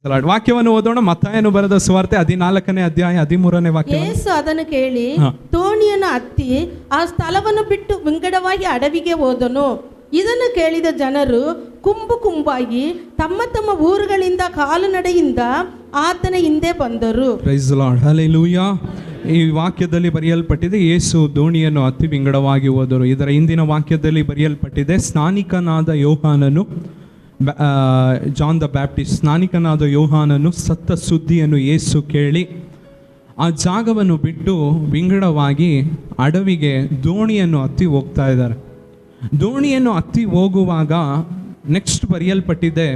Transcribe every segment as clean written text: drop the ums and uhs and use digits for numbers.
ವಾಕ್ಯವನ್ನು ಓದೋಣ. ಮತ್ತಾಯನು ಬರೆದ ಸುವಾರ್ತೆ 14ನೇ ಅಧ್ಯಾಯ 13ನೇ ವಾಕ್ಯ. ಯೇಸು ಅದನ್ನು ಕೇಳಿ ದೋಣಿಯನ್ನು ಹತ್ತಿ ಆ ಸ್ಥಳವನ್ನು ಬಿಟ್ಟು ವಿಂಗಡವಾಗಿ ಅಡವಿಗೆ ಹೋದನು. ಇದನ್ನು ಕೇಳಿದ ಜನರು ಗುಂಪು ಗುಂಪಾಗಿ ತಮ್ಮ ತಮ್ಮ ಊರುಗಳಿಂದ ಕಾಲುನಡೆಯಿಂದ ಆತನ ಹಿಂದೆ ಬಂದರು. Praise the Lord, hallelujah. ಈ ವಾಕ್ಯದಲ್ಲಿ ಬರೆಯಲ್ಪಟ್ಟಿದೆ ಯೇಸು ದೋಣಿಯನ್ನು ಹತ್ತಿ ವಿಂಗಡವಾಗಿ ಹೋದರು. ಇದರ ಹಿಂದಿನ ವಾಕ್ಯದಲ್ಲಿ ಬರೆಯಲ್ಪಟ್ಟಿದೆ ಸ್ನಾನಿಕನಾದ ಯೋಹಾನನು, ಜಾನ್ ದ ಬ್ಯಾಪ್ಟಿಸ್ಟ್, ಸ್ನಾನಿಕನಾದ ಯೋಹಾನನು ಸತ್ತ ಸುದ್ದಿಯನ್ನು ಯೇಸು ಕೇಳಿ ಆ ಜಾಗವನ್ನು ಬಿಟ್ಟು ವಿಂಗಡವಾಗಿ ಅಡವಿಗೆ ದೋಣಿಯನ್ನು ಹತ್ತಿ ಹೋಗ್ತಾ ಇದ್ದಾರೆ. ದೋಣಿಯನ್ನು ಹತ್ತಿ ಹೋಗುವಾಗ ನೆಕ್ಸ್ಟ್ ಬರೆಯಲ್ಪಟ್ಟಿದೆ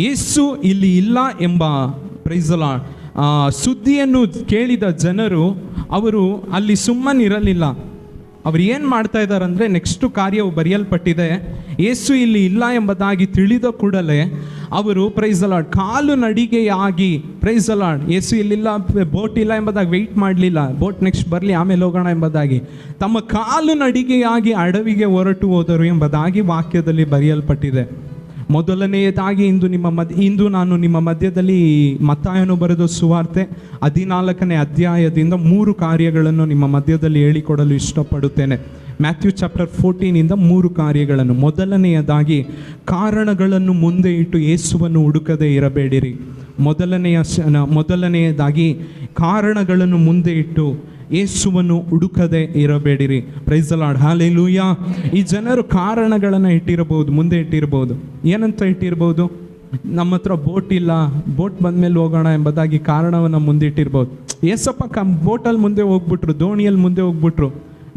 ಯೇಸು ಇಲ್ಲಿ ಇಲ್ಲ ಎಂಬ ಪ್ರೈಸ್ ದಿ ಲಾರ್ಡ್ ಸುದ್ದಿಯನ್ನು ಕೇಳಿದ ಜನರು ಅವರು ಅಲ್ಲಿ ಸುಮ್ಮನಿರಲಿಲ್ಲ. ಅವ್ರು ಏನು ಮಾಡ್ತಾ ಇದ್ದಾರೆ ಅಂದರೆ ನೆಕ್ಸ್ಟ್ ಕಾರ್ಯವು ಬರೆಯಲ್ಪಟ್ಟಿದೆ ಯೇಸು ಇಲ್ಲಿ ಇಲ್ಲ ಎಂಬುದಾಗಿ ತಿಳಿದ ಕೂಡಲೇ ಅವರು ಪ್ರೈಸ್ ದಿ ಲಾರ್ಡ್ ಕಾಲು ನಡಿಗೆಯಾಗಿ ಪ್ರೈಸ್ ದಿ ಲಾರ್ಡ್ ಯೇಸು ಇಲ್ಲಿಲ್ಲ, ಬೋಟ್ ಇಲ್ಲ ಎಂಬುದಾಗಿ ವೆಯ್ಟ್ ಮಾಡಲಿಲ್ಲ, ಬೋಟ್ ನೆಕ್ಸ್ಟ್ ಬರಲಿ ಆಮೇಲೆ ಹೋಗೋಣ ಎಂಬುದಾಗಿ ತಮ್ಮ ಕಾಲು ನಡಿಗೆಯಾಗಿ ಅಡವಿಗೆ ಹೊರಟು ಹೋದರು ಎಂಬುದಾಗಿ ವಾಕ್ಯದಲ್ಲಿ ಬರೆಯಲ್ಪಟ್ಟಿದೆ. ಮೊದಲನೆಯದಾಗಿ ಇಂದು ನಾನು ನಿಮ್ಮ ಮಧ್ಯದಲ್ಲಿ ಮತ್ತಾಯನು ಬರೆದ ಸುವಾರ್ತೆ 14ನೇ ಅಧ್ಯಾಯದಿಂದ 3 ಕಾರ್ಯಗಳನ್ನು ನಿಮ್ಮ ಮಧ್ಯದಲ್ಲಿ ಹೇಳಿಕೊಡಲು ಇಷ್ಟಪಡುತ್ತೇನೆ. ಮ್ಯಾಥ್ಯೂ ಚಾಪ್ಟರ್ 14 3 ಕಾರ್ಯಗಳನ್ನು. ಮೊದಲನೆಯದಾಗಿ ಕಾರಣಗಳನ್ನು ಮುಂದೆ ಇಟ್ಟು ಯೇಸುವನ್ನು ಹುಡುಕದೆ ಇರಬೇಡಿರಿ. ಮೊದಲನೆಯದಾಗಿ ಕಾರಣಗಳನ್ನು ಮುಂದೆ ಇಟ್ಟು ಯೇಸುವನ್ನು ಹುಡುಕದೆ ಇರಬೇಡಿರಿ. Praise the Lord, hallelujah. ಈ ಜನರು ಕಾರಣಗಳನ್ನು ಇಟ್ಟಿರಬಹುದು, ಮುಂದೆ ಇಟ್ಟಿರಬಹುದು. ಏನಂತ ಇಟ್ಟಿರ್ಬೋದು? ನಮ್ಮ ಹತ್ರ ಬೋಟ್ ಇಲ್ಲ, ಬೋಟ್ ಬಂದಮೇಲೆ ಹೋಗೋಣ ಎಂಬುದಾಗಿ ಕಾರಣವನ್ನು ಮುಂದಿಟ್ಟಿರ್ಬೋದು. ಏಸಪ್ಪ ಬೋಟಲ್ಲಿ ಮುಂದೆ ಹೋಗ್ಬಿಟ್ರು, ದೋಣಿಯಲ್ಲಿ ಮುಂದೆ ಹೋಗ್ಬಿಟ್ರು.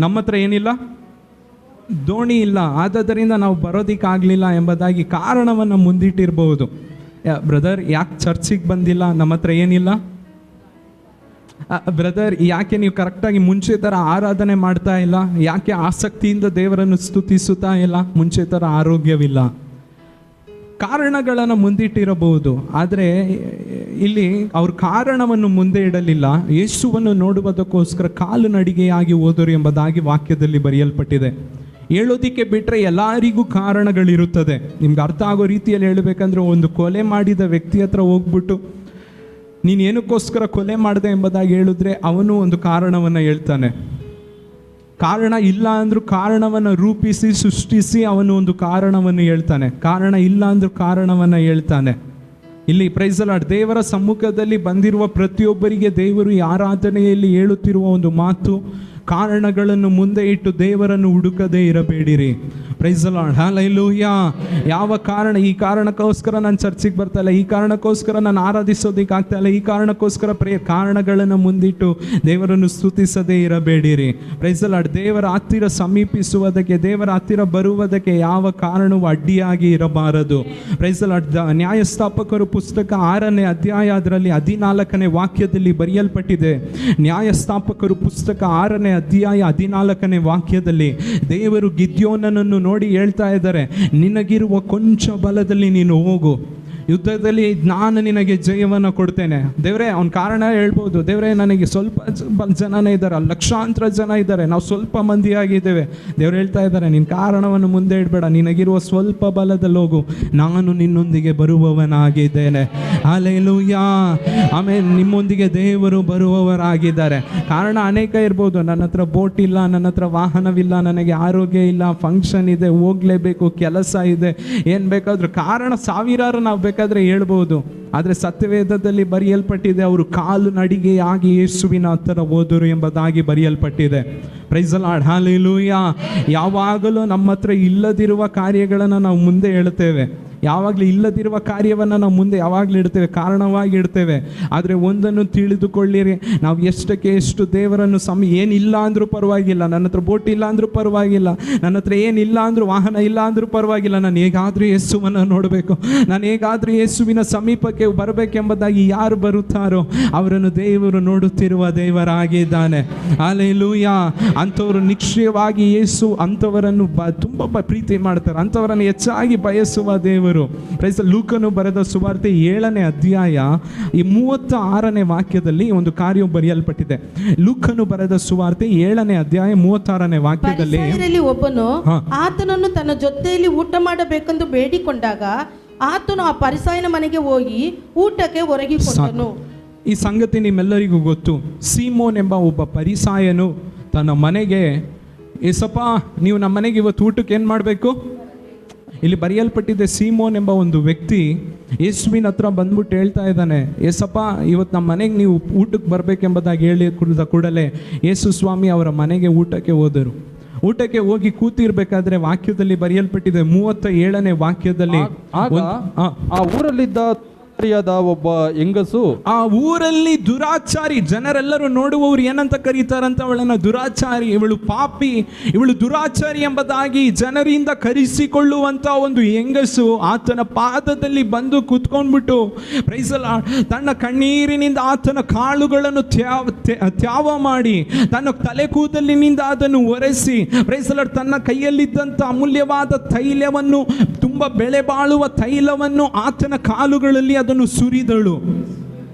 ನಮ್ಮ ಹತ್ರ ಏನಿಲ್ಲ, ದೋಣಿ ಇಲ್ಲ, ಆದ್ದರಿಂದ ನಾವು ಬರೋದಕ್ಕಾಗಲಿಲ್ಲ ಎಂಬುದಾಗಿ ಕಾರಣವನ್ನು ಮುಂದಿಟ್ಟಿರ್ಬೋದು. ಬ್ರದರ್ ಯಾಕೆ ಚರ್ಚಿಗೆ ಬಂದಿಲ್ಲ? ನಮ್ಮ ಹತ್ರ ಏನಿಲ್ಲ. ಬ್ರದರ್ ಯಾಕೆ ನೀವು ಕರೆಕ್ಟಾಗಿ ಮುಂಚೆ ಥರ ಆರಾಧನೆ ಮಾಡ್ತಾ ಇಲ್ಲ? ಯಾಕೆ ಆಸಕ್ತಿಯಿಂದ ದೇವರನ್ನು ಸ್ತುತಿಸುತ್ತಾ ಇಲ್ಲ? ಮುಂಚೆ ಥರ ಆರೋಗ್ಯವಿಲ್ಲ. ಕಾರಣಗಳನ್ನು ಮುಂದಿಟ್ಟಿರಬಹುದು, ಆದರೆ ಇಲ್ಲಿ ಅವ್ರ ಕಾರಣವನ್ನು ಮುಂದೆ ಇಡಲಿಲ್ಲ. ಯೇಸುವನ್ನು ನೋಡುವುದಕ್ಕೋಸ್ಕರ ಕಾಲು ನಡಿಗೆಯಾಗಿ ಹೋದರು ಎಂಬುದಾಗಿ ವಾಕ್ಯದಲ್ಲಿ ಬರೆಯಲ್ಪಟ್ಟಿದೆ. ಹೇಳೋದಿಕ್ಕೆ ಬಿಟ್ಟರೆ ಎಲ್ಲರಿಗೂ ಕಾರಣಗಳಿರುತ್ತದೆ. ನಿಮ್ಗೆ ಅರ್ಥ ಆಗೋ ರೀತಿಯಲ್ಲಿ ಹೇಳಬೇಕಂದ್ರೆ, ಒಂದು ಕೊಲೆ ಮಾಡಿದ ವ್ಯಕ್ತಿ ಹತ್ರ ಹೋಗ್ಬಿಟ್ಟು ನೀನು ಏನಕ್ಕೋಸ್ಕರ ಕೊಲೆ ಮಾಡಿದೆ ಎಂಬುದಾಗಿ ಹೇಳಿದ್ರೆ ಅವನು ಒಂದು ಕಾರಣವನ್ನು ಹೇಳ್ತಾನೆ. ಕಾರಣ ಇಲ್ಲ ಅಂದರೂ ಕಾರಣವನ್ನು ರೂಪಿಸಿ ಸೃಷ್ಟಿಸಿ ಅವನು ಒಂದು ಕಾರಣವನ್ನು ಹೇಳ್ತಾನೆ. ಕಾರಣ ಇಲ್ಲ ಅಂದರೂ ಕಾರಣವನ್ನು ಹೇಳ್ತಾನೆ. ಇಲ್ಲಿ ಪ್ರೈಸ್ ದಿ ಲಾರ್ಡ್, ದೇವರ ಸಮ್ಮುಖದಲ್ಲಿ ಬಂದಿರುವ ಪ್ರತಿಯೊಬ್ಬರಿಗೆ ದೇವರು ಈ ಆರಾಧನೆಯಲ್ಲಿ ಹೇಳುತ್ತಿರುವ ಒಂದು ಮಾತು, ಕಾರಣಗಳನ್ನು ಮುಂದೆ ಇಟ್ಟು ದೇವರನ್ನು ಹುಡುಕದೇ ಇರಬೇಡಿರಿ. Praise the Lord, hallelujah. ಯಾವ ಕಾರಣ? ಈ ಕಾರಣಕ್ಕೋಸ್ಕರ ನಾನು ಚರ್ಚಿಗೆ ಬರ್ತಾ ಇಲ್ಲ, ಈ ಕಾರಣಕ್ಕೋಸ್ಕರ ನಾನು ಆರಾಧಿಸೋದಕ್ಕೆ ಆಗ್ತಾ ಇಲ್ಲ, ಈ ಕಾರಣಕ್ಕೋಸ್ಕರ ಕಾರಣಗಳನ್ನು ಮುಂದಿಟ್ಟು ದೇವರನ್ನು ಸ್ತುತಿಸದೇ ಇರಬೇಡಿರಿ. ಪ್ರೈಸ್ ದಿ ಲಾರ್ಡ್, ದೇವರ ಹತ್ತಿರ ಸಮೀಪಿಸುವುದಕ್ಕೆ, ದೇವರ ಹತ್ತಿರ ಬರುವುದಕ್ಕೆ ಯಾವ ಕಾರಣವೂ ಅಡ್ಡಿಯಾಗಿ ಇರಬಾರದು. ಪ್ರೈಸ್ ದಿ ಲಾರ್ಡ್, ನ್ಯಾಯಸ್ಥಾಪಕರು ಪುಸ್ತಕ 6ನೇ ಅಧ್ಯಾಯ ಅದರಲ್ಲಿ 14ನೇ ವಾಕ್ಯದಲ್ಲಿ ಬರೆಯಲ್ಪಟ್ಟಿದೆ. ನ್ಯಾಯಸ್ಥಾಪಕರು ಪುಸ್ತಕ 6ನೇ ಅಧ್ಯಾಯ 14ನೇ ವಾಕ್ಯದಲ್ಲಿ ದೇವರು ಗಿದ್ಯೋನನನ್ನು ನೋಡಿ ಹೇಳ್ತಾ ಇದ್ದಾರೆ, ನಿನಗಿರುವ ಕೊಂಚ ಬಲದಲ್ಲಿ ನೀನು ಹೋಗು, ಯುದ್ಧದಲ್ಲಿ ನಾನು ನಿನಗೆ ಜಯವನ್ನು ಕೊಡ್ತೇನೆ. ದೇವರೇ, ಅವನ ಕಾರಣ ಹೇಳ್ಬೋದು, ದೇವರೇ ನನಗೆ ಸ್ವಲ್ಪ ಜನನೇ ಇದ್ದಾರೆ, ಲಕ್ಷಾಂತರ ಜನ ಇದ್ದಾರೆ, ನಾವು ಸ್ವಲ್ಪ ಮಂದಿಯಾಗಿದ್ದೇವೆ. ದೇವರು ಹೇಳ್ತಾ ಇದ್ದಾರೆ, ನಿನ್ನ ಕಾರಣವನ್ನು ಮುಂದೆ ಇಡಬೇಡ, ನಿನಗಿರುವ ಸ್ವಲ್ಪ ಬಲದಲ್ಲಿ ಹೋಗು, ನಾನು ನಿನ್ನೊಂದಿಗೆ ಬರುವವನಾಗಿದ್ದೇನೆ. ಹಲ್ಲೆಲೂಯಾ. ಆಮೇಲೆ ನಿಮ್ಮೊಂದಿಗೆ ದೇವರು ಬರುವವರಾಗಿದ್ದಾರೆ. ಕಾರಣ ಅನೇಕ ಇರ್ಬೋದು. ನನ್ನ ಹತ್ರ ಬೋಟ್ ಇಲ್ಲ, ನನ್ನ ಹತ್ರ ವಾಹನವಿಲ್ಲ, ನನಗೆ ಆರೋಗ್ಯ ಇಲ್ಲ, ಫಂಕ್ಷನ್ ಇದೆ, ಹೋಗ್ಲೇಬೇಕು, ಕೆಲಸ ಇದೆ, ಏನು ಬೇಕಾದರೂ ಕಾರಣ ಸಾವಿರಾರು ನಾವು ಬೇಕಾದರೆ ಹೇಳ್ಬೋದು. ಆದರೆ ಸತ್ಯವೇದದಲ್ಲಿ ಬರೆಯಲ್ಪಟ್ಟಿದೆ, ಅವರು ಕಾಲು ನಡಿಗೆಯಾಗಿ ಯೇಸುವಿನ ಹತ್ತಿರ ಹೋದರು ಎಂಬುದಾಗಿ ಬರೆಯಲ್ಪಟ್ಟಿದೆ. Praise the Lord, hallelujah. ಯಾವಾಗಲೂ ನಮ್ಮ ಹತ್ರ ಇಲ್ಲದಿರುವ ಕಾರ್ಯಗಳನ್ನು ನಾವು ಮುಂದೆ ಹೇಳ್ತೇವೆ. ಯಾವಾಗಲೂ ಇಲ್ಲದಿರುವ ಕಾರ್ಯವನ್ನು ನಾವು ಮುಂದೆ ಯಾವಾಗಲೂ ಇಡ್ತೇವೆ, ಕಾರಣವಾಗಿ ಇಡ್ತೇವೆ. ಆದರೆ ಒಂದನ್ನು ತಿಳಿದುಕೊಳ್ಳಿರಿ, ನಾವು ಎಷ್ಟಕ್ಕೆ ಎಷ್ಟು ದೇವರನ್ನು ಏನಿಲ್ಲ ಅಂದರೂ ಪರವಾಗಿಲ್ಲ, ನನ್ನ ಹತ್ರ ಬೋಟ್ ಇಲ್ಲ ಅಂದರೂ ಪರವಾಗಿಲ್ಲ, ನನ್ನ ಹತ್ರ ಏನಿಲ್ಲ ಅಂದರೂ ವಾಹನ ಇಲ್ಲ ಅಂದರೂ ಪರವಾಗಿಲ್ಲ, ನಾನು ಹೇಗಾದರೂ ಯೇಸುವನ್ನು ನೋಡಬೇಕು, ನಾನು ಹೇಗಾದರೂ ಯೇಸುವಿನ ಸಮೀಪಕ್ಕೆ ಬರಬೇಕೆಂಬುದಾಗಿ ಯಾರು ಬರುತ್ತಾರೋ ಅವರನ್ನು ದೇವರು ನೋಡುತ್ತಿರುವ ದೇವರಾಗಿದ್ದಾನೆ. ಹಲ್ಲೆಲೂಯಾ. ಅಂಥವರು ನಿಶ್ಚಯವಾಗಿ ಯೇಸು ಅಂಥವರನ್ನು ತುಂಬ ಪ್ರೀತಿ ಮಾಡ್ತಾರೆ, ಅಂಥವರನ್ನು ಹೆಚ್ಚಾಗಿ ಬಯಸುವ ದೇವರು. ಪ್ರೈಸ್ ಲೂಕನು ಬರೆದ ಸುವಾರ್ತೆ 7ನೇ ಅಧ್ಯಾಯ 36ನೇ ವಾಕ್ಯದಲ್ಲಿ ಒಂದು ಕಾರ್ಯ ಬರೆಯಲ್ಪಟ್ಟಿದೆ. ಲೂಕನು ಬರೆದ ಸುವಾರ್ತೆ 7ನೇ ಅಧ್ಯಾಯ 36ನೇ ವಾಕ್ಯದಲ್ಲಿ ಒಬ್ಬನು ಆತನನ್ನು ತನ್ನ ಜೊತೆಯಲ್ಲಿ ಊಟ ಮಾಡಬೇಕೆಂದು ಬೇಡಿಕೊಂಡಾಗ ಆತನು ಆ ಪರಿಸಾಯನ ಮನೆಗೆ ಹೋಗಿ ಊಟಕ್ಕೆ ಹೊರಗಿಕೊಂಡನು. ಈ ಸಂಗತಿ ನಿಮ್ಮೆಲ್ಲರಿಗೂ ಗೊತ್ತು. ಸೀಮೋನ್ ಎಂಬ ಒಬ್ಬ ಪರಿಸಾಯನು ತನ್ನ ಮನೆಗೆ, ಏಸಪ್ಪ ನೀವು ನಮ್ಮ ಮನೆಗೆ ಇವತ್ತು ಊಟಕ್ಕೆ ಏನು ಮಾಡಬೇಕು? ಇಲ್ಲಿ ಬರೆಯಲ್ಪಟ್ಟಿದೆ, ಸೀಮೋನ್ ಎಂಬ ಒಂದು ವ್ಯಕ್ತಿ ಯೇಸುವಿನ ಹತ್ರ ಬಂದ್ಬಿಟ್ಟು ಹೇಳ್ತಾ ಇದ್ದಾನೆ, ಏಸಪ್ಪ ಇವತ್ತು ನಮ್ಮ ಮನೆಗೆ ನೀವು ಊಟಕ್ಕೆ ಬರಬೇಕೆಂಬುದಾಗಿ ಹೇಳಿ ಕೂಡಲೇ ಯೇಸು ಸ್ವಾಮಿ ಅವರ ಮನೆಗೆ ಊಟಕ್ಕೆ ಹೋದರು. ಊಟಕ್ಕೆ ಹೋಗಿ ಕೂತಿರ್ಬೇಕಾದ್ರೆ ವಾಕ್ಯದಲ್ಲಿ ಬರೆಯಲ್ಪಟ್ಟಿದೆ, 37ನೇ ವಾಕ್ಯದಲ್ಲಿ, ಆ ಊರಲ್ಲಿದ್ದ ಒಬ್ಬ ಹೆಂಗಸು, ಆ ಊರಲ್ಲಿ ದುರಾಚಾರಿ, ಜನರೆಲ್ಲರೂ ನೋಡುವವರು ಏನಂತ ಕರೀತಾರಂತ ಅವಳನ್ನ? ದುರಾಚಾರಿ, ಇವಳು ಪಾಪಿ, ಇವಳು ದುರಾಚಾರಿ ಎಂಬುದಾಗಿ ಜನರಿಂದ ಕರೆಸಿಕೊಳ್ಳುವಂತ ಒಂದು ಹೆಂಗಸು ಆತನ ಪಾದದಲ್ಲಿ ಬಂದು ಕೂತ್ಕೊಂಡ್ಬಿಟ್ಟು ತನ್ನ ಕಣ್ಣೀರಿನಿಂದ ಆತನ ಕಾಲುಗಳನ್ನು ತ್ಯಾವ ಮಾಡಿ ತನ್ನ ತಲೆ ಕೂದಲಿನಿಂದ ಅದನ್ನು ಒರೆಸಿ ತನ್ನ ಕೈಯಲ್ಲಿದ್ದಂಥ ಅಮೂಲ್ಯವಾದ ತೈಲವನ್ನು, ತುಂಬ ಬೆಲೆ ಬಾಳುವ ತೈಲವನ್ನು ಆತನ ಕಾಲುಗಳಲ್ಲಿ ಅದನ್ನು ಸುರಿದಳು.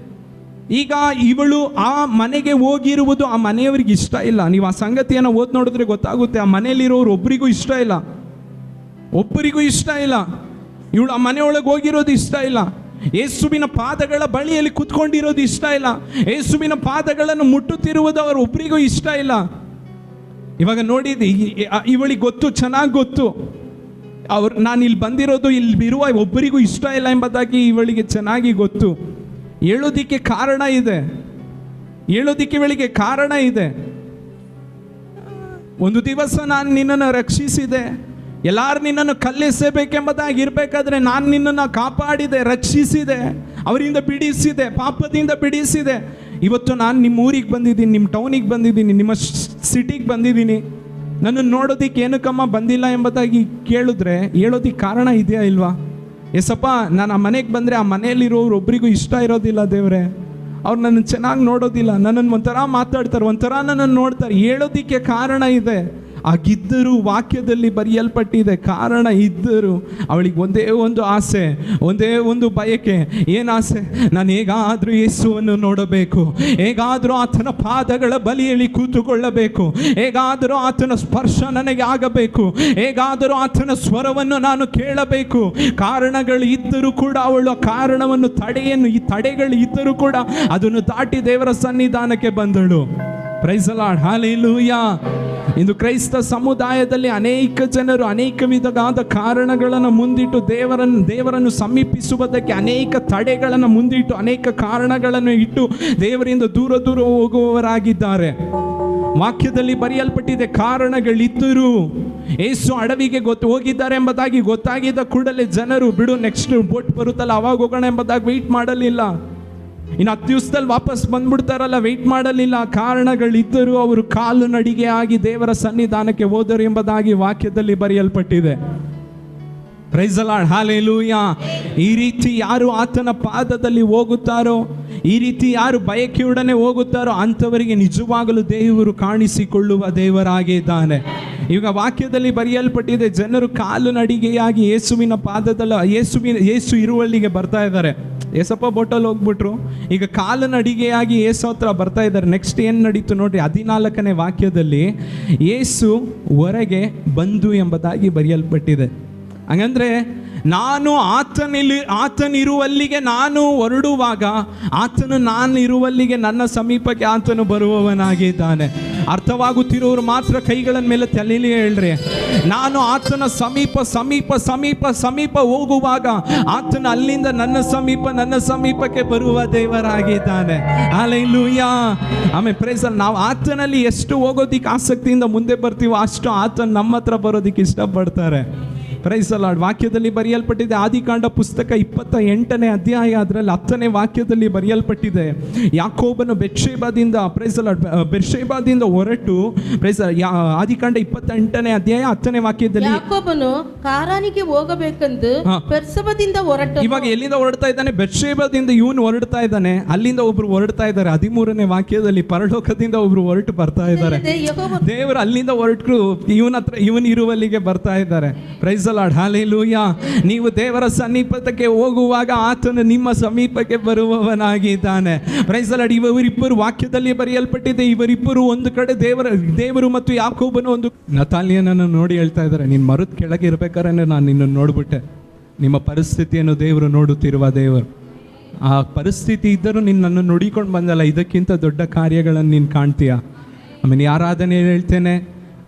ಈಗ ಇವಳು ಆ ಮನೆಗೆ ಹೋಗಿರುವುದು ಆ ಮನೆಯವರಿಗೆ ಇಷ್ಟ ಇಲ್ಲ. ನೀವು ಆ ಸಂಗತಿಯನ್ನು ಓದ್ ನೋಡಿದ್ರೆ ಗೊತ್ತಾಗುತ್ತೆ. ಆ ಮನೆಯಲ್ಲಿರೋರು ಒಬ್ಬರಿಗೂ ಇಷ್ಟ ಇಲ್ಲ, ಒಬ್ಬರಿಗೂ ಇಷ್ಟ ಇಲ್ಲ. ಇವಳು ಆ ಮನೆಯೊಳಗೆ ಹೋಗಿರೋದು ಇಷ್ಟ ಇಲ್ಲ. ಯೇಸುವಿನ ಪಾದಗಳ ಬಳಿಯಲ್ಲಿ ಕುತ್ಕೊಂಡಿರೋದು ಇಷ್ಟ ಇಲ್ಲ. ಯೇಸುವಿನ ಪಾದಗಳನ್ನು ಮುಟ್ಟುತ್ತಿರುವುದು ಅವರು ಒಬ್ಬರಿಗೂ ಇಷ್ಟ ಇಲ್ಲ. ಇವಾಗ ನೋಡಿದ್ದು ಇವಳಿಗೆ ಗೊತ್ತು, ಚೆನ್ನಾಗಿ ಗೊತ್ತು, ನಾನು ಇಲ್ಲಿ ಬಂದಿರೋದು ಇಲ್ಲಿ ಇರುವ ಒಬ್ಬರಿಗೂ ಇಷ್ಟ ಇಲ್ಲ ಎಂಬುದಾಗಿ ಇವಳಿಗೆ ಚೆನ್ನಾಗಿ ಗೊತ್ತು. ಹೇಳೋದಿಕ್ಕೆ ಕಾರಣ ಇದೆ, ಹೇಳೋದಿಕ್ಕೆ ಇವಳಿಗೆ ಕಾರಣ ಇದೆ. ಒಂದು ದಿವಸ ನಾನು ನಿನ್ನನ್ನು ರಕ್ಷಿಸಿದೆ, ಎಲ್ಲರೂ ನಿನ್ನನ್ನು ಕಲ್ಲೆಸಬೇಕೆಂಬುದಾಗಿ ಇರಬೇಕಾದ್ರೆ ನಾನು ನಿನ್ನನ್ನು ಕಾಪಾಡಿದೆ, ರಕ್ಷಿಸಿದೆ, ಅವರಿಂದ ಬಿಡಿಸಿದೆ, ಪಾಪದಿಂದ ಬಿಡಿಸಿದೆ. ಇವತ್ತು ನಾನು ನಿಮ್ಮ ಊರಿಗೆ ಬಂದಿದ್ದೀನಿ, ನಿಮ್ಮ ಟೌನಿಗೆ ಬಂದಿದ್ದೀನಿ, ನಿಮ್ಮ ಸಿಟಿಗೆ ಬಂದಿದ್ದೀನಿ, ನನ್ನನ್ನು ನೋಡೋದಿಕ್ಕೆ ಏನಕ್ಕಮ್ಮ ಬಂದಿಲ್ಲ ಎಂಬುದಾಗಿ ಕೇಳಿದ್ರೆ ಹೇಳೋದಿಕ್ಕೆ ಕಾರಣ ಇದೆಯಾ ಇಲ್ವಾ? ಎಸಪ್ಪ ನಾನು ಆ ಮನೆಗೆ ಬಂದರೆ ಆ ಮನೆಯಲ್ಲಿರೋರು ಒಬ್ರಿಗೂ ಇಷ್ಟ ಇರೋದಿಲ್ಲ ದೇವರೇ, ಅವ್ರು ನನ್ನನ್ನು ಚೆನ್ನಾಗಿ ನೋಡೋದಿಲ್ಲ, ನನ್ನನ್ನು ಒಂಥರ ಮಾತಾಡ್ತಾರೆ, ಒಂಥರ ನನ್ನನ್ನು ನೋಡ್ತಾರೆ. ಹೇಳೋದಿಕ್ಕೆ ಕಾರಣ ಇದೆ. ಆಗಿದ್ದರೂ ವಾಕ್ಯದಲ್ಲಿ ಬರೆಯಲ್ಪಟ್ಟಿದೆ, ಕಾರಣ ಇದ್ದರೂ ಅವಳಿಗೆ ಒಂದೇ ಒಂದು ಆಸೆ, ಒಂದೇ ಒಂದು ಬಯಕೆ. ಏನು ಆಸೆ? ನಾನು ಹೇಗಾದರೂ ಯೇಸುವನ್ನು ನೋಡಬೇಕು, ಹೇಗಾದರೂ ಆತನ ಪಾದಗಳ ಬಳಿಯಲ್ಲಿ ಕೂತುಕೊಳ್ಳಬೇಕು, ಹೇಗಾದರೂ ಆತನ ಸ್ಪರ್ಶ ನನಗೆ ಆಗಬೇಕು, ಹೇಗಾದರೂ ಆತನ ಸ್ವರವನ್ನು ನಾನು ಕೇಳಬೇಕು. ಕಾರಣಗಳು ಇದ್ದರೂ ಕೂಡ ಅವಳು ಕಾರಣವನ್ನು ಈ ತಡೆಗಳು ಇದ್ದರೂ ಕೂಡ ಅದನ್ನು ದಾಟಿ ದೇವರ ಸನ್ನಿಧಾನಕ್ಕೆ ಬಂದಳು. Praise the Lord, hallelujah. ಇಂದು ಕ್ರೈಸ್ತ ಸಮುದಾಯದಲ್ಲಿ ಅನೇಕ ಜನರು ಅನೇಕ ವಿಧವಾದ ಕಾರಣಗಳನ್ನು ಮುಂದಿಟ್ಟು ದೇವರನ್ನು ಸಮೀಪಿಸುವುದಕ್ಕೆ ಅನೇಕ ತಡೆಗಳನ್ನು ಮುಂದಿಟ್ಟು ಅನೇಕ ಕಾರಣಗಳನ್ನು ಇಟ್ಟು ದೇವರಿಂದ ದೂರ ಹೋಗುವವರಾಗಿದ್ದಾರೆ. ವಾಕ್ಯದಲ್ಲಿ ಬರೆಯಲ್ಪಟ್ಟಿದೆ, ಕಾರಣಗಳಿದ್ದರೂ ಯೇಸು ಅಡವಿಗೆ ಹೋಗಿದ್ದಾರೆ ಎಂಬುದಾಗಿ ಗೊತ್ತಾಗಿದ್ದ ಕೂಡಲೇ ಜನರು ಬಿಡು, ನೆಕ್ಸ್ಟ್ ಬೋಟ್ ಬರುತ್ತಲ್ಲ ಅವಾಗ ಹೋಗೋಣ ಎಂಬುದಾಗಿ ವೆಯ್ಟ್ ಮಾಡಲಿಲ್ಲ. ಇನ್ನು 10 ದಿವಸದಲ್ಲಿ ವಾಪಸ್ ಬಂದ್ಬಿಡ್ತಾರಲ್ಲ, ವೆಯ್ಟ್ ಮಾಡಲಿಲ್ಲ. ಕಾರಣಗಳಿದ್ದರೂ ಅವರು ಕಾಲು ನಡಿಗೆ ಆಗಿ ದೇವರ ಸನ್ನಿಧಾನಕ್ಕೆ ಹೋದರು ಎಂಬುದಾಗಿ ವಾಕ್ಯದಲ್ಲಿ ಬರೆಯಲ್ಪಟ್ಟಿದೆ. Praise the Lord, hallelujah. ಈ ರೀತಿ ಯಾರು ಆತನ ಪಾದದಲ್ಲಿ ಹೋಗುತ್ತಾರೋ, ಈ ರೀತಿ ಯಾರು ಬಯಕೆಯೊಡನೆ ಹೋಗುತ್ತಾರೋ ಅಂಥವರಿಗೆ ನಿಜವಾಗಲೂ ದೇವರು ಕಾಣಿಸಿಕೊಳ್ಳುವ ದೇವರಾಗಿದ್ದಾನೆ. ಈಗ ವಾಕ್ಯದಲ್ಲಿ ಬರೆಯಲ್ಪಟ್ಟಿದೆ, ಜನರು ಕಾಲು ನಡಿಗೆಯಾಗಿ ಯೇಸುವಿನ ಪಾದದಲ್ಲಿ ಯೇಸು ಇರುವಲ್ಲಿಗೆ ಬರ್ತಾ ಇದ್ದಾರೆ. ಏಸಪ್ಪ ಬೋಟಲ್ಲಿ ಹೋಗ್ಬಿಟ್ರು, ಈಗ ಕಾಲು ನಡಿಗೆಯಾಗಿ ಯೇಸು ಹತ್ರ ಬರ್ತಾ ಇದ್ದಾರೆ. ನೆಕ್ಸ್ಟ್ ಏನು ನಡೀತು ನೋಡ್ರಿ, 14ನೇ ವಾಕ್ಯದಲ್ಲಿ ಯೇಸು ಹೊರಗೆ ಬಂದು ಎಂಬುದಾಗಿ ಬರೆಯಲ್ಪಟ್ಟಿದೆ. ಹಂಗಂದ್ರೆ ನಾನು ಆತನಿರುವಲ್ಲಿಗೆ ನಾನು ಹೊರಡುವಾಗ ಆತನು ನಾನು ಇರುವಲ್ಲಿಗೆ ನನ್ನ ಸಮೀಪಕ್ಕೆ ಆತನು ಬರುವವನಾಗಿದ್ದಾನೆ. ಅರ್ಥವಾಗುತ್ತಿರೋರು ಮಾತ್ರ ಕೈಗಳ ಮೇಲೆ ತಲೆಯಲ್ಲಿ ಹೇಳ್ರಿ, ನಾನು ಆತನ ಸಮೀಪ ಹೋಗುವಾಗ ಆತನ ಅಲ್ಲಿಂದ ನನ್ನ ಸಮೀಪಕ್ಕೆ ಬರುವ ದೇವರಾಗಿದ್ದಾನೆ. ಹಲ್ಲೆಲೂಯಾ. ಆಮೇಲೆ ಪ್ರೈಸ್ ನಾವು ಆತನಲ್ಲಿ ಎಷ್ಟು ಹೋಗೋದಿಕ್ಕೆ ಆಸಕ್ತಿಯಿಂದ ಮುಂದೆ ಬರ್ತೀವೋ ಅಷ್ಟು ಆತನ ನಮ್ಮ ಹತ್ರ ಬರೋದಿಕ್ಕೆ ಇಷ್ಟಪಡ್ತಾರೆ. Praise the Lord. ವಾಕ್ಯದಲ್ಲಿ ಬರೆಯಲ್ಪಟ್ಟಿದೆ, ಆದಿಕಾಂಡ ಪುಸ್ತಕ 28ನೇ ಅಧ್ಯಾಯ ಅದರಲ್ಲಿ 10ನೇ ವಾಕ್ಯದಲ್ಲಿ ಬರೆಯಲ್ಪಟ್ಟಿದೆ, ಯಾಕೋಬನು ಬೆರ್ಷೆಬಾದಿಂದ ಪ್ರೈಸ್ ದಿ ಲಾರ್ಡ್ ಬೆರ್ಷೆಬಾದಿಂದ ಹೊರಟು ಆದಿಕಾಂಡ 28ನೇ ಅಧ್ಯಾಯ 10ನೇ ವಾಕ್ಯದಲ್ಲಿ ಯಾಕೋಬನು ಕಾರಾನಿಗೆ ಹೋಗಬೇಕೆಂದು ಬೆರ್ಷೆಬದಿಂದ ಹೊರಟು. ಇವಾಗ ಎಲ್ಲಿಂದ ಹೊರಡ್ತಾ ಇದ್ದಾನೆ? ಬೆರ್ಷೆಬಾದಿಂದ ಇವನು ಹೊರಡ್ತಾ ಇದ್ದಾನೆ, ಅಲ್ಲಿಂದ ಒಬ್ರು ಹೊರಡ್ತಾ ಇದ್ದಾರೆ. 13ನೇ ವಾಕ್ಯದಲ್ಲಿ ಪರಲೋಕದಿಂದ ಒಬ್ರು ಹೊರಟು ಬರ್ತಾ ಇದ್ದಾರೆ. ದೇವರು ಅಲ್ಲಿಂದ ಹೊರಟು ಇವನ್ ಇರುವಲ್ಲಿಗೆ ಬರ್ತಾ ಇದ್ದಾರೆ. Praise the Lord, hallelujah. ನೀವು ದೇವರ ಸಮೀಪಕ್ಕೆ ಹೋಗುವಾಗ ಆತನು ನಿಮ್ಮ ಸಮೀಪಕ್ಕೆ ಬರುವವನಾಗಿದ್ದಾನೆ. Price the lord. ಇವರಿಬ್ಬರು ವಾಕ್ಯದಲ್ಲಿ ಬರೆಯಲ್ಪಟ್ಟಿದೆ, ಇವರಿಬ್ಬರು ಒಂದು ಕಡೆ ದೇವರು ಮತ್ತು ಯಾಕೋಬನು ಒಂದು ನತಾಲಿಯನನ್ನು ನೋಡಿ ಹೇಳ್ತಾ ಇದ್ದಾರೆ, ನೀನು ಮರದ ಕೆಳಗೆ ಇರ್ಬೇಕಾದ್ರೆ ನಾನು ನಿನ್ನನ್ನು ನೋಡ್ಬಿಟ್ಟೆ, ನಿಮ್ಮ ಪರಿಸ್ಥಿತಿಯನ್ನು ದೇವರು ನೋಡುತ್ತಿರುವ ದೇವರು. ಆ ಪರಿಸ್ಥಿತಿ ಇದ್ದರೂ ನಿನ್ನನ್ನು ನುಡಿಕೊಂಡು ಬಂದಲ್ಲ, ಇದಕ್ಕಿಂತ ದೊಡ್ಡ ಕಾರ್ಯಗಳನ್ನು ನೀನು ಕಾಣ್ತೀಯ. ಆಮೇಲೆ ಆರಾಧನೆ ಹೇಳ್ತೇನೆ,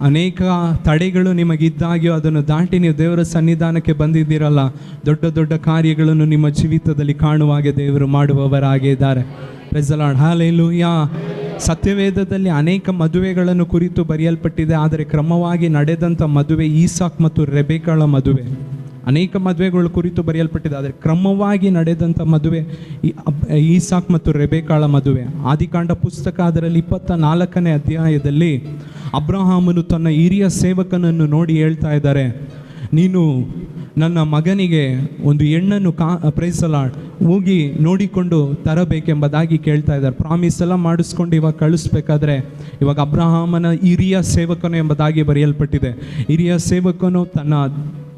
ಅನೇಕ ತಡೆಗಳು ನಿಮಗಿದ್ದಾಗ್ಯೋ ಅದನ್ನು ದಾಟಿ ನೀವು ದೇವರ ಸನ್ನಿಧಾನಕ್ಕೆ ಬಂದಿದ್ದೀರಲ್ಲ, ದೊಡ್ಡ ದೊಡ್ಡ ಕಾರ್ಯಗಳನ್ನು ನಿಮ್ಮ ಜೀವಿತದಲ್ಲಿ ಕಾಣುವಾಗೆ ದೇವರು ಮಾಡುವವರಾಗೇ ಇದ್ದಾರೆ. Praise the Lord, hallelujah. ಸತ್ಯವೇದದಲ್ಲಿ ಅನೇಕ ಮದುವೆಗಳನ್ನು ಕುರಿತು ಬರೆಯಲ್ಪಟ್ಟಿದೆ, ಆದರೆ ಕ್ರಮವಾಗಿ ನಡೆದಂಥ ಮದುವೆ ಈಸಾಕ್ ಮತ್ತು ರೆಬೆಕಳ ಮದುವೆ. ಅನೇಕ ಮದುವೆಗಳ ಕುರಿತು ಬರೆಯಲ್ಪಟ್ಟಿದೆ, ಆದರೆ ಕ್ರಮವಾಗಿ ನಡೆದಂಥ ಮದುವೆ ಈಸಾಕ್ ಮತ್ತು ರೆಬೆಕಳ ಮದುವೆ. ಆದಿಕಾಂಡ ಪುಸ್ತಕ ಅದರಲ್ಲಿ 24ನೇ ಅಧ್ಯಾಯದಲ್ಲಿ ಅಬ್ರಹಾಮನು ತನ್ನ ಹಿರಿಯ ಸೇವಕನನ್ನು ನೋಡಿ ಹೇಳ್ತಾ ಇದ್ದಾರೆ, ನೀನು ನನ್ನ ಮಗನಿಗೆ ಒಂದು ಹೆಣ್ಣನ್ನು ಪ್ರೈಸ್ ದಿ ಲಾರ್ಡ್ ಹೋಗಿ ನೋಡಿಕೊಂಡು ತರಬೇಕೆಂಬುದಾಗಿ ಕೇಳ್ತಾ ಇದ್ದಾರೆ. ಪ್ರಾಮಿಸ್ ಎಲ್ಲ ಮಾಡಿಸ್ಕೊಂಡು ಇವಾಗ ಕಳಿಸ್ಬೇಕಾದ್ರೆ ಇವಾಗ ಅಬ್ರಹಾಮನ ಹಿರಿಯ ಸೇವಕನು ಎಂಬುದಾಗಿ ಬರೆಯಲ್ಪಟ್ಟಿದೆ. ಹಿರಿಯ ಸೇವಕನು ತನ್ನ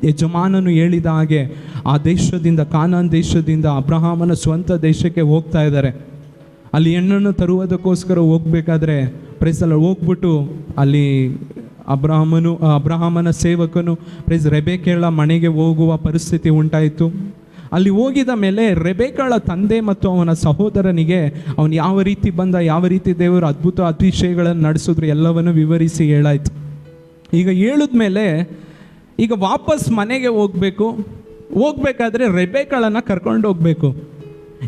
ಯಜಮಾನನು ಹೇಳಿದ ಹಾಗೆ ಆ ದೇಶದಿಂದ, ಕಾನಾನ್ ದೇಶದಿಂದ ಅಬ್ರಹಾಮನ ಸ್ವಂತ ದೇಶಕ್ಕೆ ಹೋಗ್ತಾ ಇದ್ದಾರೆ. ಅಲ್ಲಿ ಹೆಣ್ಣನ್ನು ತರುವುದಕ್ಕೋಸ್ಕರ ಹೋಗ್ಬೇಕಾದ್ರೆ ಪ್ರೈಸ್ ದಿ ಲಾರ್ಡ್ ಹೋಗ್ಬಿಟ್ಟು ಅಲ್ಲಿ ಅಬ್ರಹಾಮನ ಸೇವಕನು ಪ್ರೈಸ್ ರೆಬೆಕಳ ಮನೆಗೆ ಹೋಗುವ ಪರಿಸ್ಥಿತಿ ಉಂಟಾಯಿತು. ಅಲ್ಲಿ ಹೋಗಿದ ಮೇಲೆ ರೆಬೆಕಳ ತಂದೆ ಮತ್ತು ಅವನ ಸಹೋದರನಿಗೆ ಅವನು ಯಾವ ರೀತಿ ಬಂದ, ಯಾವ ರೀತಿ ದೇವರು ಅದ್ಭುತ ಅತಿಶಯಗಳನ್ನು ನಡೆಸಿದ್ರು ಎಲ್ಲವನ್ನು ವಿವರಿಸಿ ಹೇಳಾಯ್ತು. ಈಗ ಹೇಳಿದ್ಮೇಲೆ ಈಗ ವಾಪಸ್ ಮನೆಗೆ ಹೋಗ್ಬೇಕಾದ್ರೆ ರೆಬೆಕಳನ್ನು ಕರ್ಕೊಂಡು ಹೋಗ್ಬೇಕು.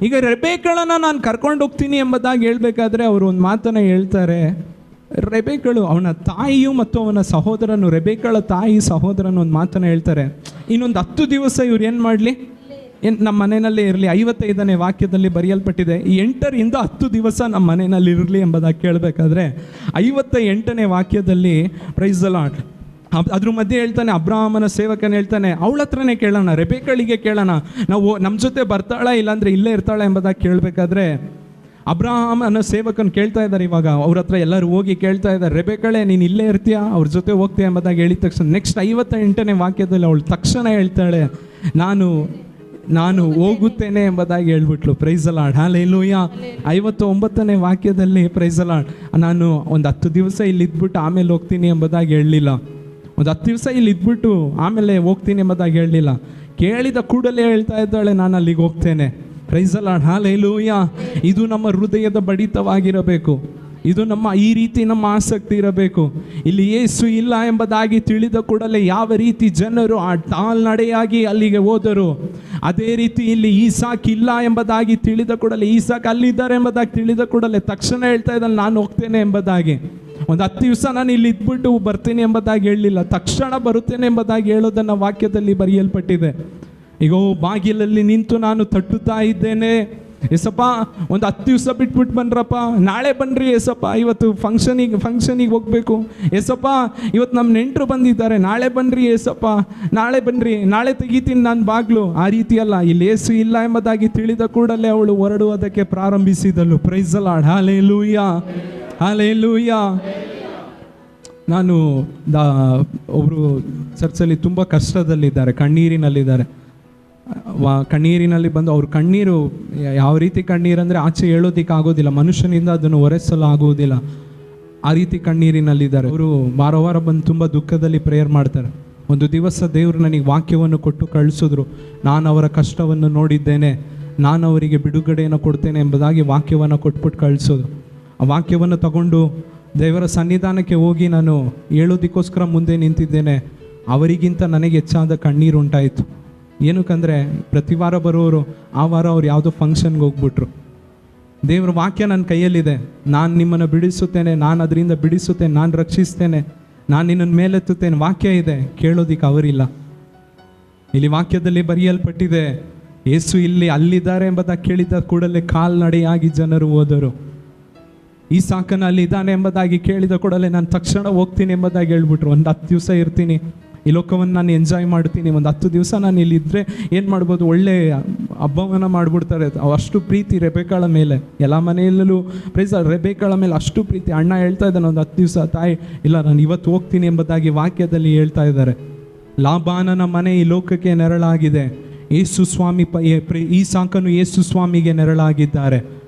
ಈಗ ರೆಬೆಕಳನ್ನು ನಾನು ಕರ್ಕೊಂಡು ಹೋಗ್ತೀನಿ ಎಂಬುದಾಗಿ ಹೇಳ್ಬೇಕಾದ್ರೆ ಅವರು ಒಂದು ಮಾತನ್ನು ಹೇಳ್ತಾರೆ. ರೆಬೆಕಳು ಅವನ ತಾಯಿಯು ಮತ್ತು ಅವನ ಸಹೋದರನು, ರೆಬೆಕಳ ತಾಯಿ ಸಹೋದರನು ಒಂದು ಮಾತನ್ನು ಹೇಳ್ತಾರೆ, ಇನ್ನೊಂದು 10 ದಿವಸ ಇವ್ರು ಏನು ಮಾಡಲಿ, ನಮ್ಮ ಮನೆಯಲ್ಲೇ ಇರಲಿ. 55ನೇ ವಾಕ್ಯದಲ್ಲಿ ಬರೆಯಲ್ಪಟ್ಟಿದೆ, 8ರಿಂದ 10 ದಿವಸ ನಮ್ಮ ಮನೆಯಲ್ಲಿ ಇರಲಿ ಎಂಬುದಾಗಿ ಕೇಳಬೇಕಾದ್ರೆ 58ನೇ ವಾಕ್ಯದಲ್ಲಿ ಪ್ರೈಸ್ ದಿ ಲಾರ್ಡ್ ಅದ್ರ ಮಧ್ಯೆ ಹೇಳ್ತಾನೆ, ಅಬ್ರಹಾಮನ ಸೇವಕನ ಹೇಳ್ತಾನೆ, ಅವಳ ಹತ್ರನೇ ಕೇಳೋಣ, ರೆಬೆಕಳಿಗೆ ಕೇಳೋಣ, ನಾವು ನಮ್ಮ ಜೊತೆ ಬರ್ತಾಳ ಇಲ್ಲಾಂದ್ರೆ ಇಲ್ಲೇ ಇರ್ತಾಳ ಎಂಬುದಾಗಿ ಕೇಳಬೇಕಾದ್ರೆ ಅಬ್ರಹಾಮನ ಸೇವಕನ ಕೇಳ್ತಾ ಇದ್ದಾರೆ. ಇವಾಗ ಅವ್ರ ಹತ್ರ ಎಲ್ಲರೂ ಹೋಗಿ ಕೇಳ್ತಾ ಇದ್ದಾರೆ, ರೆಬೆಕಳೆ ನೀನು ಇಲ್ಲೇ ಇರ್ತೀಯಾ, ಅವ್ರ ಜೊತೆ ಹೋಗ್ತೀಯ ಎಂಬುದಾಗಿ ಹೇಳಿದ ತಕ್ಷಣ ನೆಕ್ಸ್ಟ್ 58ನೇ ವಾಕ್ಯದಲ್ಲಿ ಅವಳು ತಕ್ಷಣ ಹೇಳ್ತಾಳೆ, ನಾನು ಹೋಗುತ್ತೇನೆ ಎಂಬುದಾಗಿ ಹೇಳ್ಬಿಟ್ಲು. Praise the Lord, hallelujah. 59ನೇ ವಾಕ್ಯದಲ್ಲಿ ಪ್ರೈಸ್ ದಿ ಲಾರ್ಡ್, ನಾನು ಒಂದು 10 ದಿವಸ ಇಲ್ಲಿ ಇದ್ಬಿಟ್ಟು ಆಮೇಲೆ ಹೋಗ್ತೀನಿ ಎಂಬುದಾಗಿ ಹೇಳಲಿಲ್ಲ. ಒಂದು 10 ದಿವಸ ಇಲ್ಲಿ ಇದ್ಬಿಟ್ಟು ಆಮೇಲೆ ಹೋಗ್ತೀನಿ ಎಂಬುದಾಗಿ ಹೇಳಲಿಲ್ಲ. ಕೇಳಿದ ಕೂಡಲೇ ಹೇಳ್ತಾ ಇದ್ದಾಳೆ, ನಾನು ಅಲ್ಲಿಗೆ ಹೋಗ್ತೇನೆ. Praise the Lord, hallelujah. ಇದು ನಮ್ಮ ಹೃದಯದ ಬಡಿತವಾಗಿರಬೇಕು. ಇದು ಈ ರೀತಿ ನಮ್ಮ ಆಸಕ್ತಿ ಇರಬೇಕು. ಇಲ್ಲಿ ಯೇಸು ಇಲ್ಲ ಎಂಬುದಾಗಿ ತಿಳಿದ ಕೂಡಲೇ ಯಾವ ರೀತಿ ಜನರು ಆ ಕಾಲ್ನಡೆಯಾಗಿ ಅಲ್ಲಿಗೆ ಹೋದರು, ಅದೇ ರೀತಿ ಇಲ್ಲಿ ಈಸಾಕ್ ಇಲ್ಲ ಎಂಬುದಾಗಿ ತಿಳಿದ ಕೂಡಲೇ, ಈಸಾಕ್ ಅಲ್ಲಿದ್ದಾರೆ ಎಂಬುದಾಗಿ ತಿಳಿದ ಕೂಡಲೇ ತಕ್ಷಣ ಹೇಳ್ತಾ ಇದ್ದಾನೆ, ನಾನು ಹೋಗ್ತೇನೆ ಎಂಬುದಾಗಿ. ಒಂದು 10 ದಿವಸ ನಾನು ಇಲ್ಲಿ ಇದ್ಬಿಟ್ಟು ಬರ್ತೀನಿ ಎಂಬುದಾಗಿ ಹೇಳಲಿಲ್ಲ, ತಕ್ಷಣ ಬರುತ್ತೇನೆ ಎಂಬುದಾಗಿ ಹೇಳೋದನ್ನು ವಾಕ್ಯದಲ್ಲಿ ಬರೆಯಲ್ಪಟ್ಟಿದೆ. ಈಗ ಬಾಗಿಲಲ್ಲಿ ನಿಂತು ನಾನು ತಟ್ಟುತ್ತಾ ಇದ್ದೇನೆ, ಏಸಪ್ಪ ಒಂದು 10 ದಿವಸ ಬಿಟ್ಬಿಟ್ಟು ಬನ್ರಪ್ಪ, ನಾಳೆ ಬನ್ನಿರಿ ಏಸಪ್ಪ, ಇವತ್ತು ಫಂಕ್ಷನಿಗೆ ಹೋಗಬೇಕು ಏಸಪ್ಪ, ಇವತ್ತು ನಮ್ಮ ನೆಂಟರು ಬಂದಿದ್ದಾರೆ, ನಾಳೆ ಬನ್ನಿರಿ ಏಸಪ್ಪ, ನಾಳೆ ಬನ್ನಿರಿ, ನಾಳೆ ತೆಗಿತೀನಿ ನಾನು ಬಾಗ್ಲು. ಆ ರೀತಿಯಲ್ಲ, ಇಲ್ಲಿ ಯೇಸು ಇಲ್ಲ ಎಂಬುದಾಗಿ ತಿಳಿದ ಕೂಡಲೇ ಅವಳು ಹೊರಡುವುದಕ್ಕೆ ಪ್ರಾರಂಭಿಸಿದಳು. Praise the Lord, hallelujah, hallelujah. ನಾನು ಒಬ್ಬರು ಚರ್ಚಲ್ಲಿ ತುಂಬ ಕಷ್ಟದಲ್ಲಿದ್ದಾರೆ, ಕಣ್ಣೀರಿನಲ್ಲಿದ್ದಾರೆ. ಕಣ್ಣೀರಿನಲ್ಲಿ ಬಂದು ಅವ್ರ ಕಣ್ಣೀರು ಯಾವ ರೀತಿ ಕಣ್ಣೀರು ಅಂದರೆ ಆಚೆ ಹೇಳೋದಕ್ಕೆ ಆಗೋದಿಲ್ಲ, ಮನುಷ್ಯನಿಂದ ಅದನ್ನು ಹೊರೆಸಲು ಆಗುವುದಿಲ್ಲ. ಆ ರೀತಿ ಕಣ್ಣೀರಿನಲ್ಲಿದ್ದಾರೆ. ಅವರು ವಾರ ಬಂದು ತುಂಬ ದುಃಖದಲ್ಲಿ ಪ್ರೇಯರ್ ಮಾಡ್ತಾರೆ. ಒಂದು ದಿವಸ ದೇವರು ನನಗೆ ವಾಕ್ಯವನ್ನು ಕೊಟ್ಟು ಕಳಿಸಿದ್ರು, ನಾನು ಅವರ ಕಷ್ಟವನ್ನು ನೋಡಿದ್ದೇನೆ, ನಾನು ಅವರಿಗೆ ಬಿಡುಗಡೆಯನ್ನು ಕೊಡ್ತೇನೆ ಎಂಬುದಾಗಿ ವಾಕ್ಯವನ್ನು ಕೊಟ್ಬಿಟ್ಟು ಕಳಿಸೋದು. ಆ ವಾಕ್ಯವನ್ನು ತಗೊಂಡು ದೇವರ ಸನ್ನಿಧಾನಕ್ಕೆ ಹೋಗಿ ನಾನು ಹೇಳೋದಕ್ಕೋಸ್ಕರ ಮುಂದೆ ನಿಂತಿದ್ದೇನೆ. ಅವರಿಗಿಂತ ನನಗೆ ಹೆಚ್ಚಾದ ಕಣ್ಣೀರು ಉಂಟಾಯಿತು. ಏನಕ್ಕಂದರೆ ಪ್ರತಿ ವಾರ ಬರೋರು ಆ ವಾರ ಅವ್ರು ಯಾವುದೋ ಫಂಕ್ಷನ್ಗೆ ಹೋಗ್ಬಿಟ್ರು. ದೇವರ ವಾಕ್ಯ ನನ್ನ ಕೈಯಲ್ಲಿದೆ, ನಾನು ನಿಮ್ಮನ್ನು ಬಿಡಿಸುತ್ತೇನೆ, ನಾನು ಅದರಿಂದ ಬಿಡಿಸುತ್ತೇನೆ, ನಾನು ರಕ್ಷಿಸ್ತೇನೆ, ನಾನು ನಿನ್ನನ್ನು ಮೇಲೆತ್ತುತ್ತೇನೆ, ವಾಕ್ಯ ಇದೆ. ಕೇಳೋದಿಕ್ಕೆ ಅವರಿಲ್ಲ. ಇಲ್ಲಿ ವಾಕ್ಯದಲ್ಲಿ ಬರೆಯಲ್ಪಟ್ಟಿದೆ, ಯೇಸು ಇಲ್ಲಿ ಅಲ್ಲಿದ್ದಾರೆ ಎಂಬುದಾಗಿ ಕೇಳಿದ ಕೂಡಲೇ ಕಾಲ್ನಡೆಯಾಗಿ ಜನರು ಹೋದರು. ಈಸಾಕನ ಅಲ್ಲಿದ್ದಾನೆ ಎಂಬುದಾಗಿ ಕೇಳಿದ ಕೂಡಲೇ ನಾನು ತಕ್ಷಣ ಹೋಗ್ತೀನಿ ಎಂಬುದಾಗಿ ಹೇಳ್ಬಿಟ್ರು. ಒಂದು 10 ದಿವಸ ಇರ್ತೀನಿ, ಈ ಲೋಕವನ್ನು ನಾನು ಎಂಜಾಯ್ ಮಾಡ್ತೀನಿ, ಒಂದು 10 ದಿವಸ ನಾನು ಇಲ್ಲಿದ್ದರೆ ಏನು ಮಾಡ್ಬೋದು, ಒಳ್ಳೆ ಹಬ್ಬವನ್ನು ಮಾಡಿಬಿಡ್ತಾರೆ. ಅಷ್ಟು ಪ್ರೀತಿ ರೆಬೆಕಳ ಮೇಲೆ, ಎಲ್ಲ ಮನೆಯಲ್ಲೂ ಪ್ರೈಸ್ ರೆಬೆಕಳ ಮೇಲೆ ಅಷ್ಟು ಪ್ರೀತಿ. ಅಣ್ಣ ಹೇಳ್ತಾ ಇದ್ದಾನೆ ಒಂದು 10 ದಿವಸ, ತಾಯಿ ಇಲ್ಲ ನಾನು ಇವತ್ತು ಹೋಗ್ತೀನಿ ಎಂಬುದಾಗಿ ವಾಕ್ಯದಲ್ಲಿ ಹೇಳ್ತಾ ಇದ್ದಾರೆ. ಲಾಬಾನನ ಮನೆ ಈ ಲೋಕಕ್ಕೆ ನೆರಳಾಗಿದೆ, ಯೇಸು ಸ್ವಾಮಿ ಈಸಾಕನು ಯೇಸು ಸ್ವಾಮಿಗೆ ನೆರಳಾಗಿದ್ದಾರೆ.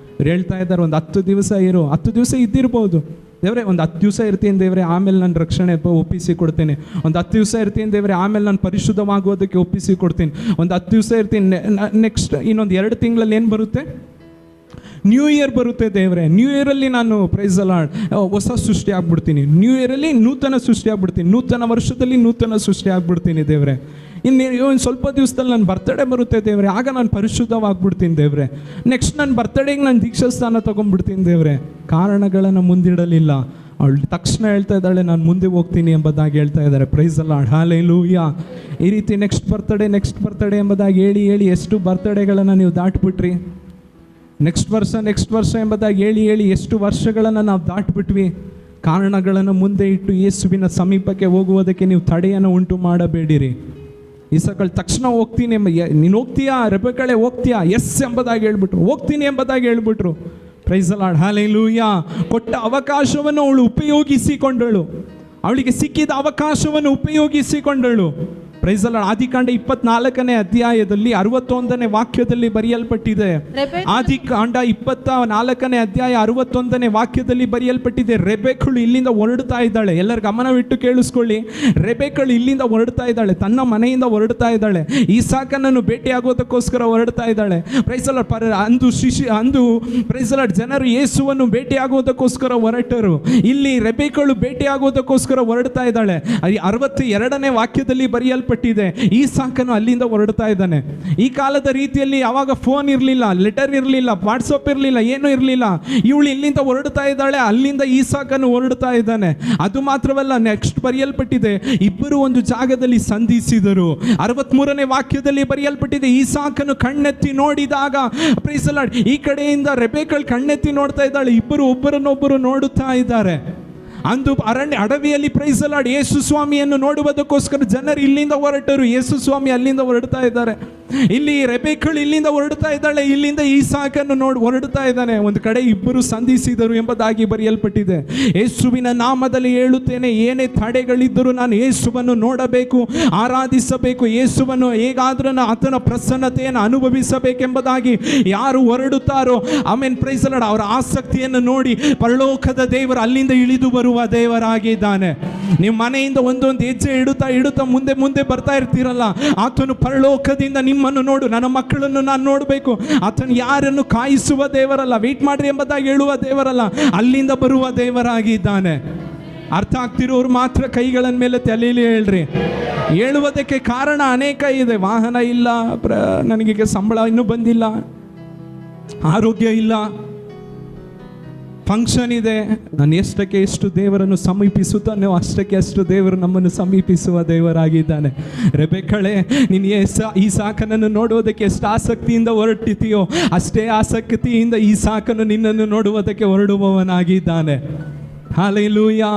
ಹೇಳ್ತಾ ಇದ್ದಾರೆ ಒಂದು 10 ದಿವಸ ಇರು. 10 ದಿವಸ ಇದ್ದಿರ್ಬೋದು, ದೇವರೇ ಒಂದು 10 ದಿವಸ ಇರ್ತೀನಿ ದೇವರೇ, ಆಮೇಲೆ ನಾನು ರಕ್ಷಣೆ ಒಪ್ಪಿಸಿ ಕೊಡ್ತೇನೆ. ಒಂದು 10 ದಿವಸ ಇರ್ತೀನಿ ದೇವರೇ, ಆಮೇಲೆ ನಾನು ಪರಿಶುದ್ಧವಾಗೋದಕ್ಕೆ ಒಪ್ಪಿಸಿ ಕೊಡ್ತೀನಿ. ಒಂದು 10 ದಿವಸ ಇರ್ತೀನಿ, ನೆಕ್ಸ್ಟ್ ಇನ್ನೊಂದು 2 ತಿಂಗಳಲ್ಲಿ ಏನು ಬರುತ್ತೆ? ನ್ಯೂ ಇಯರ್ ಬರುತ್ತೆ ದೇವರೇ. ನ್ಯೂ ಇಯರಲ್ಲಿ ನಾನು ಪ್ರೈಸ್ ಲಾರ್ಡ್ ಹೊಸ ಸೃಷ್ಟಿ ಆಗ್ಬಿಡ್ತೀನಿ. ನ್ಯೂ ಇಯರಲ್ಲಿ ನೂತನ ಸೃಷ್ಟಿ ಆಗ್ಬಿಡ್ತೀನಿ. ನೂತನ ವರ್ಷದಲ್ಲಿ ನೂತನ ಸೃಷ್ಟಿ ಆಗ್ಬಿಡ್ತೀನಿ ದೇವರೇ. ಇನ್ನು ಸ್ವಲ್ಪ ದಿವಸದಲ್ಲಿ ನನ್ನ ಬರ್ತಡೇ ಬರುತ್ತೆ ದೇವರೇ, ಆಗ ನಾನು ಪರಿಶುದ್ಧವಾಗ್ಬಿಡ್ತೀನಿ ದೇವರೇ. ನೆಕ್ಸ್ಟ್ ನನ್ನ ಬರ್ತಡೇಗೆ ನಾನು ದೀಕ್ಷಾಸ್ಥಾನ ತೊಗೊಂಡ್ಬಿಡ್ತೀನಿ ದೇವರೇ. ಕಾರಣಗಳನ್ನು ಮುಂದಿಡಲಿಲ್ಲ. ಅವಳು ತಕ್ಷಣ ಹೇಳ್ತಾ ಇದ್ದಾಳೆ, ನಾನು ಮುಂದೆ ಹೋಗ್ತೀನಿ ಎಂಬುದಾಗಿ ಹೇಳ್ತಾ ಇದ್ದಾರೆ. Praise Lord, hallelujah. ಈ ರೀತಿ ನೆಕ್ಸ್ಟ್ ಬರ್ತಡೇ ಎಂಬುದಾಗಿ ಹೇಳಿ ಎಷ್ಟು ಬರ್ತಡೇಗಳನ್ನು ನೀವು ದಾಟ್ಬಿಟ್ರಿ. ನೆಕ್ಸ್ಟ್ ವರ್ಷ ಎಂಬುದಾಗಿ ಹೇಳಿ ಎಷ್ಟು ವರ್ಷಗಳನ್ನು ನಾವು ದಾಟ್ಬಿಟ್ವಿ. ಕಾರಣಗಳನ್ನು ಮುಂದೆ ಇಟ್ಟು ಯೇಸುವಿನ ಸಮೀಪಕ್ಕೆ ಹೋಗುವುದಕ್ಕೆ ನೀವು ತಡೆಯನ್ನು ಉಂಟು ಮಾಡಬೇಡಿರಿ. ಇಸಕಳು ತಕ್ಷಣ ಹೋಗ್ತೀನಿ ನೀನು ಹೋಗ್ತೀಯಾ ರೆಬೆಕ್ಕಳೇ ಹೋಗ್ತೀಯಾ? ಎಸ್ ಎಂಬುದಾಗಿ ಹೇಳ್ಬಿಟ್ರು, ಹೋಗ್ತೀನಿ ಎಂಬುದಾಗಿ ಹೇಳ್ಬಿಟ್ರು. Price Lord, hallelujah. ಕೊಟ್ಟ ಅವಕಾಶವನ್ನು ಅವಳು ಉಪಯೋಗಿಸಿಕೊಂಡಳು. ಅವಳಿಗೆ ಸಿಕ್ಕಿದ ಅವಕಾಶವನ್ನು ಉಪಯೋಗಿಸಿಕೊಂಡಳು. Price lord. ಆದಿಕಾಂಡ 24ನೇ ಅಧ್ಯಾಯದಲ್ಲಿ 61ನೇ ವಾಕ್ಯದಲ್ಲಿ ಬರೆಯಲ್ಪಟ್ಟಿದೆ. ಆದಿಕಾಂಡ 24ನೇ ಅಧ್ಯಾಯ 61ನೇ ವಾಕ್ಯದಲ್ಲಿ ಬರೆಯಲ್ಪಟ್ಟಿದೆ, ರೆಬೆಕ್ಕಳು ಇಲ್ಲಿಂದ ಹೊರಡ್ತಾ ಇದ್ದಾಳೆ. ಎಲ್ಲರ ಗಮನವಿಟ್ಟು ಕೇಳಿಸ್ಕೊಳ್ಳಿ. ರೆಬೆಕ್ಕಳು ಇಲ್ಲಿಂದ ಹೊರಡ್ತಾ ಇದ್ದಾಳೆ, ತನ್ನ ಮನೆಯಿಂದ ಹೊರಡ್ತಾ ಇದ್ದಾಳೆ. ಇಸಾಕನನ್ನು ಭೇಟಿಯಾಗೋದಕ್ಕೋಸ್ಕರ ಹೊರಡ್ತಾ ಇದ್ದಾಳೆ. Praise Lord. ಅಂದು ಪ್ರೈಸ್ ಲಾರ್ಡ್ ಜನರು ಯೇಸುವನ್ನು ಭೇಟಿಯಾಗೋದಕ್ಕೋಸ್ಕರ ಹೊರಟರು. ಇಲ್ಲಿ ರೆಬೆಕ್ಕಳು ಭೇಟಿಯಾಗೋದಕ್ಕೋಸ್ಕರ ಹೊರಡ್ತಾ ಇದ್ದಾಳೆ. 62ನೇ ವಾಕ್ಯದಲ್ಲಿ ಬರೆಯಲ್ಪಟ್ಟಿದೆ, ಇಸಾಕನು ಅಲ್ಲಿಂದ ಹೊರಡ್ತಾ ಇದ್ದಾನೆ. ಈ ಕಾಲದ ರೀತಿಯಲ್ಲಿ ಯಾವಾಗ ಫೋನ್ ಇರಲಿಲ್ಲ, ಲೆಟರ್ ಇರಲಿಲ್ಲ, ವಾಟ್ಸಪ್ ಇರಲಿಲ್ಲ, ಏನೂ ಇರಲಿಲ್ಲ. ಇವಳು ಇಲ್ಲಿಂದ ಹೊರಡ್ತಾ ಇದ್ದಾಳೆ, ಅಲ್ಲಿಂದ ಇಸಾಕನು ಹೊರಡ್ತಾ ಇದ್ದಾನೆ. ಅದು ಮಾತ್ರವಲ್ಲ, ನೆಕ್ಸ್ಟ್ ಬರೆಯಲ್ಪಟ್ಟಿದೆ, ಇಬ್ಬರು ಒಂದು ಜಾಗದಲ್ಲಿ ಸಂಧಿಸಿದರು. 63ನೇ ವಾಕ್ಯದಲ್ಲಿ ಬರೆಯಲ್ಪಟ್ಟಿದೆ, ಇಸಾಕನು ಕಣ್ಣೆತ್ತಿ ನೋಡಿದಾಗ ಪ್ರೈಸ್ ಲಾರ್ಡ್, ಈ ಕಡೆಯಿಂದ ರೆಬೆಕ್ಕಳು ಕಣ್ಣೆತ್ತಿ ನೋಡ್ತಾ ಇದ್ದಾಳೆ. ಇಬ್ಬರು ಒಬ್ಬರನ್ನೊಬ್ಬರು ನೋಡುತ್ತಾ ಇದ್ದಾರೆ. ಅಂದು ಅಡವಿಯಲ್ಲಿ ಪ್ರೈಸ್ ಲಾರ್ಡ್ ಯೇಸು ಸ್ವಾಮಿಯನ್ನು ನೋಡುವುದಕ್ಕೋಸ್ಕರ ಜನರು ಇಲ್ಲಿಂದ ಹೊರಟರು. ಯೇಸು ಸ್ವಾಮಿ ಅಲ್ಲಿಂದ ಹೊರಡ್ತಾ ಇದ್ದಾರೆ. ಇಲ್ಲಿ ರೆಬೆಕ್ಕಳು ಇಲ್ಲಿಂದ ಹೊರಡ್ತಾ ಇದ್ದಾಳೆ, ಇಲ್ಲಿಂದ ಇಸಾಕನ್ನು ಹೊರಡ್ತಾ ಇದ್ದಾನೆ. ಒಂದು ಕಡೆ ಇಬ್ಬರು ಸಂಧಿಸಿದರು ಎಂಬುದಾಗಿ ಬರೆಯಲ್ಪಟ್ಟಿದೆ. ಯೇಸುವಿನ ನಾಮದಲ್ಲಿ ಹೇಳುತ್ತೇನೆ, ಏನೇ ತಡೆಗಳಿದ್ದರೂ ನಾನು ಯೇಸುವನ್ನು ನೋಡಬೇಕು, ಆರಾಧಿಸಬೇಕು, ಯೇಸುವನ್ನು ಹೇಗಾದ್ರೂ ಆತನ ಪ್ರಸನ್ನತೆಯನ್ನು ಅನುಭವಿಸಬೇಕೆಂಬುದಾಗಿ ಯಾರು ಹೊರಡುತ್ತಾರೋ ಆಮೇನ್ ಪ್ರೈಸ್ ಲಾರ್ಡ್, ಅವರ ಆಸಕ್ತಿಯನ್ನು ನೋಡಿ ಪರಲೋಕದ ದೇವರು ಅಲ್ಲಿಂದ ಇಳಿದು ಬರುವ ದೇವರಾಗಿದ್ದಾನೆ. ನಿಮ್ಮ ಮನೆಯಿಂದ ಒಂದೊಂದು ಹೆಜ್ಜೆ ಇಡುತ್ತಾ ಮುಂದೆ ಬರ್ತಾ ಇರ್ತೀರಲ್ಲ, ಆತನು ಪರಲೋಕದಿಂದ ನಿಮ್ಮನ್ನು ನೋಡು, ನನ್ನ ಮಕ್ಕಳನ್ನು ನಾನು ನೋಡಬೇಕು, ಆತನು ಯಾರನ್ನು ಕಾಯಿಸುವ ದೇವರಲ್ಲ, ವೇಟ್ ಮಾಡ್ರಿ ಎಂಬುದಾಗಿ ಹೇಳುವ ದೇವರಲ್ಲ, ಅಲ್ಲಿಂದ ಬರುವ ದೇವರಾಗಿದ್ದಾನೆ. ಅರ್ಥ ಆಗ್ತಿರೋರು ಮಾತ್ರ ಕೈಗಳ ಮೇಲೆ ತಲೆಯಲ್ಲಿ ಹೇಳ್ರಿ. ಹೇಳುವುದಕ್ಕೆ ಕಾರಣ ಅನೇಕ ಇದೆ. ವಾಹನ ಇಲ್ಲ, ನನಗೆ ಸಂಬಳ ಇನ್ನೂ ಬಂದಿಲ್ಲ, ಆರೋಗ್ಯ ಇಲ್ಲ, ಫಂಕ್ಷನ್ ಇದೆ. ನಾನು ಎಷ್ಟಕ್ಕೆ ಎಷ್ಟು ದೇವರನ್ನು ಸಮೀಪಿಸುತ್ತಾನೋ ಅಷ್ಟಕ್ಕೆ ಅಷ್ಟು ದೇವರು ನಮ್ಮನ್ನು ಸಮೀಪಿಸುವ ದೇವರಾಗಿದ್ದಾನೆ. ರೆಬೆಕ್ಕಳೇ, ನೀನು ಇಸಾಕನನ್ನು ನೋಡುವುದಕ್ಕೆ ಎಷ್ಟು ಆಸಕ್ತಿಯಿಂದ ಹೊರಟಿದೆಯೋ ಅಷ್ಟೇ ಆಸಕ್ತಿಯಿಂದ ಇಸಾಕನು ನಿನ್ನನ್ನು ನೋಡುವುದಕ್ಕೆ ಹೊರಡುವವನಾಗಿದ್ದಾನೆ. ಹಲ್ಲೆಲೂಯಾ.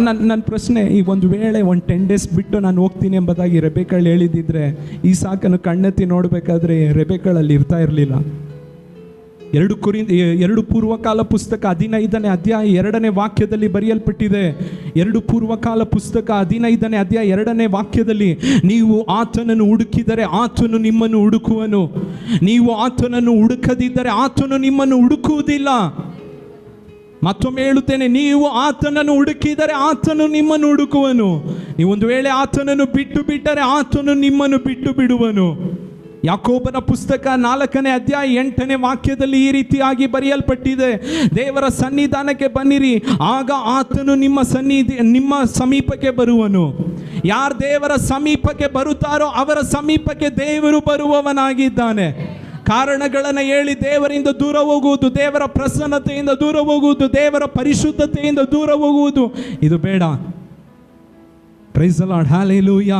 ನನ್ನ ಪ್ರಶ್ನೆ, ಈ ಒಂದು ವೇಳೆ 10 ಡೇಸ್ ಬಿಟ್ಟು ನಾನು ಹೋಗ್ತೀನಿ ಎಂಬುದಾಗಿ ರೆಬೆಕ್ಕಳು ಹೇಳಿದಿದ್ರೆ, ಇಸಾಕನು ಕಣ್ಣೆತ್ತಿ ನೋಡಬೇಕಾದ್ರೆ ರೆಬೆಕ್ಕಳಲ್ಲಿ ಇರ್ತಾ ಇರಲಿಲ್ಲ. 2 ಪೂರ್ವಕಾಲ ಪುಸ್ತಕ 15ನೇ ಅಧ್ಯಾಯ 2ನೇ ವಾಕ್ಯದಲ್ಲಿ ಬರೆಯಲ್ಪಟ್ಟಿದೆ. 2 ಪೂರ್ವಕಾಲ ಪುಸ್ತಕ 15ನೇ ಅಧ್ಯಾಯ 2ನೇ ವಾಕ್ಯದಲ್ಲಿ, ನೀವು ಆತನನ್ನು ಹುಡುಕಿದರೆ ಆತನು ನಿಮ್ಮನ್ನು ಹುಡುಕುವನು, ನೀವು ಆತನನ್ನು ಹುಡುಕದಿದ್ದರೆ ಆತನು ನಿಮ್ಮನ್ನು ಹುಡುಕುವುದಿಲ್ಲ. ಮತ್ತೊಮ್ಮೆ ಹೇಳುತ್ತೇನೆ, ನೀವು ಆತನನ್ನು ಹುಡುಕಿದರೆ ಆತನು ನಿಮ್ಮನ್ನು ಹುಡುಕುವನು. ನೀವೊಂದು ವೇಳೆ ಆತನನ್ನು ಬಿಟ್ಟು ಬಿಟ್ಟರೆ ಆತನು ನಿಮ್ಮನ್ನು ಬಿಟ್ಟು ಬಿಡುವನು. ಯಾಕೋಬನ ಪುಸ್ತಕ 4ನೇ ಅಧ್ಯಾಯ 8ನೇ ವಾಕ್ಯದಲ್ಲಿ ಈ ರೀತಿಯಾಗಿ ಬರೆಯಲ್ಪಟ್ಟಿದೆ, ದೇವರ ಸನ್ನಿಧಾನಕ್ಕೆ ಬನ್ನಿರಿ, ಆಗ ಆತನು ನಿಮ್ಮ ಸಮೀಪಕ್ಕೆ ಬರುವನು. ಯಾರು ದೇವರ ಸಮೀಪಕ್ಕೆ ಬರುತ್ತಾರೋ ಅವರ ಸಮೀಪಕ್ಕೆ ದೇವರು ಬರುವವನಾಗಿದ್ದಾನೆ. ಕಾರಣಗಳನ್ನು ಹೇಳಿ ದೇವರಿಂದ ದೂರ ಹೋಗುವುದು, ದೇವರ ಪ್ರಸನ್ನತೆಯಿಂದ ದೂರ ಹೋಗುವುದು, ದೇವರ ಪರಿಶುದ್ಧತೆಯಿಂದ ದೂರ ಹೋಗುವುದು, ಇದು ಬೇಡ. Praise the Lord, hallelujah.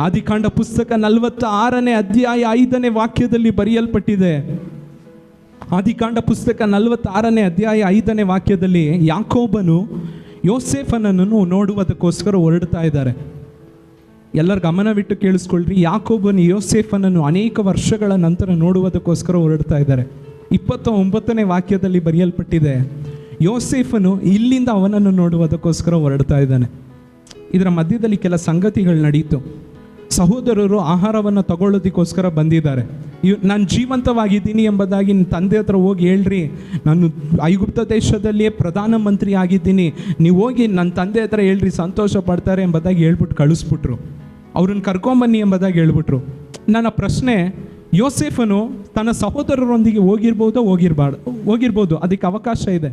ಆದಿಕಾಂಡ ಪುಸ್ತಕ 46ನೇ ಅಧ್ಯಾಯ 5ನೇ ವಾಕ್ಯದಲ್ಲಿ ಬರೆಯಲ್ಪಟ್ಟಿದೆ. ಆದಿಕಾಂಡ ಪುಸ್ತಕ 46ನೇ ಅಧ್ಯಾಯ 5ನೇ ವಾಕ್ಯದಲ್ಲಿ ಯಾಕೋಬನು ಯೋಸೇಫನನ್ನು ನೋಡುವುದಕ್ಕೋಸ್ಕರ ಹೊರಡ್ತಾ ಇದ್ದಾರೆ. ಎಲ್ಲರ ಗಮನವಿಟ್ಟು ಕೇಳಿಸ್ಕೊಳ್ರಿ. ಯಾಕೋಬನು ಯೋಸೇಫನನ್ನು ಅನೇಕ ವರ್ಷಗಳ ನಂತರ ನೋಡುವುದಕ್ಕೋಸ್ಕರ ಹೊರಡ್ತಾ ಇದ್ದಾರೆ. 29ನೇ ವಾಕ್ಯದಲ್ಲಿ ಬರೆಯಲ್ಪಟ್ಟಿದೆ, ಯೋಸೇಫನು ಇಲ್ಲಿಂದ ಅವನನ್ನು ನೋಡುವುದಕ್ಕೋಸ್ಕರ ಹೊರಡ್ತಾ ಇದ್ದಾನೆ. ಇದರ ಮಧ್ಯದಲ್ಲಿ ಕೆಲ ಸಂಗತಿಗಳು ನಡೆಯಿತು. ಸಹೋದರರು ಆಹಾರವನ್ನು ತಗೊಳ್ಳೋದಕ್ಕೋಸ್ಕರ ಬಂದಿದ್ದಾರೆ. ನಾನು ಜೀವಂತವಾಗಿದ್ದೀನಿ ಎಂಬುದಾಗಿ ನಿಮ್ಮ ತಂದೆ ಹತ್ರ ಹೋಗಿ ಹೇಳ್ರಿ, ನಾನು ಐಗುಪ್ತ ದೇಶದಲ್ಲಿಯೇ ಪ್ರಧಾನಮಂತ್ರಿ ಆಗಿದ್ದೀನಿ, ನೀವು ಹೋಗಿ ನನ್ನ ತಂದೆ ಹತ್ರ ಹೇಳ್ರಿ, ಸಂತೋಷ ಪಡ್ತಾರೆ ಎಂಬುದಾಗಿ ಹೇಳ್ಬಿಟ್ಟು ಕಳಿಸ್ಬಿಟ್ರು. ಅವ್ರನ್ನ ಕರ್ಕೊಂಬನ್ನಿ ಎಂಬುದಾಗಿ ಹೇಳ್ಬಿಟ್ರು. ನನ್ನ ಪ್ರಶ್ನೆ, ಯೋಸೇಫನು ತನ್ನ ಸಹೋದರರೊಂದಿಗೆ ಹೋಗಿರ್ಬೋದು, ಅದಕ್ಕೆ ಅವಕಾಶ ಇದೆ.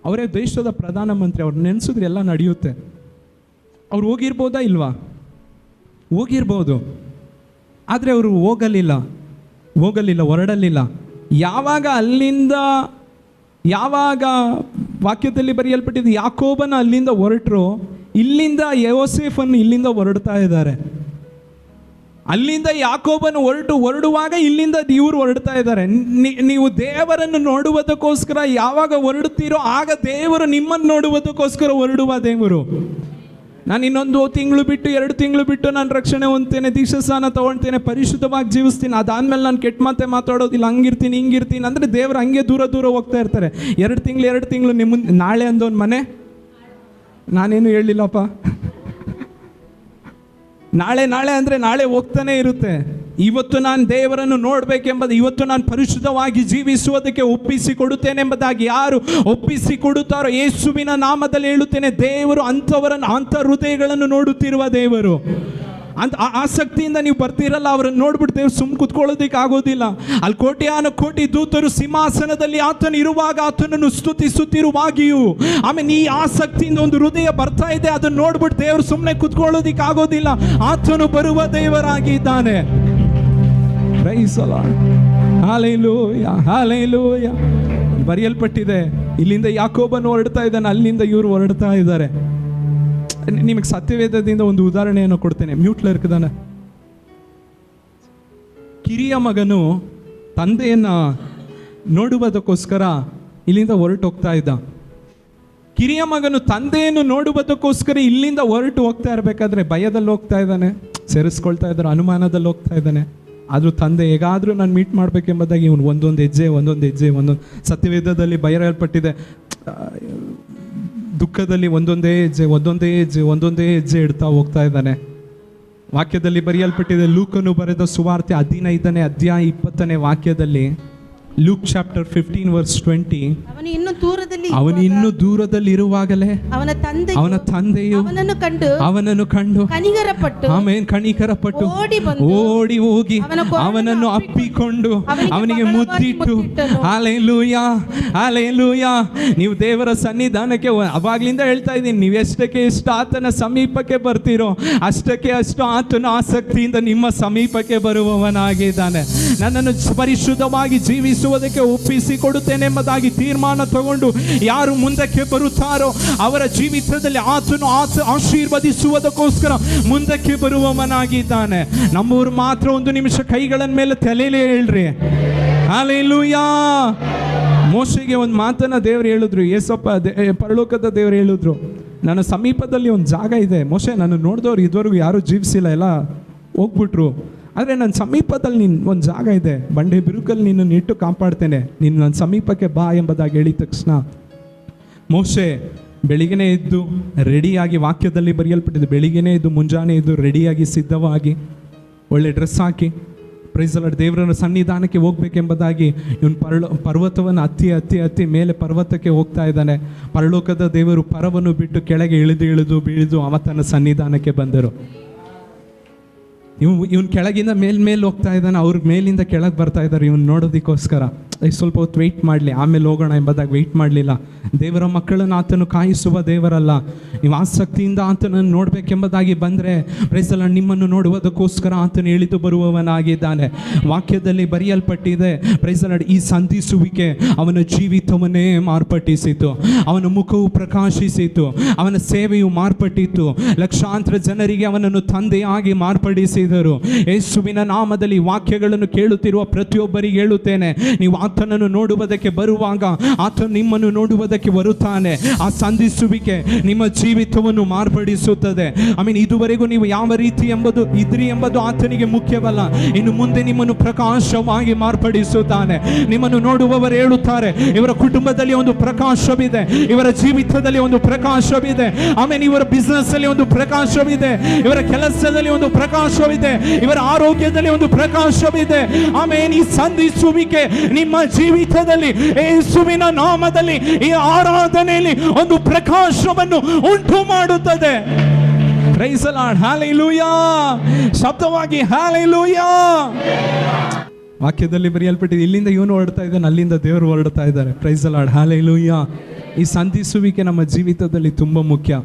ಅವರೇ ದೇಶದ ಪ್ರಧಾನಮಂತ್ರಿ, ಅವ್ರು ನೆನೆಸಿದ್ರೆ ಎಲ್ಲ ನಡೆಯುತ್ತೆ. ಅವ್ರು ಹೋಗಿರ್ಬೋದಾ ಇಲ್ವಾ? ಹೋಗಿರ್ಬೋದು. ಆದರೆ ಅವರು ಹೋಗಲಿಲ್ಲ, ಹೊರಡಲಿಲ್ಲ. ಯಾವಾಗ ವಾಕ್ಯದಲ್ಲಿ ಬರೆಯಲ್ಪಟ್ಟಿದ್ದು ಯಾಕೋಬನ ಅಲ್ಲಿಂದ ಹೊರಟರು, ಇಲ್ಲಿಂದ ಯೋಸೇಫನ್ನು ಇಲ್ಲಿಂದ ಹೊರಡ್ತಾ ಇದ್ದಾರೆ. ಅಲ್ಲಿಂದ ಯಾಕೋಬನು ಹೊರಡುವಾಗ ಇಲ್ಲಿಂದ ಇವರು ಹೊರಡ್ತಾ ಇದ್ದಾರೆ. ನೀವು ದೇವರನ್ನು ನೋಡುವುದಕ್ಕೋಸ್ಕರ ಯಾವಾಗ ಹೊರಡುತ್ತೀರೋ ಆಗ ದೇವರು ನಿಮ್ಮನ್ನು ನೋಡುವುದಕ್ಕೋಸ್ಕರ ಹೊರಡುವ ದೇವರು. ನಾನು ಇನ್ನೊಂದು ತಿಂಗಳು ಬಿಟ್ಟು 2 ತಿಂಗಳು ಬಿಟ್ಟು ನಾನು ರಕ್ಷಣೆ ಹೊಂದ್ತೇನೆ, ದೀಕ್ಷಾಸ್ನಾನ ತೊಗೊಳ್ತೇನೆ, ಪರಿಶುದ್ಧವಾಗಿ ಜೀವಿಸ್ತೀನಿ, ಅದಾದಮೇಲೆ ನಾನು ಕೆಟ್ಟ ಮಾತೆ ಮಾತಾಡೋದಿಲ್ಲ, ಹಂಗಿರ್ತೀನಿ ಹಿಂಗಿರ್ತೀನಿ ಅಂದರೆ ದೇವರು ಹಂಗೆ ದೂರ ಹೋಗ್ತಾ ಇರ್ತಾರೆ. 2 ತಿಂಗಳು ನಿಮ್ಮ ನಾಳೆ ಅಂದೋನ್ ಮನೆ, ನಾನೇನು ಹೇಳಿಲ್ಲಪ್ಪ, ನಾಳೆ ಅಂದರೆ ನಾಳೆ ಹೋಗ್ತಾನೆ ಇರುತ್ತೆ. ಇವತ್ತು ನಾನು ದೇವರನ್ನು ನೋಡಬೇಕೆಂಬುದು, ಇವತ್ತು ನಾನು ಪರಿಶುದ್ಧವಾಗಿ ಜೀವಿಸುವುದಕ್ಕೆ ಒಪ್ಪಿಸಿಕೊಡುತ್ತೇನೆಂಬುದಾಗಿ ಯಾರು ಒಪ್ಪಿಸಿಕೊಡುತ್ತಾರೋ ಯೇಸುವಿನ ನಾಮದಲ್ಲಿ ಹೇಳುತ್ತೇನೆ, ದೇವರು ಅಂಥವರನ್ನು, ಅಂಥ ಹೃದಯಗಳನ್ನು ನೋಡುತ್ತಿರುವ ದೇವರು. ಅಂತ ಆಸಕ್ತಿಯಿಂದ ನೀವು ಬರ್ತೀರಲ್ಲ, ಅವರನ್ನು ನೋಡ್ಬಿಟ್ಟು ದೇವ್ರು ಸುಮ್ಮನೆ ಕುತ್ಕೊಳ್ಳೋದಕ್ಕೆ ಆಗೋದಿಲ್ಲ. ಅಲ್ಲಿ ಕೋಟಿ ದೂತರು ಸಿಂಹಾಸನದಲ್ಲಿ ಆತನು ಇರುವಾಗ ಆತನನ್ನು ಸ್ತುತಿಸುತ್ತಿರುವಾಗಿಯೂ, ಆಮೇಲೆ ಈ ಆಸಕ್ತಿಯಿಂದ ಒಂದು ಹೃದಯ ಬರ್ತಾ ಇದೆ, ಅದನ್ನು ನೋಡ್ಬಿಟ್ಟು ದೇವರು ಸುಮ್ಮನೆ ಕುತ್ಕೊಳ್ಳೋದಕ್ಕೆ ಆಗೋದಿಲ್ಲ. ಆತನು ಬರುವ ದೇವರಾಗಿದ್ದಾನೆ. Praise the Lord. ಹಲ್ಲೆಲೂಯಾ. ಬರೆಯಲ್ಪಟ್ಟಿದೆ, ಇಲ್ಲಿಂದ ಯಾಕೋಬನು ಹೊರಡ್ತಾ ಇದ್ದಾನೆ, ಅಲ್ಲಿಂದ ಇವರು ಹೊರಡ್ತಾ ಇದ್ದಾರೆ. ನಿಮಗೆ ಸತ್ಯವೇದದಿಂದ ಒಂದು ಉದಾಹರಣೆಯನ್ನು ಕೊಡ್ತೇನೆ. ಮ್ಯೂಟ್ಲ ಇರ್ಕದಾನೆ. ಕಿರಿಯ ಮಗನು ತಂದೆಯನ್ನ ನೋಡುವುದಕ್ಕೋಸ್ಕರ ಇಲ್ಲಿಂದ ಹೊರಟು ಹೋಗ್ತಾ ಇದ್ದ. ಕಿರಿಯ ಮಗನು ತಂದೆಯನ್ನು ನೋಡುವುದಕ್ಕೋಸ್ಕರ ಇಲ್ಲಿಂದ ಹೊರಟು ಹೋಗ್ತಾ ಇರಬೇಕಾದ್ರೆ ಭಯದಲ್ಲಿ ಹೋಗ್ತಾ ಇದ್ದಾನೆ, ಸೇರಿಸ್ಕೊಳ್ತಾ ಇದ್ದಾರೆ, ಅನುಮಾನದಲ್ಲಿ ಹೋಗ್ತಾ ಇದ್ದಾನೆ. ಆದರೂ ತಂದೆ ಹೇಗಾದರೂ ನಾನು ಮೀಟ್ ಮಾಡಬೇಕೆಂಬುದಾಗಿ ಇವನು ಒಂದೊಂದು ಹೆಜ್ಜೆ ಸತ್ಯವೇದದಲ್ಲಿ ಬರೆಯಲ್ಪಟ್ಟಿದೆ. ದುಃಖದಲ್ಲಿ ಒಂದೊಂದೇ ಹೆಜ್ಜೆ ಇಡ್ತಾ ಹೋಗ್ತಾ ಇದ್ದಾನೆ. ವಾಕ್ಯದಲ್ಲಿ ಬರೆಯಲ್ಪಟ್ಟಿದೆ. ಲೂಕನು ಬರೆದ ಸುವಾರ್ತೆ 15ನೇ ಅಧ್ಯಾಯ 20ನೇ ವಾಕ್ಯದಲ್ಲಿ, ಲೂಕ್ ಚಾಪ್ಟರ್ 15 ವರ್ಸ್ 20, ಅವನು ಇನ್ನೂ ದೂರದಲ್ಲಿ ಇರುವಾಗಲೇ ಅವನ ತಂದೆಯು ಅವನನ್ನು ಕಂಡು ಕನಿಕರಪಟ್ಟು ಓಡಿ ಹೋಗಿ ಅವನನ್ನು ಅಪ್ಪಿಕೊಂಡು ಅವನಿಗೆ ಮುದ್ದಿಟ್ಟು, ಹಲ್ಲೆಲೂಯಾ. ನೀವು ದೇವರ ಸನ್ನಿಧಾನಕ್ಕೆ ಅವಾಗ್ಲಿಂದ ಹೇಳ್ತಾ ಇದ್ದೀನಿ, ನೀವು ಎಷ್ಟು ಆತನ ಸಮೀಪಕ್ಕೆ ಬರ್ತೀರೋ ಅಷ್ಟು ಆತನ ಆಸಕ್ತಿಯಿಂದ ನಿಮ್ಮ ಸಮೀಪಕ್ಕೆ ಬರುವವನಾಗಿದ್ದಾನೆ. ನನ್ನನ್ನು ಪರಿಶುದ್ಧವಾಗಿ ಜೀವಿಸುವುದಕ್ಕೆ ಒಪ್ಪಿಸಿಕೊಡುತ್ತೇನೆ ಎಂಬುದಾಗಿ ತೀರ್ಮಾನ ತಗೊಂಡು ಯಾರು ಮುಂದಕ್ಕೆ ಬರುತ್ತಾರೋ ಅವರ ಜೀವಿತದಲ್ಲಿ ಆತನು ಆಶೀರ್ವದಿಸುವುದಕ್ಕೋಸ್ಕರ ಮುಂದಕ್ಕೆ ಬರುವವನಾಗಿದ್ದಾನೆ. ನಮ್ಮವರು ಮಾತ್ರ ಒಂದು ನಿಮಿಷ ಕೈಗಳ ಮೇಲೆ ತಲೆಯಲೇ ಹೇಳ್ರಿ, ಹಲ್ಲೆಲೂಯಾ. ಮೋಶೆಗೆ ಒಂದು ಮಾತನ್ನ ದೇವರು ಹೇಳಿದ್ರು, ಏಸಪ್ಪ ಪರಲೋಕದ ದೇವರು ಹೇಳಿದ್ರು, ನನ್ನ ಸಮೀಪದಲ್ಲಿ ಒಂದು ಜಾಗ ಇದೆ ಮೋಶೆ, ನಾನು ನೋಡಿದವ್ರು ಇದುವರೆಗೂ ಯಾರೂ ಜೀವಿಸಿಲ್ಲ, ಎಲ್ಲ ಹೋಗ್ಬಿಟ್ರು. ಆದರೆ ನನ್ನ ಸಮೀಪದಲ್ಲಿ ಒಂದು ಜಾಗ ಇದೆ, ಬಂಡೆ ಬಿರುಕಲ್ಲಿ ನಿನ್ನನ್ನು ಇಟ್ಟು ಕಾಪಾಡ್ತೇನೆ, ನೀನು ನನ್ನ ಸಮೀಪಕ್ಕೆ ಬಾ ಎಂಬುದಾಗಿ ಹೇಳಿದ ತಕ್ಷಣ ಮೋಶೆ ಬೆಳಿಗ್ಗೆನೇ ಎದ್ದು ರೆಡಿಯಾಗಿ, ವಾಕ್ಯದಲ್ಲಿ ಬರೆಯಲ್ಪಟ್ಟಿದೆ, ಬೆಳಿಗ್ಗೆನೇ ಎದ್ದು ಮುಂಜಾನೆ ಎದ್ದು ರೆಡಿಯಾಗಿ ಸಿದ್ಧವಾಗಿ ಒಳ್ಳೆ ಡ್ರೆಸ್ ಹಾಕಿ ಪ್ರೈಸ್ ದಿ ಲಾರ್ಡ್ ದೇವರ ಸನ್ನಿಧಾನಕ್ಕೆ ಹೋಗ್ಬೇಕೆಂಬುದಾಗಿ ಇವನು ಪರ್ವತವನ್ನು ಹತ್ತಿ ಮೇಲೆ ಪರ್ವತಕ್ಕೆ ಹೋಗ್ತಾ ಇದ್ದಾನೆ. ಪರಲೋಕದ ದೇವರು ಪರವನ್ನು ಬಿಟ್ಟು ಕೆಳಗೆ ಇಳಿದು ಬೀಳಿದು ತನ್ನ ಸನ್ನಿಧಾನಕ್ಕೆ ಬಂದರು. ಇವನು ಕೆಳಗಿಂದ ಮೇಲೆ ಹೋಗ್ತಾ ಇದ್ದಾನೆ, ಅವ್ರ ಮೇಲಿಂದ ಕೆಳಗೆ ಬರ್ತಾ ಇದ್ದಾರೆ ಇವನು ನೋಡೋದಕ್ಕೋಸ್ಕರ. ಸ್ವಲ್ಪ ಹೊತ್ತು ವೆಯ್ಟ್ ಮಾಡಲಿ, ಆಮೇಲೆ ಹೋಗೋಣ ಎಂಬುದಾಗಿ ವೆಯ್ಟ್ ಮಾಡಲಿಲ್ಲ. ದೇವರ ಮಕ್ಕಳನ್ನು ಆತನು ಕಾಯಿಸುವ ದೇವರಲ್ಲ. ನೀವು ಆಸಕ್ತಿಯಿಂದ ಆತನನ್ನು ನೋಡಬೇಕೆಂಬುದಾಗಿ ಬಂದರೆ ಪ್ರೈಸ್ ದಿ ಲಾರ್ಡ್ ನಿಮ್ಮನ್ನು ನೋಡುವುದಕ್ಕೋಸ್ಕರ ಆತನು ಇಳಿದು ಬರುವವನಾಗಿದ್ದಾನೆ. ವಾಕ್ಯದಲ್ಲಿ ಬರೆಯಲ್ಪಟ್ಟಿದೆ ಪ್ರೈಸ್ ದಿ ಲಾರ್ಡ್, ಈ ಸಂಧಿಸುವಿಕೆ ಅವನ ಜೀವಿತವನ್ನೇ ಮಾರ್ಪಟ್ಟಿಸಿತು, ಅವನ ಮುಖವು ಪ್ರಕಾಶಿಸಿತು, ಅವನ ಸೇವೆಯು ಮಾರ್ಪಟ್ಟಿತ್ತು, ಲಕ್ಷಾಂತರ ಜನರಿಗೆ ಅವನನ್ನು ತಂದೆಯಾಗಿ ಮಾರ್ಪಡಿಸಿದರು. ಯೇಸುವಿನ ನಾಮದಲ್ಲಿ ವಾಕ್ಯಗಳನ್ನು ಕೇಳುತ್ತಿರುವ ಪ್ರತಿಯೊಬ್ಬರಿಗೆ ಹೇಳುತ್ತೇನೆ, ನೀವು ಆತನನ್ನು ನೋಡುವುದಕ್ಕೆ ಬರುವಾಗ ಆತ ನಿಮ್ಮನ್ನು ನೋಡುವುದಕ್ಕೆ ಬರುತ್ತಾನೆ. ಆ ಸಂಧಿಸುವಿಕೆ ನಿಮ್ಮ ಜೀವಿತವನ್ನು ಮಾರ್ಪಡಿಸುತ್ತದೆ. ಇದುವರೆಗೂ ನೀವು ಯಾವ ರೀತಿ ಇದ್ರಿ ಎಂಬುದು ಆತನಿಗೆ ಮುಖ್ಯವಲ್ಲ. ಇನ್ನು ಮುಂದೆ ನಿಮ್ಮನ್ನು ಪ್ರಕಾಶವಾಗಿ ಮಾರ್ಪಡಿಸುತ್ತಾನೆ. ನಿಮ್ಮನ್ನು ನೋಡುವವರು ಹೇಳುತ್ತಾರೆ, ಇವರ ಕುಟುಂಬದಲ್ಲಿ ಒಂದು ಪ್ರಕಾಶವಿದೆ, ಇವರ ಜೀವಿತದಲ್ಲಿ ಒಂದು ಪ್ರಕಾಶವಿದೆ. ಇವರ ಬಿಸ್ನೆಸ್ ಅಲ್ಲಿ ಒಂದು ಪ್ರಕಾಶವಿದೆ, ಇವರ ಕೆಲಸದಲ್ಲಿ ಒಂದು ಪ್ರಕಾಶವಿದೆ, ಇವರ ಆರೋಗ್ಯದಲ್ಲಿ ಒಂದು ಪ್ರಕಾಶವಿದೆ. ಈ ಸಂಧಿಸುವಿಕೆ ನಿಮ್ಮ ಜೀವಿತದಲ್ಲಿ ಯೇಸುವಿನ ನಾಮದಲ್ಲಿ ಈ ಆರಾಧನೆಯಲ್ಲಿ ಒಂದು ಪ್ರಕಾಶವನ್ನು ಉಂಟು ಮಾಡುತ್ತದೆ. Praise the Lord, hallelujah. ಶಬ್ದವಾಗಿ ಹಲ್ಲೆಲೂಯಾ. ವಾಕ್ಯದಲ್ಲಿ ಬರೆಯಲ್ಪಟ್ಟಿದೆ, ಇಲ್ಲಿಂದ ಇವನು ಹೊರಡ್ತಾ ಇದ್ದಾನೆ, ಅಲ್ಲಿಂದ ದೇವರು ಹೊರಡ್ತಾ ಇದ್ದಾರೆ. Praise the Lord, hallelujah. ಈ ಸಂಧಿಸುವಿಕೆ ನಮ್ಮ ಜೀವಿತದಲ್ಲಿ ತುಂಬ ಮುಖ್ಯ.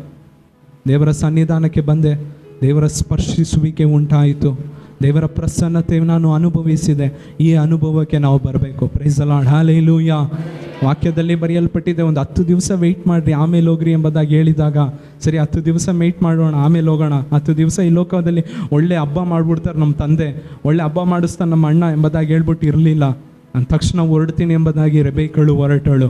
ದೇವರ ಸನ್ನಿಧಾನಕ್ಕೆ ಬಂದೆ, ದೇವರ ಸ್ಪರ್ಶಿಸುವಿಕೆ ಉಂಟಾಯಿತು, ದೇವರ ಪ್ರಸನ್ನತೆ ನಾನು ಅನುಭವಿಸಿದೆ. ಈ ಅನುಭವಕ್ಕೆ ನಾವು ಬರಬೇಕು. Praise the Lord, hallelujah. ವಾಕ್ಯದಲ್ಲಿ ಬರೆಯಲ್ಪಟ್ಟಿದೆ, ಒಂದು 10 ದಿವಸ ವೆಯ್ಟ್ ಮಾಡಿರಿ ಆಮೇಲೆ ಹೋಗ್ರಿ ಎಂಬುದಾಗಿ ಹೇಳಿದಾಗ, ಸರಿ 10 ದಿವಸ ವೆಯ್ಟ್ ಮಾಡೋಣ, ಆಮೇಲೆ ಹೋಗೋಣ. 10 ದಿವಸ ಈ ಲೋಕದಲ್ಲಿ ಒಳ್ಳೆ ಹಬ್ಬ ಮಾಡಿಬಿಡ್ತಾರೆ ನಮ್ಮ ತಂದೆ, ಒಳ್ಳೆ ಹಬ್ಬ ಮಾಡಿಸ್ತಾನೆ ನಮ್ಮ ಅಣ್ಣ ಎಂಬುದಾಗಿ ಹೇಳ್ಬಿಟ್ಟು ಇರಲಿಲ್ಲ. ನಾನು ತಕ್ಷಣ ಹೊರಡ್ತೀನಿ ಎಂಬುದಾಗಿ ರೆಬೇಕಳು ಹೊರಟಳು.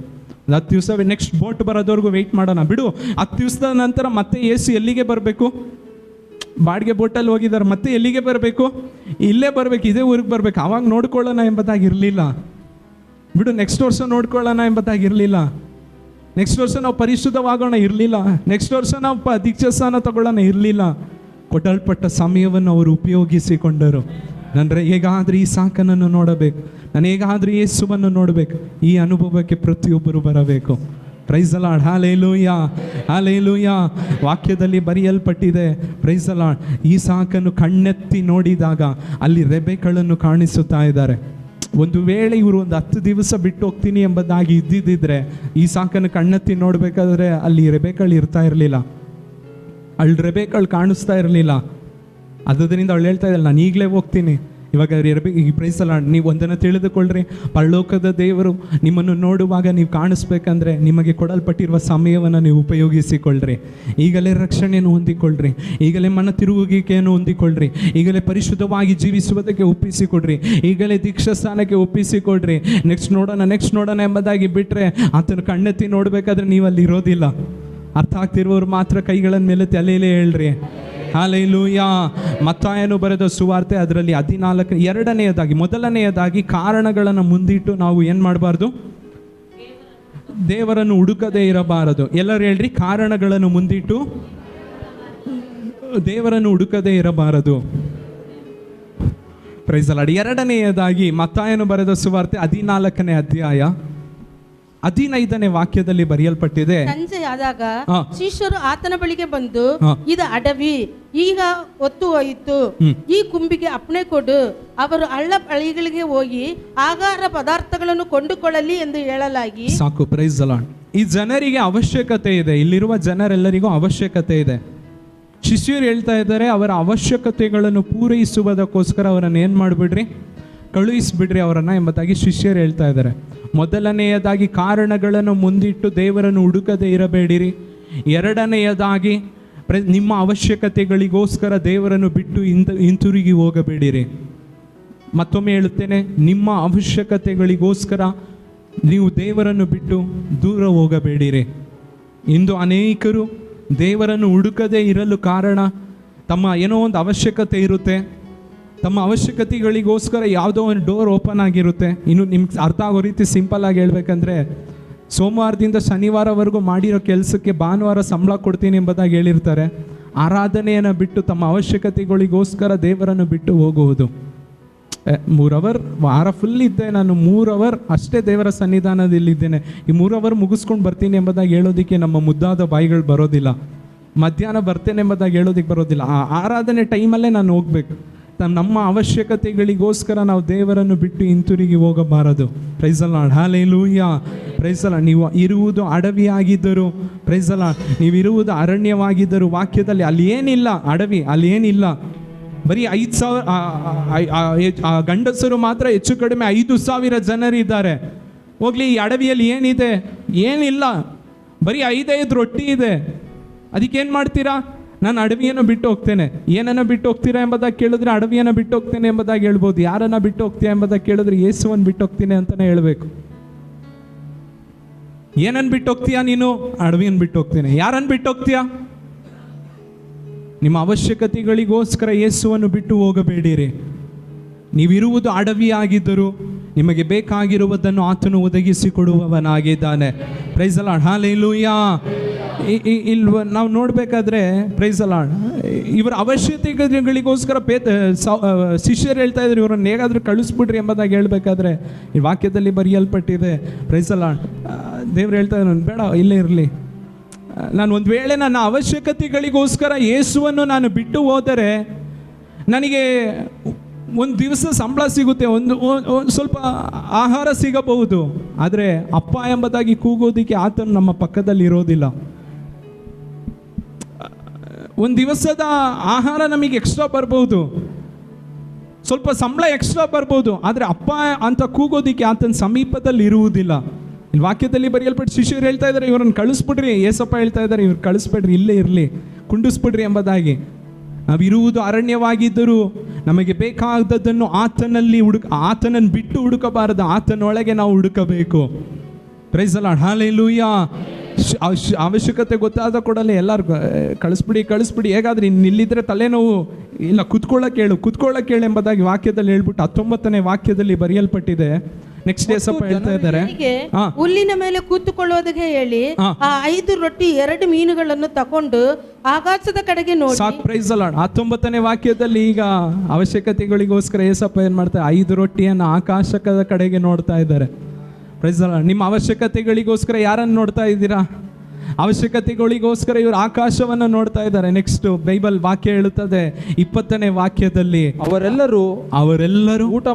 10 ದಿವಸ ನೆಕ್ಸ್ಟ್ ಬೋಟ್ ಬರೋದವರೆಗೂ ವೆಯ್ಟ್ ಮಾಡೋಣ ಬಿಡು. 10 ದಿವಸದ ನಂತರ ಮತ್ತೆ ಯೇಸು ಎಲ್ಲಿಗೆ ಬರಬೇಕು? ಬಾಡಿಗೆ ಬೋಟಲ್ಲಿ ಹೋಗಿದ್ದಾರೆ, ಮತ್ತೆ ಎಲ್ಲಿಗೆ ಬರಬೇಕು? ಇಲ್ಲೇ ಬರಬೇಕು, ಇದೇ ಊರಿಗೆ ಬರಬೇಕು. ಆವಾಗ ನೋಡ್ಕೊಳ್ಳೋಣ ಎಂಬುದಾಗಿರಲಿಲ್ಲ ಬಿಡು. ನೆಕ್ಸ್ಟ್ ವರ್ಷ ನೋಡ್ಕೊಳ್ಳೋಣ ಎಂಬುದಾಗಿರಲಿಲ್ಲ. ನೆಕ್ಸ್ಟ್ ವರ್ಷ ನಾವು ಪರಿಶುದ್ಧವಾಗೋಣ ಇರಲಿಲ್ಲ. ನೆಕ್ಸ್ಟ್ ವರ್ಷ ನಾವು ದೀಕ್ಷಾಸ್ನಾನ ತಗೊಳ್ಳೋಣ ಇರಲಿಲ್ಲ. ಕೊಟ್ಟಲ್ಪಟ್ಟ ಸಮಯವನ್ನು ಅವರು ಉಪಯೋಗಿಸಿಕೊಂಡರು. ನಾನು ಹೇಗಾದರೂ ಈ ಸಾಕನನ್ನು ನೋಡಬೇಕು, ನಾನು ಹೇಗಾದರೂ ಯೇಸುವನ್ನು ನೋಡಬೇಕು. ಈ ಅನುಭವಕ್ಕೆ ಪ್ರತಿಯೊಬ್ಬರು ಬರಬೇಕು. Praise the Lord, hallelujah, hallelujah. ವಾಕ್ಯದಲ್ಲಿ ಬರೆಯಲ್ಪಟ್ಟಿದೆ, ಪ್ರೈಸ್ ದಿ ಲಾರ್ಡ್, ಈ ಸಾಕನ್ನು ಕಣ್ಣೆತ್ತಿ ನೋಡಿದಾಗ ಅಲ್ಲಿ ರೆಬೆಕಳನ್ನು ಕಾಣಿಸುತ್ತಾ ಇದ್ದಾರೆ. ಒಂದು ವೇಳೆ ಇವರು ಒಂದು 10 ದಿವಸ ಬಿಟ್ಟು ಹೋಗ್ತೀನಿ ಎಂಬುದಾಗಿ ಇದ್ದಿದ್ದರೆ ಈ ಸಾಕನ್ನು ಕಣ್ಣೆತ್ತಿ ನೋಡಬೇಕಾದ್ರೆ ಅಲ್ಲಿ ರೆಬೆಕಳು ಇರ್ತಾ ಇರಲಿಲ್ಲ, ಅಲ್ಲಿ ರೆಬೆಕಳು ಕಾಣಿಸ್ತಾ ಇರಲಿಲ್ಲ. ಅದರಿಂದ ಅವಳು ಹೇಳ್ತಾ ಇದ್ದಾಳೆ, ನಾನು ಈಗಲೇ ಹೋಗ್ತೀನಿ. ಇವಾಗ ಈ ಪ್ರೈಸ್ ದಿ ಲಾರ್ಡ್, ನೀವು ಒಂದನ್ನು ತಿಳಿದುಕೊಳ್ಳ್ರಿ, ಪರಲೋಕದ ದೇವರು ನಿಮ್ಮನ್ನು ನೋಡುವಾಗ ನೀವು ಕಾಣಿಸ್ಬೇಕಂದ್ರೆ ನಿಮಗೆ ಕೊಡಲ್ಪಟ್ಟಿರುವ ಸಮಯವನ್ನು ನೀವು ಉಪಯೋಗಿಸಿಕೊಳ್ಳ್ರಿ. ಈಗಲೇ ರಕ್ಷಣೆಯನ್ನು ಹೊಂದಿಕೊಳ್ಳ್ರಿ, ಈಗಲೇ ಮನ ತಿರುಗುವಿಕೆಯನ್ನು ಹೊಂದಿಕೊಳ್ಳ್ರಿ, ಈಗಲೇ ಪರಿಶುದ್ಧವಾಗಿ ಜೀವಿಸುವುದಕ್ಕೆ ಒಪ್ಪಿಸಿಕೊಡ್ರಿ, ಈಗಲೇ ದೀಕ್ಷಾಸ್ಥಾನಕ್ಕೆ ಒಪ್ಪಿಸಿಕೊಡ್ರಿ. ನೆಕ್ಸ್ಟ್ ನೋಡೋಣ ಎಂಬುದಾಗಿ ಬಿಟ್ಟರೆ ಆತನ ಕಣ್ಣೆತ್ತಿ ನೋಡಬೇಕಾದ್ರೆ ನೀವು ಅಲ್ಲಿ ಇರೋದಿಲ್ಲ. ಅರ್ಥ ಆಗ್ತಿರುವವರು ಮಾತ್ರ ಕೈಗಳನ್ನು ಮೇಲೆ ತಲೆಯಲ್ಲೇ ಹೇಳ್ರಿ. ಹಲ್ಲೆಲೂಯಾ. ಮತ್ತಾಯನು ಬರೆದ ಸುವಾರ್ತೆ ಅದರಲ್ಲಿ 14 ಮೊದಲನೆಯದಾಗಿ ಕಾರಣಗಳನ್ನು ಮುಂದಿಟ್ಟು ನಾವು ಏನು ಮಾಡಬಾರ್ದು? ದೇವರನ್ನು ಹುಡುಕದೇ ಇರಬಾರದು. ಎಲ್ಲರೂ ಹೇಳ್ರಿ, ಕಾರಣಗಳನ್ನು ಮುಂದಿಟ್ಟು ದೇವರನ್ನು ಹುಡುಕದೇ ಇರಬಾರದು. Praise the Lord. ಎರಡನೆಯದಾಗಿ ಮತ್ತಾಯನು ಬರೆದ ಸುವಾರ್ತೆ 14ನೇ ಅಧ್ಯಾಯ 15ನೇ ವಾಕ್ಯದಲ್ಲಿ ಬರೆಯಲ್ಪಟ್ಟಿದೆ, ಸಂಜೆ ಆದಾಗ ಶಿಷ್ಯರು ಆತನ ಬಳಿಗೆ ಬಂದು, ಇದು ಅಡವಿ, ಈಗ ಒತ್ತು ಹೋಯಿತು, ಈ ಕುಂಬಿಗೆ ಅಪ್ಪಣೆ ಕೊಡು, ಅವರು ಹಳ್ಳಿಗಳಿಗೆ ಹೋಗಿ ಆಹಾರ ಪದಾರ್ಥಗಳನ್ನು ಕೊಂಡುಕೊಳ್ಳಲಿ ಎಂದು ಹೇಳಲಾಗಿ. ಸಾಕು. Praise the Lord. ಈ ಜನರಿಗೆ ಅವಶ್ಯಕತೆ ಇದೆ, ಇಲ್ಲಿರುವ ಜನರೆಲ್ಲರಿಗೂ ಅವಶ್ಯಕತೆ ಇದೆ. ಶಿಷ್ಯರು ಹೇಳ್ತಾ ಇದ್ದಾರೆ, ಅವರ ಅವಶ್ಯಕತೆಗಳನ್ನು ಪೂರೈಸುವುದಕ್ಕೋಸ್ಕರ ಅವರನ್ನು ಏನು ಮಾಡಿಬಿಡ್ರಿ, ಕಳುಹಿಸಿಬಿಡ್ರಿ ಅವರನ್ನು ಎಂಬುದಾಗಿ ಶಿಷ್ಯರು ಹೇಳ್ತಾ ಇದ್ದಾರೆ. ಮೊದಲನೆಯದಾಗಿ ಕಾರಣಗಳನ್ನು ಮುಂದಿಟ್ಟು ದೇವರನ್ನು ಹುಡುಕದೇ ಇರಬೇಡಿರಿ. ಎರಡನೆಯದಾಗಿ ನಿಮ್ಮ ಅವಶ್ಯಕತೆಗಳಿಗೋಸ್ಕರ ದೇವರನ್ನು ಬಿಟ್ಟು ಹಿಂತಿರುಗಿ ಹೋಗಬೇಡಿರಿ. ಮತ್ತೊಮ್ಮೆ ಹೇಳುತ್ತೇನೆ, ನಿಮ್ಮ ಅವಶ್ಯಕತೆಗಳಿಗೋಸ್ಕರ ನೀವು ದೇವರನ್ನು ಬಿಟ್ಟು ದೂರ ಹೋಗಬೇಡಿರಿ. ಇಂದು ಅನೇಕರು ದೇವರನ್ನು ಹುಡುಕದೇ ಇರಲು ಕಾರಣ, ತಮ್ಮ ಏನೋ ಒಂದು ಅವಶ್ಯಕತೆ ಇರುತ್ತೆ, ತಮ್ಮ ಅವಶ್ಯಕತೆಗಳಿಗೋಸ್ಕರ ಯಾವುದೋ ಒಂದು ಡೋರ್ ಓಪನ್ ಆಗಿರುತ್ತೆ. ಇನ್ನು ನಿಮ್ಗೆ ಅರ್ಥ ಆಗೋ ರೀತಿ ಸಿಂಪಲ್ ಆಗಿ ಹೇಳ್ಬೇಕಂದ್ರೆ, ಸೋಮವಾರದಿಂದ ಶನಿವಾರವರೆಗೂ ಮಾಡಿರೋ ಕೆಲಸಕ್ಕೆ ಭಾನುವಾರ ಸಂಬಳ ಕೊಡ್ತೀನಿ ಎಂಬುದಾಗಿ ಹೇಳಿರ್ತಾರೆ. ಆರಾಧನೆಯನ್ನು ಬಿಟ್ಟು ತಮ್ಮ ಅವಶ್ಯಕತೆಗಳಿಗೋಸ್ಕರ ದೇವರನ್ನು ಬಿಟ್ಟು ಹೋಗುವುದು. 3 ಅವರ್ ವಾರ ಫುಲ್ ಇದ್ದೆ, ನಾನು 3 ಅವರ್ ಅಷ್ಟೇ ದೇವರ ಸನ್ನಿಧಾನದಲ್ಲಿದ್ದೇನೆ, ಈ 3 ಅವರ್ ಮುಗಿಸ್ಕೊಂಡು ಬರ್ತೀನಿ ಎಂಬುದಾಗಿ ಹೇಳೋದಕ್ಕೆ ನಮ್ಮ ಮುದ್ದಾದ ಬಾಯಿಗಳು ಬರೋದಿಲ್ಲ. ಮಧ್ಯಾಹ್ನ ಬರ್ತೇನೆ ಎಂಬುದಾಗಿ ಹೇಳೋದಕ್ಕೆ ಬರೋದಿಲ್ಲ. ಆ ಆರಾಧನೆ ಟೈಮಲ್ಲೇ ನಾನು ಹೋಗ್ಬೇಕು. ನಮ್ಮ ಅವಶ್ಯಕತೆಗಳಿಗೋಸ್ಕರ ನಾವು ದೇವರನ್ನು ಬಿಟ್ಟು ಹಿಂತಿರುಗಿ ಹೋಗಬಾರದು. Praise the Lord, hallelujah. Praise the Lord. ನೀವು ಇರುವುದು ಅಡವಿಯಾಗಿದ್ದರು, ಪ್ರೈಸ್ ದಿ ಲಾರ್ಡ್, ನೀವಿರುವುದು ಅರಣ್ಯವಾಗಿದ್ದರು. ವಾಕ್ಯದಲ್ಲಿ ಅಲ್ಲಿ ಏನಿಲ್ಲ, ಅಡವಿ ಅಲ್ಲಿ ಏನಿಲ್ಲ. ಬರೀ 5,000 ಗಂಡಸರು ಮಾತ್ರ, ಹೆಚ್ಚು ಕಡಿಮೆ 5,000 ಜನರಿದ್ದಾರೆ. ಹೋಗ್ಲಿ, ಈ ಅಡವಿಯಲ್ಲಿ ಏನಿದೆ? ಏನಿಲ್ಲ, ಬರೀ 5 ರೊಟ್ಟಿ ಇದೆ. ಅದಕ್ಕೇನು ಮಾಡ್ತೀರಾ? ನಾನು ಅಡವಿಯನ್ನು ಬಿಟ್ಟು ಹೋಗ್ತೇನೆ. ಏನನ್ನ ಬಿಟ್ಟು ಹೋಗ್ತೀರಾ ಎಂಬುದಾಗಿ ಕೇಳಿದ್ರೆ ಅಡವಿಯನ್ನು ಬಿಟ್ಟು ಹೋಗ್ತೇನೆ ಎಂಬುದಾಗಿ ಹೇಳ್ಬೋದು. ಯಾರನ್ನ ಬಿಟ್ಟು ಹೋಗ್ತೀಯಾ ಎಂಬುದಾಗಿ ಕೇಳಿದ್ರೆ ಯೇಸುವನ್ನು ಬಿಟ್ಟು ಹೋಗ್ತೀನಿ ಅಂತಾನೆ ಹೇಳ್ಬೇಕು. ಏನನ್ನು ಬಿಟ್ಟು ಹೋಗ್ತೀಯಾ ನೀನು? ಅಡವಿಯನ್ನು ಬಿಟ್ಟು ಹೋಗ್ತೀನಿ. ಯಾರನ್ನು ಬಿಟ್ಟು ಹೋಗ್ತೀಯಾ? ನಿಮ್ಮ ಅವಶ್ಯಕತೆಗಳಿಗೋಸ್ಕರ ಯೇಸುವನ್ನು ಬಿಟ್ಟು ಹೋಗಬೇಡಿರಿ. ನೀವಿರುವುದು ಅಡವಿಯಾಗಿದ್ದರೂ ನಿಮಗೆ ಬೇಕಾಗಿರುವುದನ್ನು ಆತನು ಒದಗಿಸಿಕೊಡುವವನಾಗಿದ್ದಾನೆ. Praise the Lord, hallelujah. ನಾವು ನೋಡಬೇಕಾದ್ರೆ ಪ್ರೈಸ್ ದ ಲಾರ್ಡ್, ಇವರ ಅವಶ್ಯಕತೆಗಳಿಗೋಸ್ಕರ ಶಿಷ್ಯರು ಹೇಳ್ತಾ ಇದ್ರು, ಇವರನ್ನು ಹೇಗಾದ್ರೂ ಕಳಿಸ್ಬಿಡ್ರಿ ಎಂಬುದಾಗಿ ಹೇಳ್ಬೇಕಾದ್ರೆ ಈ ವಾಕ್ಯದಲ್ಲಿ ಬರೆಯಲ್ಪಟ್ಟಿದೆ. ಪ್ರೈಸ್ ದ ಲಾರ್ಡ್, ದೇವ್ರು ಹೇಳ್ತಾ ಇದ್ರು, ಬೇಡ ಇಲ್ಲೇ ಇರಲಿ. ನಾನು ಒಂದು ವೇಳೆ ನನ್ನ ಅವಶ್ಯಕತೆಗಳಿಗೋಸ್ಕರ ಯೇಸುವನ್ನು ನಾನು ಬಿಟ್ಟು ಹೋದರೆ ನನಗೆ ಒಂದು ದಿವಸ ಸಂಬಳ ಸಿಗುತ್ತೆ, ಒಂದು ಸ್ವಲ್ಪ ಆಹಾರ ಸಿಗಬಹುದು. ಆದರೆ ಅಪ್ಪ ಎಂಬುದಾಗಿ ಕೂಗೋದಕ್ಕೆ ಆತನು ನಮ್ಮ ಪಕ್ಕದಲ್ಲಿ ಇರೋದಿಲ್ಲ. ಒಂದು ದಿವಸದ ಆಹಾರ ನಮಗೆ ಎಕ್ಸ್ಟ್ರಾ ಬರ್ಬೋದು, ಸ್ವಲ್ಪ ಸಂಬಳ ಎಕ್ಸ್ಟ್ರಾ ಬರ್ಬೋದು, ಆದರೆ ಅಪ್ಪ ಅಂತ ಕೂಗೋದಕ್ಕೆ ಆತನ ಸಮೀಪದಲ್ಲಿ ಇರುವುದಿಲ್ಲ. ಇಲ್ಲಿ ವಾಕ್ಯದಲ್ಲಿ ಬರೆಯಲ್ಪಟ್ಟು ಶಿಷ್ಯರು ಹೇಳ್ತಾ ಇದ್ದಾರೆ, ಇವರನ್ನು ಕಳಿಸ್ಬಿಡ್ರಿ. ಏಸಪ್ಪ ಹೇಳ್ತಾ ಇದ್ದಾರೆ, ಇವ್ರು ಕಳಿಸ್ಬಿಡ್ರಿ, ಇಲ್ಲೇ ಇರಲಿ, ಕುಂಡಿಸ್ಬಿಡ್ರಿ ಎಂಬುದಾಗಿ. ನಾವಿರುವುದು ಅರಣ್ಯವಾಗಿದ್ದರೂ ನಮಗೆ ಬೇಕಾದದ್ದನ್ನು ಆತನನ್ನು ಬಿಟ್ಟು ಹುಡುಕಬಾರದು, ಆತನೊಳಗೆ ನಾವು ಹುಡುಕಬೇಕು. Price the Lord, hallelujah. ಅವಶ್ಯಕತೆ ಗೊತ್ತಾದ ಕೂಡಲೇ ಎಲ್ಲರೂ ಕಳಿಸ್ಬಿಡಿ, ಹೇಗಾದ್ರೆ ನಿಲ್ಲಿದ್ರೆ ತಲೆನೋವು ಇಲ್ಲ, ಕುತ್ಕೊಳ್ಳೋಕೆ ಹೇಳು ಎಂಬುದಾಗಿ ವಾಕ್ಯದಲ್ಲಿ ಹೇಳ್ಬಿಟ್ಟು 19ನೇ ವಾಕ್ಯದಲ್ಲಿ ಬರೆಯಲ್ಪಟ್ಟಿದೆ. ನೆಕ್ಸ್ಟ್ ಏಸಪ್ಪ ಹೇಳ್ತಾ ಇದ್ದಾರೆ, ಹುಲ್ಲಿನ ಮೇಲೆ ಕೂತುಕೊಳ್ಳೋದಕ್ಕೆ ಹೇಳಿ ಆ 5 ರೊಟ್ಟಿ 2 ಮೀನುಗಳನ್ನು ತಕೊಂಡು ಆಕಾಶದ ಕಡೆಗೆ ನೋಡಿ. ಸಾಕು, ಪ್ರೈಸ್ ದ ಲಾರ್ಡ್. 19ನೇ ವಾಕ್ಯದಲ್ಲಿ ಈಗ ಅವಶ್ಯಕತೆಗಳಿಗೋಸ್ಕರ ಏಸಪ್ಪ ಏನ್ ಮಾಡ್ತಾರೆ? 5 ರೊಟ್ಟಿಯನ್ನು ಆಕಾಶದ ಕಡೆಗೆ ನೋಡ್ತಾ ಇದ್ದಾರೆ. Price the lord. ನಿಮ್ಮ ಅವಶ್ಯಕತೆಗಳಿಗೋಸ್ಕರ ಯಾರನ್ನು ನೋಡ್ತಾ ಇದ್ದೀರಾ? ಅವಶ್ಯಕತೆಗಳಿಗೋಸ್ಕರ ಇವರು ಆಕಾಶವನ್ನು ನೋಡ್ತಾ ಇದ್ದಾರೆ. ನೆಕ್ಸ್ಟ್ ಬೈಬಲ್ ವಾಕ್ಯ ಹೇಳುತ್ತದೆ 20ನೇ ವಾಕ್ಯದಲ್ಲಿ, ಅವರೆಲ್ಲರೂ ಊಟ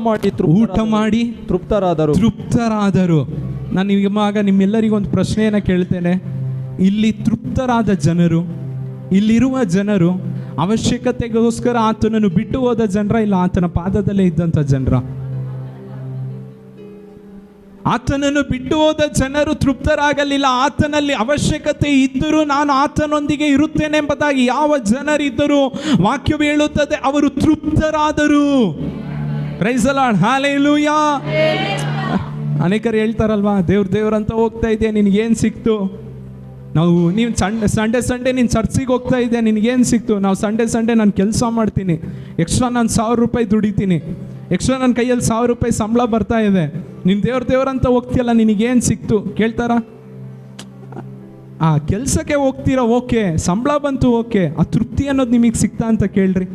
ಮಾಡಿ ತೃಪ್ತರಾದರು. ನಾನು ಇವಾಗ ನಿಮ್ಮೆಲ್ಲರಿಗೂ ಒಂದು ಪ್ರಶ್ನೆಯನ್ನು ಕೇಳ್ತೇನೆ. ಇಲ್ಲಿ ತೃಪ್ತರಾದ ಜನರು, ಇಲ್ಲಿರುವ ಜನರು ಅವಶ್ಯಕತೆಗೋಸ್ಕರ ಆತನನ್ನು ಬಿಟ್ಟು ಹೋದ ಜನರ, ಇಲ್ಲ ಆತನ ಪಾದದಲ್ಲೇ ಇದ್ದಂಥ ಜನರ? ಆತನನ್ನು ಬಿಟ್ಟು ಹೋದ ಜನರು ತೃಪ್ತರಾಗಲಿಲ್ಲ. ಆತನಲ್ಲಿ ಅವಶ್ಯಕತೆ ಇದ್ದರೂ ನಾನು ಆತನೊಂದಿಗೆ ಇರುತ್ತೇನೆ ಎಂಬುದಾಗಿ ಯಾವ ಜನರಿದ್ದರೂ ವಾಕ್ಯವು ಹೇಳುತ್ತದೆ ಅವರು ತೃಪ್ತರಾದರು. Praise the Lord, hallelujah. ಅನೇಕರು ಹೇಳ್ತಾರಲ್ವಾ, ದೇವ್ರಂತ ಹೋಗ್ತಾ ಇದೆಯಾ, ನಿನಗೇನು ಸಿಕ್ತು? ನೀವು ಸಂಡೇ ನೀನು ಚರ್ಚಿಗೆ ಹೋಗ್ತಾ ಇದೆಯಾ, ನಿನಗೇನು ಸಿಕ್ತು? ನಾವು ಸಂಡೇ ನಾನು ಕೆಲಸ ಮಾಡ್ತೀನಿ, ಎಕ್ಸ್ಟ್ರಾ ನಾನು 1000 ರೂಪಾಯಿ ದುಡಿತೀನಿ, ಎಕ್ಸ್ಟ್ರಾ ನನ್ನ ಕೈಯಲ್ಲಿ 1000 ರೂಪಾಯಿ ಸಂಬಳ ಬರ್ತಾ ಇದೆ, ನೀನು ದೇವ್ರಂತ ಹೋಗ್ತೀಯಲ್ಲ, ನಿನಗೇನು ಸಿಕ್ತು ಕೇಳ್ತಾರ? ಆ ಕೆಲಸಕ್ಕೆ ಹೋಗ್ತೀರಾ, ಓಕೆ, ಸಂಬಳ ಬಂತು, ಓಕೆ, ಆ ತೃಪ್ತಿ ಅನ್ನೋದು ನಿಮಗೆ ಸಿಗ್ತಾ ಅಂತ ಕೇಳ್ರಿ.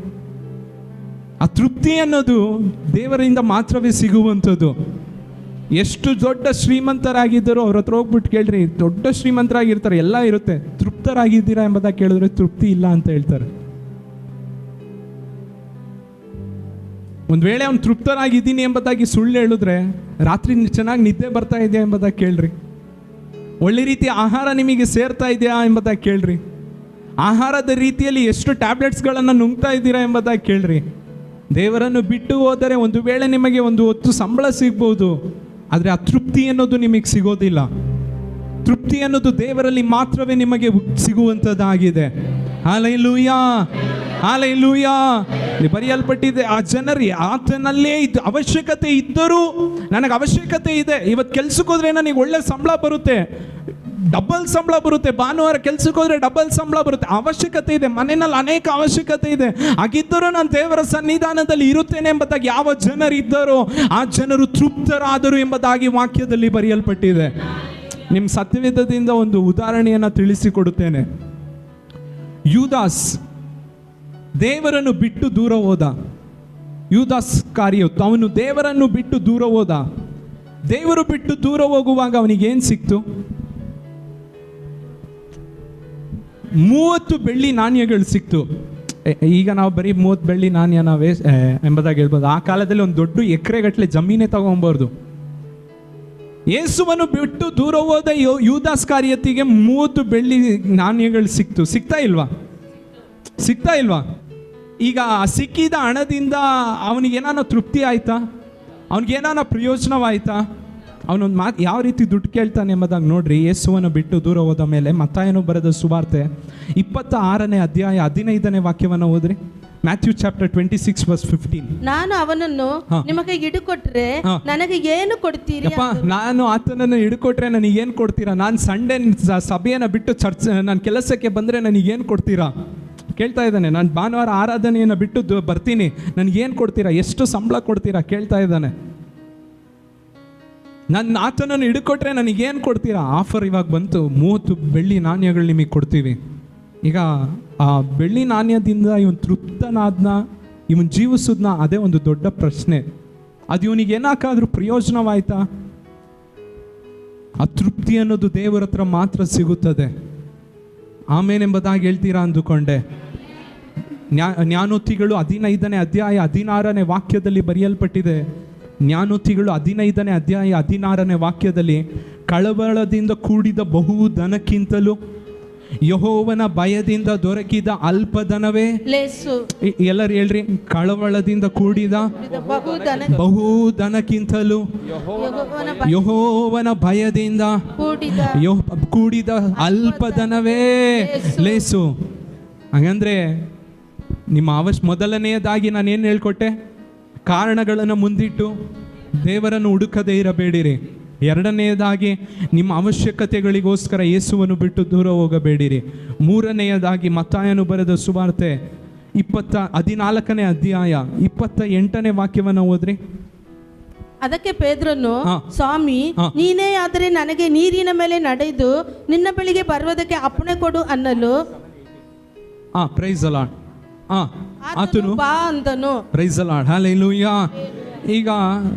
ಆ ತೃಪ್ತಿ ಅನ್ನೋದು ದೇವರಿಂದ ಮಾತ್ರವೇ ಸಿಗುವಂಥದ್ದು. ಎಷ್ಟು ದೊಡ್ಡ ಶ್ರೀಮಂತರಾಗಿದ್ದರೂ ಅವ್ರ ಹತ್ರ ಹೋಗ್ಬಿಟ್ಟು ಕೇಳ್ರಿ, ದೊಡ್ಡ ಶ್ರೀಮಂತರಾಗಿರ್ತಾರೆ, ಎಲ್ಲ ಇರುತ್ತೆ, ತೃಪ್ತರಾಗಿದ್ದೀರಾ ಎಂಬುದಾಗಿ ಕೇಳಿದ್ರೆ ತೃಪ್ತಿ ಇಲ್ಲ ಅಂತ ಹೇಳ್ತಾರೆ. ಒಂದು ವೇಳೆ ಅವ್ನು ತೃಪ್ತನಾಗಿದ್ದೀನಿ ಎಂಬುದಾಗಿ ಸುಳ್ಳು ಹೇಳಿದ್ರೆ, ರಾತ್ರಿ ಚೆನ್ನಾಗಿ ನಿದ್ದೆ ಬರ್ತಾ ಇದೆಯಾ ಎಂಬುದಾಗಿ ಕೇಳ್ರಿ. ಒಳ್ಳೆ ರೀತಿಯ ಆಹಾರ ನಿಮಗೆ ಸೇರ್ತಾ ಇದೆಯಾ ಎಂಬುದಾಗಿ ಕೇಳ್ರಿ. ಆಹಾರದ ರೀತಿಯಲ್ಲಿ ಎಷ್ಟು ಟ್ಯಾಬ್ಲೆಟ್ಸ್ಗಳನ್ನು ನುಂಗ್ತಾ ಇದ್ದೀರಾ ಎಂಬುದಾಗಿ ಕೇಳ್ರಿ. ದೇವರನ್ನು ಬಿಟ್ಟು ಹೋದರೆ ಒಂದು ವೇಳೆ ನಿಮಗೆ ಒಂದು ಹೊತ್ತು ಸಂಬಳ ಸಿಗ್ಬೋದು, ಆದರೆ ಆ ತೃಪ್ತಿ ಅನ್ನೋದು ನಿಮಗೆ ಸಿಗೋದಿಲ್ಲ. ತೃಪ್ತಿ ಅನ್ನೋದು ದೇವರಲ್ಲಿ ಮಾತ್ರವೇ ನಿಮಗೆ ಸಿಗುವಂಥದ್ದಾಗಿದೆ. Hallelujah, hallelujah. ಬರೆಯಲ್ಪಟ್ಟಿದೆ, ಆ ಜನರು ಆತನಲ್ಲೇ ಅವಶ್ಯಕತೆ ಇದ್ದರೂ, ನನಗೆ ಅವಶ್ಯಕತೆ ಇದೆ, ಇವತ್ತು ಕೆಲ್ಸಕ್ಕೆ ಹೋದ್ರೆ ನನಗೆ ಒಳ್ಳೆ ಸಂಬಳ ಬರುತ್ತೆ, ಡಬಲ್ ಸಂಬಳ ಬರುತ್ತೆ, ಭಾನುವಾರ ಕೆಲ್ಸಕ್ಕೆ ಹೋದ್ರೆ ಡಬಲ್ ಸಂಬಳ ಬರುತ್ತೆ, ಅವಶ್ಯಕತೆ ಇದೆ, ಮನೆಯಲ್ಲಿ ಅನೇಕ ಅವಶ್ಯಕತೆ ಇದೆ, ಹಾಗಿದ್ದರೂ ನಾನು ದೇವರ ಸನ್ನಿಧಾನದಲ್ಲಿ ಇರುತ್ತೇನೆ ಎಂಬುದಾಗಿ ಯಾವ ಜನರಿದ್ದಾರೋ ಆ ಜನರು ತೃಪ್ತರಾದರು ಎಂಬುದಾಗಿ ವಾಕ್ಯದಲ್ಲಿ ಬರೆಯಲ್ಪಟ್ಟಿದೆ. ನಿಮ್ಮ ಸತ್ಯವೇದದಿಂದ ಒಂದು ಉದಾಹರಣೆಯನ್ನು ತಿಳಿಸಿಕೊಡುತ್ತೇನೆ. ಯೂದಾಸ್ ದೇವರನ್ನು ಬಿಟ್ಟು ದೂರ ಹೋದ. ಯೂದಾಸ್ ಕಾರ್ಯವು ಅವನು ದೇವರನ್ನು ಬಿಟ್ಟು ದೂರ ಹೋದ. ದೇವರು ಬಿಟ್ಟು ದೂರ ಹೋಗುವಾಗ ಅವನಿಗೇನು ಸಿಕ್ತು? 30 ಬೆಳ್ಳಿ ನಾಣ್ಯಗಳು ಸಿಕ್ತು. ಈಗ ನಾವು ಬರೀ 30 ಬೆಳ್ಳಿ ನಾಣ್ಯನ ಎಂಬುದಾಗಿ ಹೇಳ್ಬೋದು. ಆ ಕಾಲದಲ್ಲಿ ಒಂದು ದೊಡ್ಡ ಎಕರೆಗಟ್ಟಲೆ ಜಮೀನೇ ತಗೊಂಬಾರ್ದು. ಯೇಸುವನ್ನು ಬಿಟ್ಟು ದೂರ ಹೋದ ಯೂದಾಸ್ ಕಾರ್ಯತಿಗೆ 30 ಬೆಳ್ಳಿ ನಾಣ್ಯಗಳು ಸಿಕ್ತು. ಸಿಗ್ತಾ ಇಲ್ವಾ? ಈಗ ಸಿಕ್ಕಿದ ಹಣದಿಂದ ಅವನಿಗೇನಾನ ತೃಪ್ತಿ ಆಯ್ತಾ? ಅವನಿಗೇನಾನ ಪ್ರಯೋಜನವಾಯ್ತಾ? ಅವನೊಂದು ಮಾತು ಯಾವ ರೀತಿ ದುಡ್ಡು ಕೇಳ್ತಾನೆ ಎಂಬುದಾಗಿ ನೋಡ್ರಿ. ಯೇಸುವನ್ನು ಬಿಟ್ಟು ದೂರ ಹೋದ ಮೇಲೆ ಮತ್ತಾಯನು ಬರೆದ ಸುವಾರ್ತೆ 26ನೇ ಅಧ್ಯಾಯ 15ನೇ ವಾಕ್ಯವನ್ನು ಓದ್ರಿ. Matthew chapter 26:15. ನಾನು ಅವನನ್ನು ನಿಮಗೆ ಹಿಡುಕೊಟ್ರೆ ನನಗೆ ಏನು ಕೊಡ್ತೀರಿ? ನಾನು ಆತನನ್ನು ಹಿಡ್ಕೊಟ್ರೆ ನನಗೇನು ಕೊಡ್ತೀರಾ? ನಾನು ಸಂಡೇ ಸಭೆಯನ್ನು ಬಿಟ್ಟು ಚರ್ಚ್ ನಾನು ಕೆಲಸಕ್ಕೆ ಬಂದರೆ ನನಗೇನು ಕೊಡ್ತೀರಾ ಕೇಳ್ತಾ ಇದ್ದಾನೆ. ನಾನು ಭಾನುವಾರ ಆರಾಧನೆಯನ್ನು ಬಿಟ್ಟು ಬರ್ತೀನಿ, ನನಗೇನು ಕೊಡ್ತೀರಾ? ಎಷ್ಟು ಸಂಬಳ ಕೊಡ್ತೀರಾ ಕೇಳ್ತಾ ಇದ್ದಾನೆ. ನನ್ನ ಆತನನ್ನು ಹಿಡ್ಕೊಟ್ರೆ ನನಗೇನು ಕೊಡ್ತೀರಾ? ಆಫರ್ ಇವಾಗ ಬಂತು, 30 ಬೆಳ್ಳಿ ನಾಣ್ಯಗಳು ನಿಮಗೆ ಕೊಡ್ತೀವಿ. ಈಗ ಆ ಬೆಳ್ಳಿ ನಾಣ್ಯದಿಂದ ಇವನು ತೃಪ್ತನಾದ್ನ, ಇವನು ಜೀವಿಸಿದ್ನ? ಅದೇ ಒಂದು ದೊಡ್ಡ ಪ್ರಶ್ನೆ. ಅದು ಇವನಿಗೆ ಏನಾಕಾದ್ರೂ ಪ್ರಯೋಜನವಾಯ್ತಾ? ಆ ತೃಪ್ತಿ ಅನ್ನೋದು ದೇವರ ಹತ್ರ ಮಾತ್ರ ಸಿಗುತ್ತದೆ. ಆಮೇನೆಂಬುದಾಗಿ ಹೇಳ್ತೀರಾ ಅಂದುಕೊಂಡೆ. ಜ್ಞಾನೋಕ್ತಿಗಳು 15ನೇ ಅಧ್ಯಾಯ 16ನೇ ವಾಕ್ಯದಲ್ಲಿ ಬರೆಯಲ್ಪಟ್ಟಿದೆ. ಜ್ಞಾನೋಕ್ತಿಗಳು 15ನೇ ಅಧ್ಯಾಯ 16ನೇ ವಾಕ್ಯದಲ್ಲಿ ಕಳವಳದಿಂದ ಕೂಡಿದ ಬಹು ಧನಕ್ಕಿಂತಲೂ ಯೆಹೋವನ ಭಯದಿಂದ ದೊರಕಿದ ಅಲ್ಪಧನವೇ ಲೇಸು. ಎಲ್ಲರೂ ಹೇಳ್ರಿ, ಕಳವಳದಿಂದ ಕೂಡಿದ ಬಹು ಧನಕ್ಕಿಂತಲೂ ಯೆಹೋವನ ಭಯದಿಂದ ಕೂಡಿದ ಅಲ್ಪಧನವೇ ಲೇಸು. ಹಾಗಂದ್ರೆ ನಿಮ್ಮ ಮೊದಲನೆಯದಾಗಿ ನಾನು ಏನು ಹೇಳ್ಕೊಟ್ಟೆ? ಕಾರಣಗಳನ್ನು ಮುಂದಿಟ್ಟು ದೇವರನ್ನು ಹುಡುಕದೇ ಇರಬೇಡಿರಿ. ಎರಡನೆಯದಾಗಿ ನಿಮ್ಮ ಅವಶ್ಯಕತೆಗಳಿಗೋಸ್ಕರ ಯೇಸುವನ್ನು ಬಿಟ್ಟು ದೂರ ಹೋಗಬೇಡಿರಿ. ಮೂರನೆಯದಾಗಿ ಮತ್ತಾಯನು ಬರೆದ ಸುವಾರ್ತೆ 14ನೇ ಅಧ್ಯಾಯ 28ನೇ ವಾಕ್ಯವನ್ನು ಓದ್ರಿ. ಅದಕ್ಕೆ ಪೇತ್ರನು, ಸ್ವಾಮಿ, ನೀನೇ ಆದರೆ ನನಗೆ ನೀರಿನ ಮೇಲೆ ನಡೆದು ನಿನ್ನ ಬಳಿಗೆ ಬರುವುದಕ್ಕೆ ಅಪ್ಪಣೆ ಕೊಡು ಅನ್ನಲು ಪ್ರೈಸ್ ದಿ ಲಾರ್ಡ್ ಆತನು ಬಾ ಅಂದನು. Praise the Lord, hallelujah. ಈಗ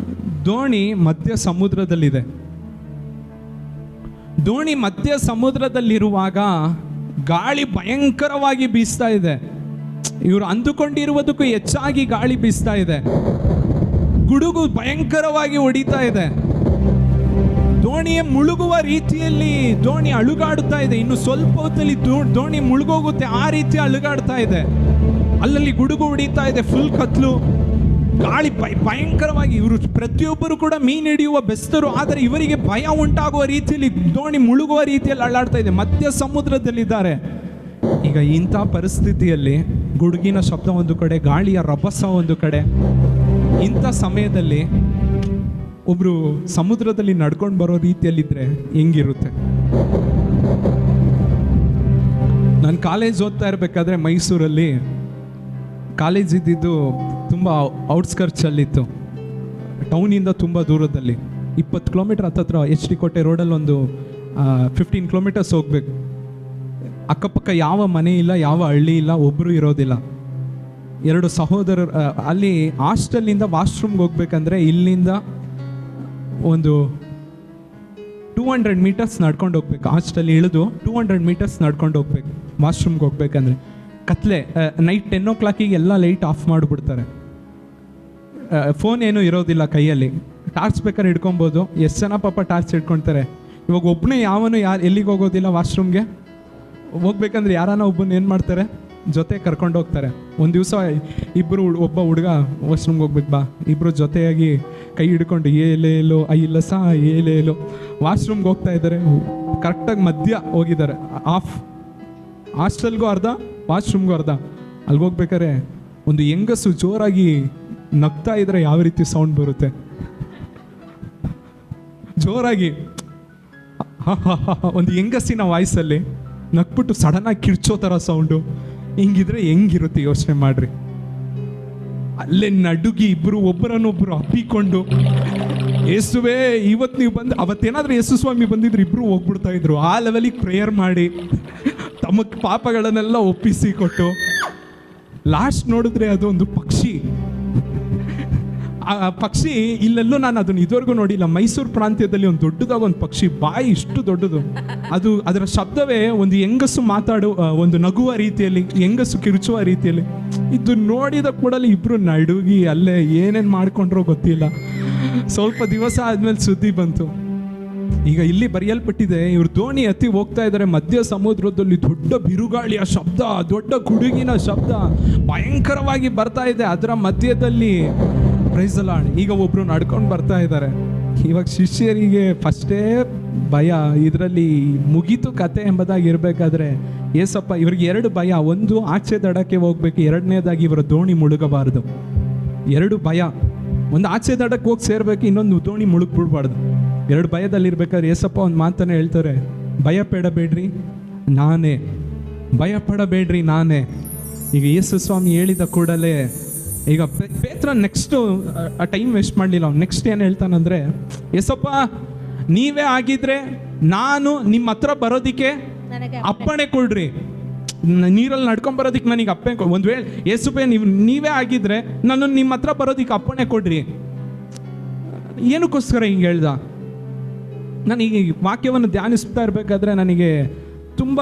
ದೋಣಿ ಮಧ್ಯ ಸಮುದ್ರದಲ್ಲಿದೆ. ದೋಣಿ ಮಧ್ಯ ಸಮುದ್ರದಲ್ಲಿರುವಾಗ ಗಾಳಿ ಭಯಂಕರವಾಗಿ ಬೀಸ್ತಾ ಇದೆ. ಇವರು ಅಂದುಕೊಂಡಿರುವುದಕ್ಕೂ ಹೆಚ್ಚಾಗಿ ಗಾಳಿ ಬೀಸ್ತಾ ಇದೆ. ಗುಡುಗು ಭಯಂಕರವಾಗಿ ಹೊಡಿತಾ ಇದೆ. ದೋಣಿಯ ಮುಳುಗುವ ರೀತಿಯಲ್ಲಿ ದೋಣಿ ಅಳುಗಾಡುತ್ತಾ ಇದೆ. ಇನ್ನು ಸ್ವಲ್ಪ ಹೊತ್ತಲ್ಲಿ ದೋಣಿ ಮುಳುಗೋಗುತ್ತೆ, ಆ ರೀತಿ ಅಳುಗಾಡ್ತಾ ಇದೆ. ಅಲ್ಲಲ್ಲಿ ಗುಡುಗು ಹೊಡಿತಾ ಇದೆ, ಫುಲ್ ಕತ್ಲು, ಗಾಳಿ ಭಯಂಕರವಾಗಿ. ಇವರು ಪ್ರತಿಯೊಬ್ಬರು ಕೂಡ ಮೀನು ಹಿಡಿಯುವ ಬೆಸ್ತರು, ಆದರೆ ಇವರಿಗೆ ಭಯ ಉಂಟಾಗುವ ರೀತಿಯಲ್ಲಿ ದೋಣಿ ಮುಳುಗುವ ರೀತಿಯಲ್ಲಿ ಅಳ್ಳಾಡ್ತಾ ಇದೆ. ಮಧ್ಯ ಸಮುದ್ರದಲ್ಲಿದ್ದಾರೆ. ಈಗ ಇಂಥ ಪರಿಸ್ಥಿತಿಯಲ್ಲಿ ಗುಡುಗಿನ ಶಬ್ದ ಒಂದು ಕಡೆ, ಗಾಳಿಯ ರಭಸ ಒಂದು ಕಡೆ. ಇಂಥ ಸಮಯದಲ್ಲಿ ಒಬ್ರು ಸಮುದ್ರದಲ್ಲಿ ನಡ್ಕೊಂಡು ಬರೋ ರೀತಿಯಲ್ಲಿದ್ರೆ ಹೆಂಗಿರುತ್ತೆ? ನಾನು ಕಾಲೇಜ್ ಓದ್ತಾ ಇರಬೇಕಾದ್ರೆ ಮೈಸೂರಲ್ಲಿ ಕಾಲೇಜ್ ಇದ್ದಿದ್ದು ತುಂಬ ಔಟ್ಸ್ಕರ್ಟ್ಸಲ್ಲಿತ್ತು, ಟೌನಿಂದ ತುಂಬ ದೂರದಲ್ಲಿ. 20 ಕಿಲೋಮೀಟರ್ ಹತ್ತತ್ರ HD ಕೋಟೆ ರೋಡಲ್ಲಿ ಒಂದು 15 ಕಿಲೋಮೀಟರ್ಸ್ ಹೋಗ್ಬೇಕು. ಅಕ್ಕಪಕ್ಕ ಯಾವ ಮನೆ ಇಲ್ಲ, ಯಾವ ಹಳ್ಳಿ ಇಲ್ಲ, ಒಬ್ಬರು ಇರೋದಿಲ್ಲ. 2 ಸಹೋದರರು ಅಲ್ಲಿ ಹಾಸ್ಟೆಲ್ನಿಂದ ವಾಶ್ರೂಮ್ಗೆ ಹೋಗ್ಬೇಕಂದ್ರೆ ಇಲ್ಲಿಂದ ಒಂದು 200 ಮೀಟರ್ಸ್ ನಡ್ಕೊಂಡು ಹೋಗ್ಬೇಕು. ಹಾಸ್ಟೆಲ್ ಇಳಿದು 200 ಮೀಟರ್ಸ್ ನಡ್ಕೊಂಡು ಹೋಗ್ಬೇಕು ವಾಶ್ರೂಮ್ಗೆ ಹೋಗ್ಬೇಕಂದ್ರೆ. ಕತ್ಲೆ, ನೈಟ್ 10 o'clock ಎಲ್ಲ ಲೈಟ್ ಆಫ್ ಮಾಡಿಬಿಡ್ತಾರೆ. ಫೋನ್ ಏನೂ ಇರೋದಿಲ್ಲ ಕೈಯಲ್ಲಿ. ಟಾರ್ಚ್ ಬೇಕಾದ್ರೆ ಹಿಡ್ಕೊಬೋದು. ಎಷ್ಟು ಜನ ಪಾಪ ಟಾರ್ಚ್ ಹಿಡ್ಕೊಳ್ತಾರೆ. ಇವಾಗ ಒಬ್ಬನೇ ಯಾವನು ಎಲ್ಲಿಗೆ ಹೋಗೋದಿಲ್ಲ ವಾಶ್ರೂಮ್ಗೆ. ಹೋಗ್ಬೇಕಂದ್ರೆ ಯಾರನ್ನ ಒಬ್ಬನ ಏನು ಮಾಡ್ತಾರೆ, ಜೊತೆ ಕರ್ಕೊಂಡು ಹೋಗ್ತಾರೆ. ಒಂದು ದಿವಸ ಇಬ್ಬರು, ಒಬ್ಬ ಹುಡುಗ ವಾಶ್ರೂಮ್ಗೆ ಹೋಗ್ಬೇಕು ಬಾ, ಇಬ್ಬರು ಜೊತೆಯಾಗಿ ಕೈ ಹಿಡ್ಕೊಂಡು ಏಲೇಲೋ ಇಲ್ಲ ಸಾ ಏಲೇಲೋ ವಾಶ್ರೂಮ್ಗೆ ಹೋಗ್ತಾ ಇದ್ದಾರೆ. ಕರೆಕ್ಟಾಗಿ ಮಧ್ಯ ಹೋಗಿದ್ದಾರೆ. ಆಫ್, ಹಾಸ್ಟೆಲ್ಗೂ ಅರ್ಧ, ವಾಶ್ರೂಮ್ಗೂ ಅರ್ಧ. ಅಲ್ಲಿಗೆ ಹೋಗ್ಬೇಕಾದ್ರೆ ಒಂದು ಹೆಂಗಸು ಜೋರಾಗಿ ನಗ್ತಾ ಇದ್ರೆ ಯಾವ ರೀತಿ ಸೌಂಡ್ ಬರುತ್ತೆ? ಜೋರಾಗಿ ಒಂದು ಹೆಂಗಸಿನ ವಾಯ್ಸಲ್ಲಿ ನಕ್ಬಿಟ್ಟು ಸಡನ್ನಾಗಿ ಕಿರ್ಚೋ ಥರ ಸೌಂಡು. ಹಿಂಗಿದ್ರೆ ಹೆಂಗಿರುತ್ತೆ ಯೋಚನೆ ಮಾಡ್ರಿ. ಅಲ್ಲೇ ನಡುಗಿ ಇಬ್ಬರು ಒಬ್ಬರನ್ನೊಬ್ಬರು ಅಪ್ಪಿಕೊಂಡು, ಯೇಸುವೇ ಇವತ್ತು ನೀವು ಬಂದು, ಅವತ್ತೇನಾದ್ರೂ ಯೇಸು ಸ್ವಾಮಿ ಬಂದಿದ್ರು ಇಬ್ಬರು ಹೋಗ್ಬಿಡ್ತಾ ಇದ್ರು. ಆ ಲೆವೆಲಿಗೆ ಪ್ರೇಯರ್ ಮಾಡಿ ತಮ್ಮ ಪಾಪಗಳನ್ನೆಲ್ಲ ಒಪ್ಪಿಸಿ ಕೊಟ್ಟು ಲಾಸ್ಟ್ ನೋಡಿದ್ರೆ ಅದು ಒಂದು ಪಕ್ಷಿ. ಆ ಪಕ್ಷಿ ಇಲ್ಲೆಲ್ಲೂ ನಾನು ಅದನ್ನು ಇದುವರೆಗೂ ನೋಡಿಲ್ಲ. ಮೈಸೂರು ಪ್ರಾಂತ್ಯದಲ್ಲಿ ಒಂದು ದೊಡ್ಡದಾಗ ಒಂದು ಪಕ್ಷಿ, ಬಾಯಿ ಇಷ್ಟು ದೊಡ್ಡದು. ಅದು ಅದರ ಶಬ್ದವೇ ಒಂದು ಹೆಂಗಸು ಒಂದು ನಗುವ ರೀತಿಯಲ್ಲಿ, ಹೆಂಗಸು ಕಿರುಚುವ ರೀತಿಯಲ್ಲಿ. ಇದು ನೋಡಿದ ಕೂಡಲೇ ಇಬ್ರು ನಡುಗಿ ಅಲ್ಲೇ ಏನೇನು ಮಾಡ್ಕೊಂಡ್ರೋ ಗೊತ್ತಿಲ್ಲ. ಸ್ವಲ್ಪ ದಿವಸ ಆದ್ಮೇಲೆ ಸುದ್ದಿ ಬಂತು. ಈಗ ಇಲ್ಲಿ ಬರೆಯಲ್ಪಟ್ಟಿದೆ, ಇವ್ರು ದೋಣಿ ಹತ್ತಿ ಹೋಗ್ತಾ ಇದ್ದಾರೆ. ಮಧ್ಯ ಸಮುದ್ರದಲ್ಲಿ ದೊಡ್ಡ ಬಿರುಗಾಳಿಯ ಶಬ್ದ, ದೊಡ್ಡ ಗುಡುಗಿನ ಶಬ್ದ ಭಯಂಕರವಾಗಿ ಬರ್ತಾ ಇದೆ. ಅದರ ಮಧ್ಯದಲ್ಲಿ ಪ್ರೈಸ್ ದಿ ಲಾರ್ಡ್ ಈಗ ಒಬ್ರು ನಡ್ಕೊಂಡು ಬರ್ತಾ ಇದ್ದಾರೆ. ಇವಾಗ ಶಿಷ್ಯರಿಗೆ ಫಸ್ಟೇ ಭಯ, ಇದರಲ್ಲಿ ಮುಗೀತು ಕತೆ ಎಂಬುದಾಗಿ ಇರಬೇಕಾದ್ರೆ ಏಸಪ್ಪ ಇವ್ರಿಗೆ 2 ಭಯ. ಒಂದು ಆಚೆ ದಡಕ್ಕೆ ಹೋಗ್ಬೇಕು, ಎರಡನೇದಾಗಿ ಇವರ ದೋಣಿ ಮುಳುಗಬಾರ್ದು. 2 ಭಯ. ಒಂದು ಆಚೆ ದಡಕ್ಕೆ ಹೋಗಿ ಸೇರ್ಬೇಕು, ಇನ್ನೊಂದು ದೋಣಿ ಮುಳುಗ್ಬಿಡ್ಬಾರ್ದು. 2 ಭಯದಲ್ಲಿರ್ಬೇಕಾದ್ರೆ ಏಸಪ್ಪ ಒಂದು ಮಾತನ್ನ ಹೇಳ್ತಾರೆ, ಭಯ ಪಡಬೇಡ್ರಿ ನಾನೇ, ಭಯ ಪಡಬೇಡ್ರಿ ನಾನೇ. ಈಗ ಯೇಸು ಸ್ವಾಮಿ ಹೇಳಿದ ಕೂಡಲೇ ಈಗ ಪೇತ್ರ ನೆಕ್ಸ್ಟು ಆ ಟೈಮ್ ವೇಸ್ಟ್ ಮಾಡಲಿಲ್ಲ. ನೆಕ್ಸ್ಟ್ ಏನು ಹೇಳ್ತಾನಂದರೆ, ಏಸಪ್ಪ ನೀವೇ ಆಗಿದ್ರೆ ನಾನು ನಿಮ್ಮ ಹತ್ರ ಬರೋದಕ್ಕೆ ಅಪ್ಪಣೆ ಕೊಡ್ರಿ, ನೀರಲ್ಲಿ ನಡ್ಕೊಂಬರೋದಕ್ಕೆ ನನಗೆ ಅಪ್ಪಣೆ ಒಂದು ವೇಳೆ ಯೇಸುಪೇ ನೀವೇ ಆಗಿದ್ರೆ ನಾನು ನಿಮ್ಮ ಹತ್ರ ಬರೋದಕ್ಕೆ ಅಪ್ಪಣೆ ಕೊಡ್ರಿ. ಏನಕ್ಕೋಸ್ಕರ ಹಿಂಗೆ ಹೇಳ್ದ? ನನಗೆ ಈ ವಾಕ್ಯವನ್ನು ಧ್ಯಾನಿಸ್ತಾ ಇರಬೇಕಾದ್ರೆ ನನಗೆ ತುಂಬ,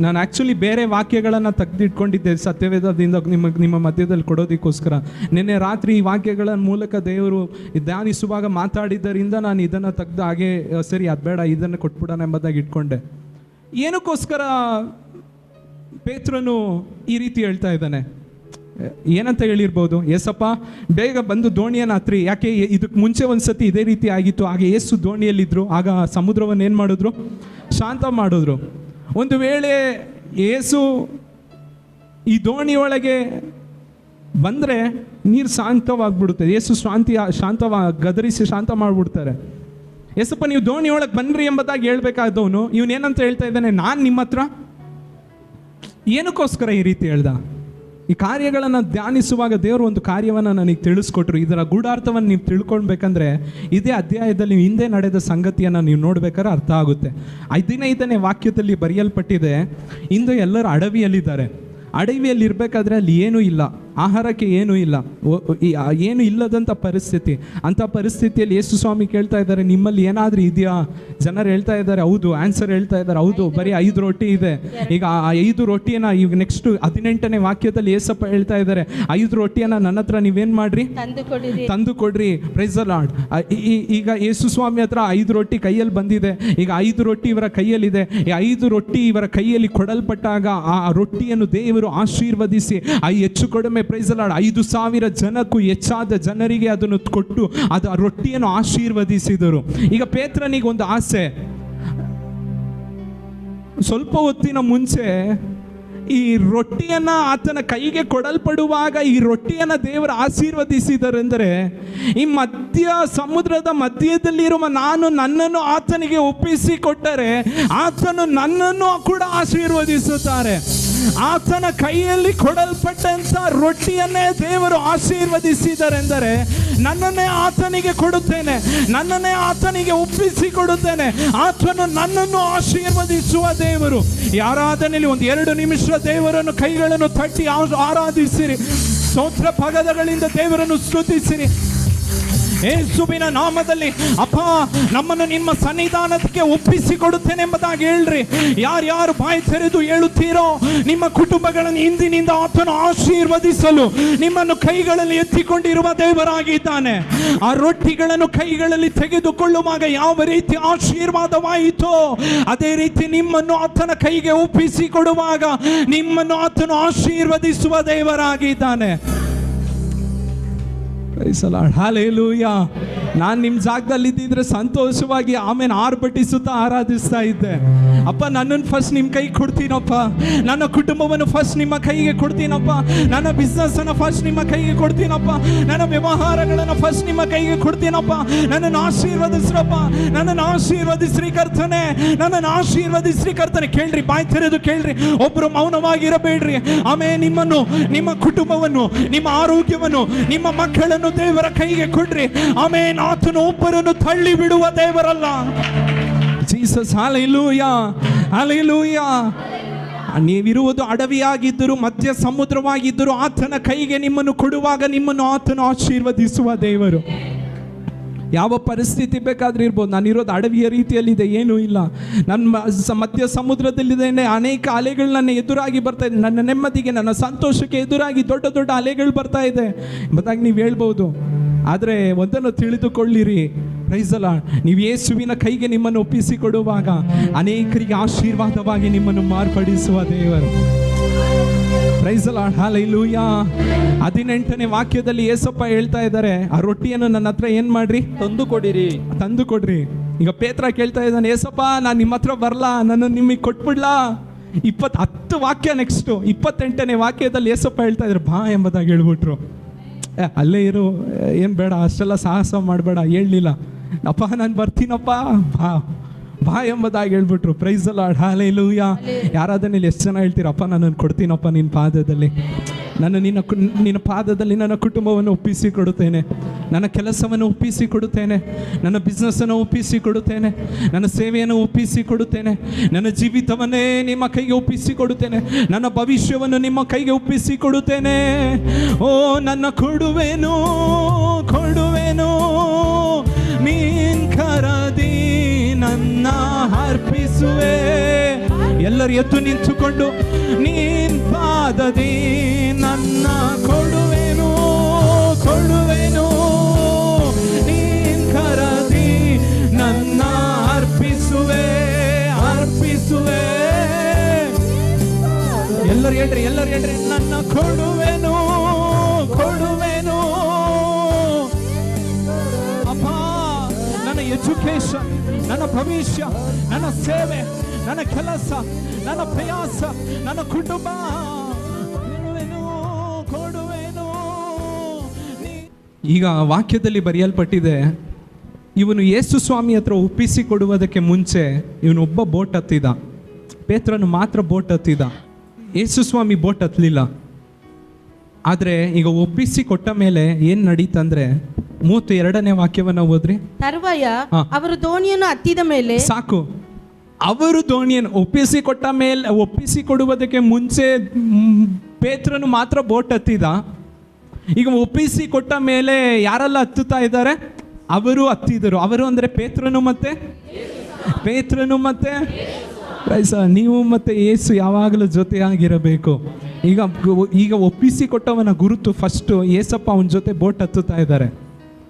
ನಾನು ಆ್ಯಕ್ಚುಲಿ ಬೇರೆ ವಾಕ್ಯಗಳನ್ನು ತೆಗೆದಿಟ್ಕೊಂಡಿದ್ದೆ ಸತ್ಯವೇದದಿಂದ ನಿಮ್ಮ ಮಧ್ಯದಲ್ಲಿ ಕೊಡೋದಕ್ಕೋಸ್ಕರ. ನಿನ್ನೆ ರಾತ್ರಿ ಈ ವಾಕ್ಯಗಳ ಮೂಲಕ ದೇವರು ಧ್ಯಾನಿಸುವಾಗ ಮಾತಾಡಿದ್ದರಿಂದ ನಾನು ಇದನ್ನು ತೆಗೆದು ಹಾಗೆ ಸರಿ ಅದು ಬೇಡ ಇದನ್ನು ಕೊಟ್ಬಿಡೋಣ ಎಂಬುದಾಗಿ ಇಟ್ಕೊಂಡೆ. ಏನಕ್ಕೋಸ್ಕರ ಪೇತ್ರನು ಈ ರೀತಿ ಹೇಳ್ತಾ ಇದ್ದಾನೆ? ಏನಂತ ಹೇಳಿರ್ಬೋದು, ಏಸಪ್ಪ ಬೇಗ ಬಂದು ದೋಣಿಯನ್ನು ಹತ್ರಿ. ಯಾಕೆ ಇದಕ್ಕೆ ಮುಂಚೆ ಒಂದ್ಸತಿ ಇದೇ ರೀತಿ ಆಗಿತ್ತು. ಆಗ ಏಸು ದೋಣಿಯಲ್ಲಿದ್ದರು, ಆಗ ಸಮುದ್ರವನ್ನು ಏನು ಮಾಡಿದ್ರು? ಶಾಂತ ಮಾಡಿದ್ರು. ಒಂದು ವೇಳೆ ಏಸು ಈ ದೋಣಿಯೊಳಗೆ ಬಂದರೆ ನೀರು ಶಾಂತವಾಗಿಬಿಡುತ್ತೆ. ಏಸು ಗದರಿಸಿ ಶಾಂತ ಮಾಡಿಬಿಡ್ತಾರೆ. ಏಸಪ್ಪ ನೀವು ದೋಣಿಯೊಳಗೆ ಬನ್ನಿರಿ ಎಂಬುದಾಗಿ ಹೇಳ್ಬೇಕಾದವನು ಇವನೇನಂತ ಹೇಳ್ತಾ ಇದ್ದಾನೆ, ನಾನು ನಿಮ್ಮ ಹತ್ರ. ಏನಕ್ಕೋಸ್ಕರ ಈ ರೀತಿ ಹೇಳ್ದ? ಈ ಕಾರ್ಯಗಳನ್ನು ಧ್ಯಾನಿಸುವಾಗ ದೇವರು ಒಂದು ಕಾರ್ಯವನ್ನು ನನಗೆ ತಿಳಿಸ್ಕೊಟ್ರು. ಇದರ ಗೂಢಾರ್ಥವನ್ನು ನೀವು ತಿಳ್ಕೊಳ್ಬೇಕಂದ್ರೆ ಇದೇ ಅಧ್ಯಾಯದಲ್ಲಿ ಹಿಂದೆ ನಡೆದ ಸಂಗತಿಯನ್ನು ನೀವು ನೋಡ್ಬೇಕಾದ್ರೆ ಅರ್ಥ ಆಗುತ್ತೆ. 15ನೇ ವಾಕ್ಯದಲ್ಲಿ ಬರೆಯಲ್ಪಟ್ಟಿದೆ, ಇಂದು ಎಲ್ಲರೂ ಅಡವಿಯಲ್ಲಿದ್ದಾರೆ. ಅಡವಿಯಲ್ಲಿ ಇರಬೇಕಾದ್ರೆ ಅಲ್ಲಿ ಏನೂ ಇಲ್ಲ, ಆಹಾರಕ್ಕೆ ಏನೂ ಇಲ್ಲ, ಏನು ಇಲ್ಲದಂಥ ಪರಿಸ್ಥಿತಿ. ಅಂಥ ಪರಿಸ್ಥಿತಿಯಲ್ಲಿ ಯೇಸು ಸ್ವಾಮಿ ಕೇಳ್ತಾ ಇದ್ದಾರೆ, ನಿಮ್ಮಲ್ಲಿ ಏನಾದರೂ ಇದೆಯಾ? ಜನರು ಹೇಳ್ತಾ ಇದ್ದಾರೆ ಹೌದು. ಆನ್ಸರ್ ಹೇಳ್ತಾ ಇದ್ದಾರೆ ಹೌದು, ಬರೀ 5 ರೊಟ್ಟಿ ಇದೆ. ಈಗ ಆ 5 ರೊಟ್ಟಿಯನ್ನು ಈಗ ನೆಕ್ಸ್ಟ್ 18ನೇ ವಾಕ್ಯದಲ್ಲಿ ಏಸಪ್ಪ ಹೇಳ್ತಾ ಇದ್ದಾರೆ, 5 ರೊಟ್ಟಿಯನ್ನು ನನ್ನ ಹತ್ರ ನೀವೇನು ಮಾಡ್ರಿ? ತಂದು ಕೊಡ್ರಿ. Price the lord. ಈಗ ಯೇಸು ಸ್ವಾಮಿ ಹತ್ರ 5 ರೊಟ್ಟಿ ಕೈಯಲ್ಲಿ ಬಂದಿದೆ. ಈಗ 5 ರೊಟ್ಟಿ ಇವರ ಕೈಯಲ್ಲಿದೆ. ಈ 5 ರೊಟ್ಟಿ ಇವರ ಕೈಯಲ್ಲಿ ಕೊಡಲ್ಪಟ್ಟಾಗ ಆ ರೊಟ್ಟಿಯನ್ನು ದೇವರು ಆಶೀರ್ವದಿಸಿ ಹೆಚ್ಚು ಕಡಿಮೆ ಪ್ರೈಸ್ ದ ಲಾರ್ಡ್ 5,000 ಜನಕ್ಕೂ ಹೆಚ್ಚಾದ ಜನರಿಗೆ ಅದನ್ನು ಕೊಟ್ಟು ಅದು ಆ ರೊಟ್ಟಿಯನ್ನು ಆಶೀರ್ವದಿಸಿದರು. ಈಗ ಪೇತ್ರನಿಗೆ ಒಂದು ಆಸೆ. ಸ್ವಲ್ಪ ಹೊತ್ತಿನ ಮುಂಚೆ ಈ ರೊಟ್ಟಿಯನ್ನು ಆತನ ಕೈಗೆ ಕೊಡಲ್ಪಡುವಾಗ ಈ ರೊಟ್ಟಿಯನ್ನು ದೇವರು ಆಶೀರ್ವದಿಸಿದರೆಂದರೆ, ಈ ಸಮುದ್ರದ ಮಧ್ಯದಲ್ಲಿರುವ ನಾನು ನನ್ನನ್ನು ಆತನಿಗೆ ಒಪ್ಪಿಸಿಕೊಟ್ಟರೆ ಆತನು ನನ್ನನ್ನು ಕೂಡ ಆಶೀರ್ವದಿಸುತ್ತಾರೆ. ಆತನ ಕೈಯಲ್ಲಿ ಕೊಡಲ್ಪಟ್ಟಂತ ರೊಟ್ಟಿಯನ್ನೇ ದೇವರು ಆಶೀರ್ವದಿಸಿದರೆಂದರೆ ನನ್ನನ್ನೇ ಆತನಿಗೆ ಕೊಡುತ್ತೇನೆ, ನನ್ನನ್ನೇ ಆತನಿಗೆ ಒಪ್ಪಿಸಿಕೊಡುತ್ತೇನೆ. ಆತನು ನನ್ನನ್ನು ಆಶೀರ್ವದಿಸುವ ದೇವರು. ಈ ಆರಾಧನೆಯಲ್ಲಿ 1-2 ನಿಮಿಷ ದೇವರನ್ನು ಕೈಗಳನ್ನು ತಟ್ಟಿ ಆರಾಧಿಸಿರಿ. ಸ್ತೋತ್ರ ಪದಗಳಿಂದ ದೇವರನ್ನು ಸ್ತುತಿಸಿರಿ. ಯೇಸುವಿನ ನಾಮದಲ್ಲಿ ಅಪ್ಪ ನಮ್ಮನ್ನು ನಿಮ್ಮ ಸನ್ನಿಧಾನಕ್ಕೆ ಒಪ್ಪಿಸಿಕೊಡುತ್ತೇನೆ ಎಂಬುದಾಗಿ ಹೇಳ್ರಿ. ಯಾರ್ಯಾರು ಬಾಯಿ ತೆರೆದು ಹೇಳುತ್ತೀರೋ ನಿಮ್ಮ ಕುಟುಂಬಗಳನ್ನು ಇಂದಿನಿಂದ ಆತನು ಆಶೀರ್ವದಿಸಲು ನಿಮ್ಮನ್ನು ಕೈಗಳಲ್ಲಿ ಎತ್ತಿಕೊಂಡಿರುವ ದೇವರಾಗಿದ್ದಾನೆ. ಆ ರೊಟ್ಟಿಗಳನ್ನು ಕೈಗಳಲ್ಲಿ ತೆಗೆದುಕೊಳ್ಳುವಾಗ ಯಾವ ರೀತಿ ಆಶೀರ್ವಾದವಾಯಿತೋ ಅದೇ ರೀತಿ ನಿಮ್ಮನ್ನು ಆತನ ಕೈಗೆ ಒಪ್ಪಿಸಿಕೊಡುವಾಗ ನಿಮ್ಮನ್ನು ಆತನು ಆಶೀರ್ವದಿಸುವ ದೇವರಾಗಿದ್ದಾನೆ. ಹಾಲೆಲೂಯಾ. ನಾನು ನಿಮ್ಮ ಜಾಗದಲ್ಲಿ ಇದ್ದಿದ್ರೆ ಸಂತೋಷವಾಗಿ ಆಮೇಲೆ ಆರ್ಭಟಿಸುತ್ತಾ ಆರಾಧಿಸ್ತಾ ಇದ್ದೆ. ಅಪ್ಪ ನನ್ನನ್ನು ಫಸ್ಟ್ ನಿಮ್ಮ ಕೈಗೆ ಕೊಡ್ತೀನಪ್ಪ, ನನ್ನ ಕುಟುಂಬವನ್ನು ಫಸ್ಟ್ ನಿಮ್ಮ ಕೈಗೆ ಕೊಡ್ತೀನಪ್ಪ, ನನ್ನ ಬಿಸ್ನೆಸ್ಸನ್ನು ಫಸ್ಟ್ ನಿಮ್ಮ ಕೈಗೆ ಕೊಡ್ತೀನಪ್ಪ, ನನ್ನ ವ್ಯವಹಾರಗಳನ್ನು ಫಸ್ಟ್ ನಿಮ್ಮ ಕೈಗೆ ಕೊಡ್ತೀನಪ್ಪ. ನನ್ನನ್ನು ಆಶೀರ್ವದಿಸ್ರಪ್ಪ, ನನ್ನನ್ನು ಆಶೀರ್ವದಿಸ್ರಿ ಕರ್ತನೆ, ನನ್ನನ್ನು ಆಶೀರ್ವದಿಸ್ರಿ ಕರ್ತನೆ. ಕೇಳ್ರಿ, ಬಾಯಿ ತೆರೆದು ಕೇಳ್ರಿ, ಒಬ್ಬರು ಮೌನವಾಗಿರಬೇಡ್ರಿ. ಆಮೇಲೆ ನಿಮ್ಮನ್ನು, ನಿಮ್ಮ ಕುಟುಂಬವನ್ನು, ನಿಮ್ಮ ಆರೋಗ್ಯವನ್ನು, ನಿಮ್ಮ ಮಕ್ಕಳನ್ನು ದೇವರ ಕೈಗೆ ಕೊಡ್ರಿ. ಆಮೇನ್. ಆತನು ಒಬ್ಬರನ್ನು ತಳ್ಳಿ ಬಿಡುವ ದೇವರಲ್ಲ. ಜೀಸಸ್. Hallelujah, hallelujah. ನೀವಿರುವುದು ಅಡವಿಯಾಗಿದ್ದರು, ಮಧ್ಯ ಸಮುದ್ರವಾಗಿದ್ದರು, ಆತನ ಕೈಗೆ ನಿಮ್ಮನ್ನು ಕೊಡುವಾಗ ನಿಮ್ಮನ್ನು ಆತನು ಆಶೀರ್ವದಿಸುವ ದೇವರು. ಯಾವ ಪರಿಸ್ಥಿತಿ ಬೇಕಾದ್ರೂ ಇರ್ಬೋದು. ನಾನಿರೋದು ಅಡವಿಯ ರೀತಿಯಲ್ಲಿದೆ, ಏನೂ ಇಲ್ಲ. ನನ್ನ ಮಧ್ಯ ಸಮುದ್ರದಲ್ಲಿದ್ದೇನೆ. ಅನೇಕ ಅಲೆಗಳು ನನ್ನ ಎದುರಾಗಿ ಬರ್ತಾ ಇದೆ. ನನ್ನ ನೆಮ್ಮದಿಗೆ, ನನ್ನ ಸಂತೋಷಕ್ಕೆ ಎದುರಾಗಿ ದೊಡ್ಡ ದೊಡ್ಡ ಅಲೆಗಳು ಬರ್ತಾ ಇದೆ ಎಂಬುದಾಗಿ ನೀವು ಹೇಳ್ಬೋದು. ಆದರೆ ಒಂದನ್ನು ತಿಳಿದುಕೊಳ್ಳಿರಿ, ಪ್ರೈಸ್ ದ ಲಾರ್ಡ್, ನೀವು ಯೇಸುವಿನ ಕೈಗೆ ನಿಮ್ಮನ್ನು ಒಪ್ಪಿಸಿಕೊಡುವಾಗ ಅನೇಕರಿಗೆ ಆಶೀರ್ವಾದವಾಗಿ ನಿಮ್ಮನ್ನು ಮಾರ್ಪಡಿಸುವ ದೇವರು. Praise the Lord, hallelujah. 18ನೇ ವಾಕ್ಯದಲ್ಲಿ ಯೇಸಪ್ಪ ಹೇಳ್ತಾ ಇದ್ದಾರೆ, ಆ ರೊಟ್ಟಿಯನ್ನು ನನ್ನ ಹತ್ರ ಏನ್ ಮಾಡ್ರಿ, ತಂದು ಕೊಡ್ರಿ. ಈಗ ಪೇತ್ರ ಕೇಳ್ತಾ ಇದ್ದಾನೆ, ಯೇಸಪ್ಪ ನಾನು ನಿಮ್ಮ ಹತ್ರ ಬರ್ಲಾ, ನಾನು ನಿಮಗೆ ಕೊಟ್ಬಿಡ್ಲಾ? 10 ವಾಕ್ಯ ನೆಕ್ಸ್ಟ್ 28ನೇ ವಾಕ್ಯದಲ್ಲಿ ಯೇಸಪ್ಪ ಹೇಳ್ತಾ ಇದ್ದಾರೆ, ಬಾ ಎಂಬುದಾಗಿ ಹೇಳ್ಬಿಟ್ರು. ಅಲ್ಲೇ ಇರು, ಏನು ಬೇಡ, ಅಷ್ಟೆಲ್ಲ ಸಾಹಸ ಮಾಡಬೇಡ, ಹೇಳಲಿಲ್ಲ. ಅಪ್ಪ ನಾನು ಬರ್ತೀನಪ್ಪ, ಬಾ ಎಂಬುದಾಗಿ ಹೇಳ್ಬಿಟ್ರು. Praise the Lord, hallelujah. ಯಾರಾದ್ರೂ ಎಷ್ಟು ಜನ ಹೇಳ್ತೀರಪ್ಪ ನನ್ನನ್ನು ಕೊಡ್ತೀನಪ್ಪ ನಿನ್ನ ಪಾದದಲ್ಲಿ, ನಾನು ನಿನ್ನ ಪಾದದಲ್ಲಿ ನನ್ನ ಕುಟುಂಬವನ್ನು ಒಪ್ಪಿಸಿ ಕೊಡುತ್ತೇನೆ, ನನ್ನ ಕೆಲಸವನ್ನು ಒಪ್ಪಿಸಿ ಕೊಡುತ್ತೇನೆ, ನನ್ನ ಬಿಸ್ನೆಸ್ಸನ್ನು ಒಪ್ಪಿಸಿ ಕೊಡುತ್ತೇನೆ, ನನ್ನ ಸೇವೆಯನ್ನು ಒಪ್ಪಿಸಿ ಕೊಡುತ್ತೇನೆ, ನನ್ನ ಜೀವಿತವನ್ನೇ ನಿಮ್ಮ ಕೈಗೆ ಒಪ್ಪಿಸಿ ಕೊಡುತ್ತೇನೆ, ನನ್ನ ಭವಿಷ್ಯವನ್ನು ನಿಮ್ಮ ಕೈಗೆ ಒಪ್ಪಿಸಿ ಕೊಡುತ್ತೇನೆ. ಓ ನನ್ನ ಕೊಡುವೆನು ನೀನ್ ಕರದಿ ನನ್ನ ಅರ್ಪಿಸುವೆ. ಎಲ್ಲರೂ ಎದ್ದು ನಿಂತುಕೊಂಡು, ನೀನ್ ಪಾದದಿ ನನ್ನ ಕೊಡುವೆನು, ನೀನ್ ಕರದಿ ನನ್ನ ಅರ್ಪಿಸುವೆ. ಎಲ್ಲರೂ ಹೇಳ್ರಿ, ನನ್ನ ಕೊಡುವೆನು ಅಪ್ಪ. ನನ್ನ ಎಜುಕೇಶನ್, ನನ್ನ ಭವಿಷ್ಯ, ನನ್ನ ಸೇವೆ, ನನ್ನ ಕೆಲಸ, ನನ್ನ ಪ್ರಯಾಸ, ನನ್ನ ಕುಟುಂಬ ಕೊಡುವೆನು. ಈಗ ವಾಕ್ಯದಲ್ಲಿ ಬರೆಯಲ್ಪಟ್ಟಿದೆ, ಇವನು ಯೇಸು ಸ್ವಾಮಿ ಹತ್ರ ಒಪ್ಪಿಸಿ ಕೊಡುವುದಕ್ಕೆ ಮುಂಚೆ ಇವನೊಬ್ಬ ಬೋಟ್ ಹತ್ತಿದ. ಪೇತ್ರನು ಮಾತ್ರ ಬೋಟ್ ಹತ್ತಿದ, ಯೇಸು ಸ್ವಾಮಿ ಬೋಟ್ ಹತ್ತಲಿಲ್ಲ. ಆದರೆ ಈಗ ಒಪ್ಪಿಸಿ ಕೊಟ್ಟ ಮೇಲೆ ಏನು ನಡೀತಂದ್ರೆ 32ನೇ ವಾಕ್ಯವನ್ನು ಓದ್ರಿ. ತರುವಾಯ ಅವರು ದೋಣಿಯನ್ನು ಹತ್ತಿದ ಮೇಲೆ, ಸಾಕು, ಅವರು ದೋಣಿಯನ್ನು ಒಪ್ಪಿಸಿ ಕೊಡುವುದಕ್ಕೆ ಮುಂಚೆ ಪೇತ್ರನು ಮಾತ್ರ ಬೋಟ್ ಹತ್ತಿದ. ಈಗ ಒಪ್ಪಿಸಿ ಕೊಟ್ಟ ಮೇಲೆ ಯಾರೆಲ್ಲ ಹತ್ತುತ್ತಾ ಇದ್ದಾರೆ? ಅವರು ಹತ್ತಿದರು. ಅವರು ಅಂದರೆ ಪೇತ್ರನು ಮತ್ತೆ ನೀವು ಮತ್ತೆ ಯೇಸು ಯಾವಾಗಲೂ ಜೊತೆಯಾಗಿರಬೇಕು. ಈಗ ಒಪ್ಪಿಸಿ ಕೊಟ್ಟವನ ಗುರುತು ಫಸ್ಟು ಯೇಸಪ್ಪ ಅವನ ಜೊತೆ ಬೋಟ್ ಹತ್ತುತ್ತಾ ಇದ್ದಾರೆ,